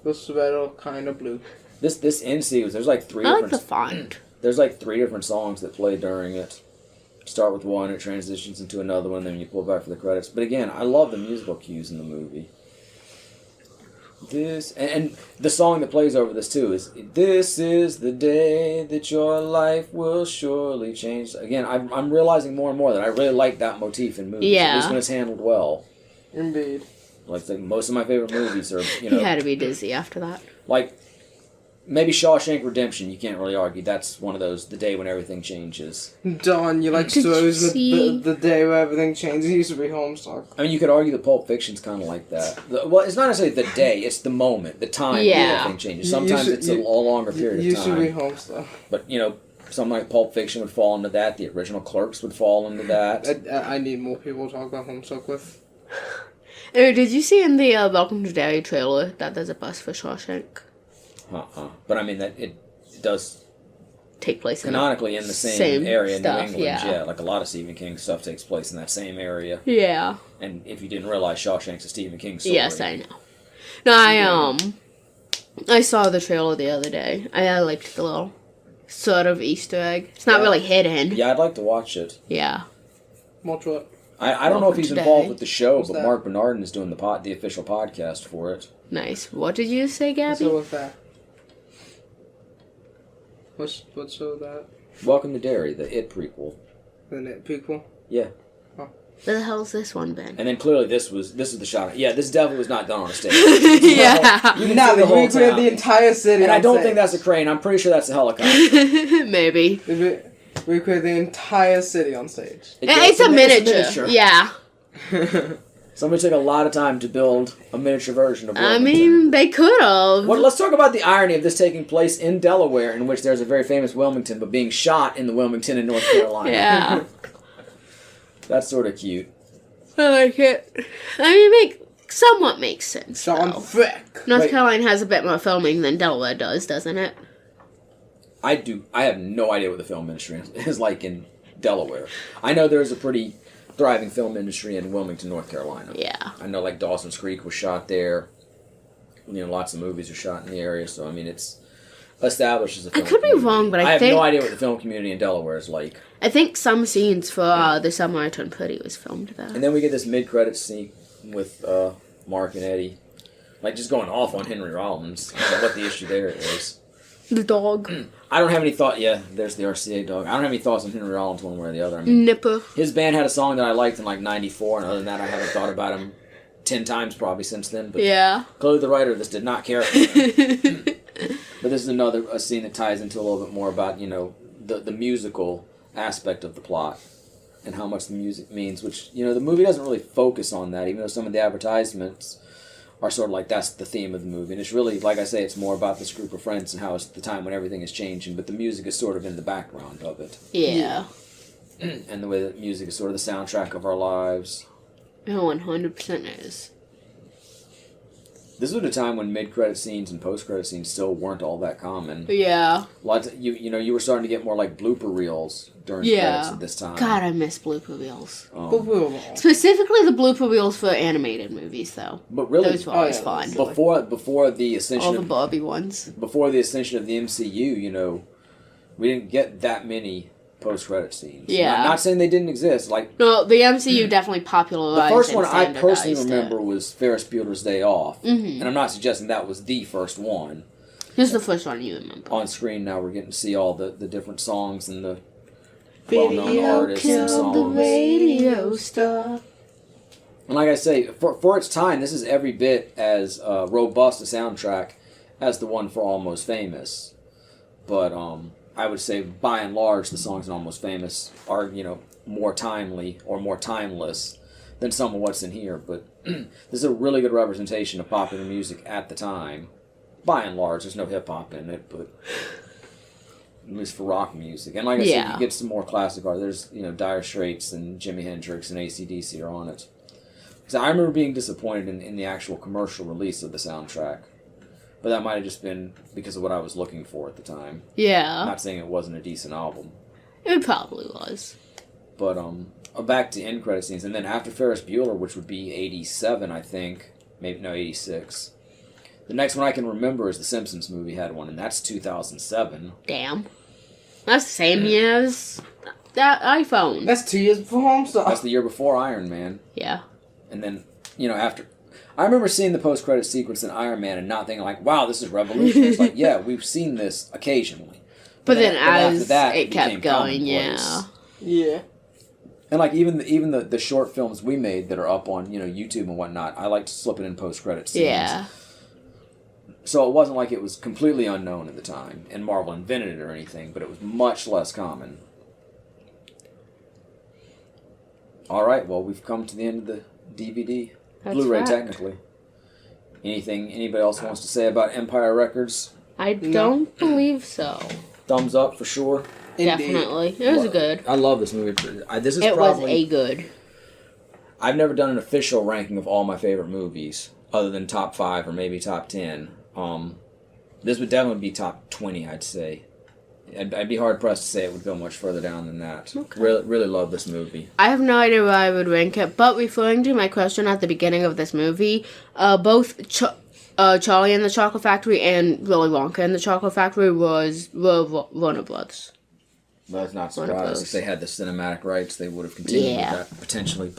Speaker 3: The sweater kind of blue.
Speaker 1: This end sequence, there's like three.
Speaker 2: I like the font.
Speaker 1: There's like 3 different songs that play during it. Start with one, it transitions into another one, then you pull back for the credits. But again, I love the musical cues in the movie. And the song that plays over this too is "This is the day that your life will surely change." Again, I'm realizing more and more that I really like that motif in movies.
Speaker 2: Yeah.
Speaker 1: At least when it's handled well.
Speaker 3: Indeed.
Speaker 1: Like most of my favorite movies are,
Speaker 2: He had to be dizzy after that.
Speaker 1: like maybe Shawshank Redemption. You can't really argue that's one of those the day when everything changes.
Speaker 3: Don, you like
Speaker 2: Did
Speaker 3: stories
Speaker 2: you
Speaker 3: with
Speaker 2: see-
Speaker 3: the day where everything changes. He used to be Homestuck.
Speaker 1: I mean, you could argue that Pulp Fiction's kind of like that. Well, it's not necessarily the day; it's the moment, the time when
Speaker 2: Yeah.
Speaker 1: everything changes. Sometimes it's a longer period
Speaker 3: You
Speaker 1: of
Speaker 3: should be
Speaker 1: time.
Speaker 3: Homestuck.
Speaker 1: But something like Pulp Fiction would fall into that. The original Clerks would fall into that.
Speaker 3: I need more people to talk about Homestuck with.
Speaker 2: Did you see in the Welcome to Derry trailer that there's a bus for Shawshank?
Speaker 1: But I mean that it does
Speaker 2: Take place
Speaker 1: canonically in the same area in New
Speaker 2: stuff,
Speaker 1: England.
Speaker 2: yeah.
Speaker 1: Like a lot of Stephen King stuff takes place in that same area.
Speaker 2: Yeah.
Speaker 1: And if you didn't realize, Shawshank's a Stephen King story.
Speaker 2: Yes, I know. No, I saw the trailer the other day. I liked the little sort of Easter egg. It's not really hidden.
Speaker 1: Yeah, I'd like to watch it.
Speaker 2: Yeah.
Speaker 3: Watch what?
Speaker 1: I don't know if he's involved with the show,
Speaker 3: What's
Speaker 1: but
Speaker 3: that?
Speaker 1: Mark Bernardin is doing the official podcast for it.
Speaker 2: Nice. What did you say, Gabby?
Speaker 3: So with that. What's so with that?
Speaker 1: Welcome to Derry, the It prequel.
Speaker 3: The net prequel?
Speaker 1: Yeah.
Speaker 2: Where the hell's this one been?
Speaker 1: And then clearly this is the shot. Yeah, this definitely was not done on a stage.
Speaker 2: Yeah.
Speaker 1: You can
Speaker 3: Now
Speaker 1: see
Speaker 3: they
Speaker 1: the whole
Speaker 3: recreated
Speaker 1: town.
Speaker 3: the entire city.
Speaker 1: And I
Speaker 3: on
Speaker 1: don't
Speaker 3: stage.
Speaker 1: think that's a crane. I'm pretty sure that's a helicopter.
Speaker 2: Maybe.
Speaker 3: They recreated the entire city on stage.
Speaker 2: It's a miniature. Yeah.
Speaker 1: Somebody took a lot of time to build a miniature version of
Speaker 2: I
Speaker 1: Wilmington.
Speaker 2: mean, they could have.
Speaker 1: Well, let's talk about the irony of this taking place in Delaware, in which there's a very famous Wilmington, but being shot in the Wilmington in North Carolina.
Speaker 2: Yeah.
Speaker 1: That's sort of cute.
Speaker 2: I like it. I mean, somewhat makes sense.
Speaker 3: Sean
Speaker 2: though.
Speaker 3: Frick.
Speaker 2: North
Speaker 1: Wait.
Speaker 2: Carolina has a bit more filming than Delaware does, doesn't it?
Speaker 1: I have no idea what the film industry is like in Delaware. I know there's a pretty thriving film industry in Wilmington, North Carolina.
Speaker 2: Yeah.
Speaker 1: I know, like, Dawson's Creek was shot there. Lots of movies are shot in the area, so, I mean, it's... established as a film
Speaker 2: I could be
Speaker 1: community.
Speaker 2: wrong, but
Speaker 1: I
Speaker 2: I
Speaker 1: have
Speaker 2: think
Speaker 1: no idea what the film community in Delaware is like.
Speaker 2: I think some scenes for The Summer I Turned Pretty was filmed there.
Speaker 1: And then we get this mid-credit scene with Mark and Eddie, like just going off on Henry Rollins. I don't know what the issue there is.
Speaker 2: The dog.
Speaker 1: I don't have any thought. Yeah, there's the RCA dog. I don't have any thoughts on Henry Rollins one way or the other. I mean,
Speaker 2: Nipper.
Speaker 1: his band had a song that I liked in like '94, and other than that, I haven't thought about him 10 times probably since then. But
Speaker 2: Yeah.
Speaker 1: clearly, the writer of this did not care for him. But this is a scene that ties into a little bit more about the musical aspect of the plot and how much the music means. Which the movie doesn't really focus on that, even though some of the advertisements are sort of like that's the theme of the movie. And it's really, like I say, it's more about this group of friends and how it's the time when everything is changing, but the music is sort of in the background of it.
Speaker 2: Yeah.
Speaker 1: And the way that music is sort of the soundtrack of our lives.
Speaker 2: Oh, 100% is.
Speaker 1: This was a time when mid-credit scenes and post-credit scenes still weren't all that common.
Speaker 2: Yeah.
Speaker 1: Lots of, you were starting to get more like blooper reels during credits at this time.
Speaker 2: God, I miss blooper reels.
Speaker 3: Specifically,
Speaker 2: the blooper reels for animated movies, though.
Speaker 1: But really,
Speaker 2: those were always fun.
Speaker 1: Before the ascension
Speaker 2: All the Barbie ones.
Speaker 1: Before the ascension of the MCU, we didn't get that many post-credit scenes.
Speaker 2: Yeah.
Speaker 1: Not saying they didn't exist.
Speaker 2: No, the MCU definitely popularized.
Speaker 1: The first one I
Speaker 2: and
Speaker 1: personally
Speaker 2: standardized
Speaker 1: remember was Ferris Bueller's Day Off,
Speaker 2: Mm-hmm.
Speaker 1: and I'm not suggesting that was the first one.
Speaker 2: This is the first one you remember.
Speaker 1: On screen now, we're getting to see all the different songs and the well-known artists and songs.
Speaker 2: The radio star.
Speaker 1: And like I say, for its time, this is every bit as robust a soundtrack as the one for Almost Famous. But I would say, by and large, the songs in Almost Famous are, more timely or more timeless than some of what's in here. But this is a really good representation of popular music at the time. By and large, there's no hip-hop in it, but at least for rock music. And like I said, you get some more classic art. There's, Dire Straits and Jimi Hendrix and AC/DC are on it. Because I remember being disappointed in the actual commercial release of the soundtrack. But that might have just been because of what I was looking for at the time.
Speaker 2: Yeah.
Speaker 1: I'm not saying it wasn't a decent album.
Speaker 2: It probably was.
Speaker 1: But back to end credit scenes. And then after Ferris Bueller, which would be 87, I think. Maybe, no, 86. The next one I can remember is the Simpsons movie had one, and that's 2007.
Speaker 2: Damn. That's the same year as that iPhone.
Speaker 3: That's 2 years before Homestuck.
Speaker 1: That's the year before Iron Man.
Speaker 2: Yeah.
Speaker 1: And then, after... I remember seeing the post-credit sequence in Iron Man and not thinking like, wow, this is revolutionary. It's like, yeah, we've seen this occasionally.
Speaker 2: But then as
Speaker 1: after that,
Speaker 2: it kept
Speaker 1: became
Speaker 2: going,
Speaker 1: commonplace.
Speaker 3: Yeah.
Speaker 1: And like even the short films we made that are up on YouTube and whatnot, I like to slip it in post-credit scenes.
Speaker 2: Yeah.
Speaker 1: So it wasn't like it was completely unknown at the time, and Marvel invented it or anything, but it was much less common. All right, well, we've come to the end of the DVD.
Speaker 2: That's
Speaker 1: Blu-ray,
Speaker 2: right.
Speaker 1: technically. Anything anybody else wants to say about Empire Records?
Speaker 2: I don't believe so.
Speaker 1: Thumbs up for sure.
Speaker 2: Definitely. It was good.
Speaker 1: I love this movie. This is
Speaker 2: It
Speaker 1: probably...
Speaker 2: was a good.
Speaker 1: I've never done an official ranking of all my favorite movies, other than top 5 or maybe top 10. This would definitely be top 20, I'd say. I'd be hard-pressed to say it would go much further down than that.
Speaker 2: Okay.
Speaker 1: Really love this movie.
Speaker 2: I have no idea where I would rank it, but referring to my question at the beginning of this movie, both Charlie and the Chocolate Factory and Willy Wonka and the Chocolate Factory were Warner Brothers.
Speaker 1: Well, that's not
Speaker 2: One of
Speaker 1: surprising.
Speaker 2: those.
Speaker 1: If they had the cinematic rights, they would have continued
Speaker 2: Yeah.
Speaker 1: with that potentially.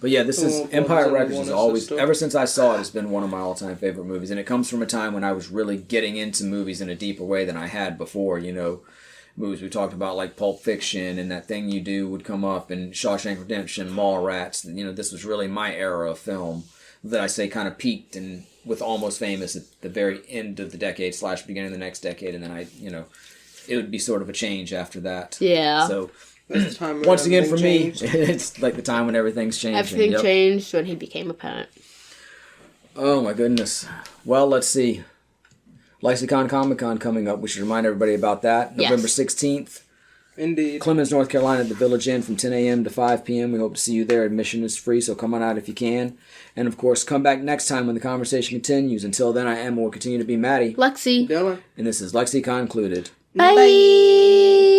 Speaker 1: But yeah, this is
Speaker 3: Oh,
Speaker 1: Empire
Speaker 3: Brothers
Speaker 1: Records
Speaker 3: and
Speaker 1: is
Speaker 3: Warner
Speaker 1: always
Speaker 3: Sister.
Speaker 1: ever since I saw it, it's been one of my all-time favorite movies, and it comes from a time when I was really getting into movies in a deeper way than I had before. Movies we talked about like Pulp Fiction and That Thing You Do would come up, and Shawshank Redemption, Mallrats. This was really my era of film that I say kind of peaked and with Almost Famous at the very end of the decade / beginning of the next decade, and then it would be sort of a change after that.
Speaker 2: Yeah.
Speaker 1: So.
Speaker 3: That's the time when
Speaker 1: Once again, for
Speaker 3: everything
Speaker 1: me,
Speaker 3: changed.
Speaker 1: it's like the time when everything's changing.
Speaker 2: Everything
Speaker 1: Yep.
Speaker 2: changed when he became a parent.
Speaker 1: Oh my goodness. Well, let's see. LexiCon Comic-Con coming up. We should remind everybody about that.
Speaker 2: Yes.
Speaker 1: November 16th.
Speaker 3: Indeed.
Speaker 1: Clemmons, North Carolina at the Village Inn from 10 a.m. to 5 p.m. We hope to see you there. Admission is free, so come on out if you can. And of course, come back next time when the conversation continues. Until then, I am and will continue to be Matty.
Speaker 2: Lexi.
Speaker 3: Dylan.
Speaker 1: And this is LexiCon Concluded.
Speaker 2: Bye.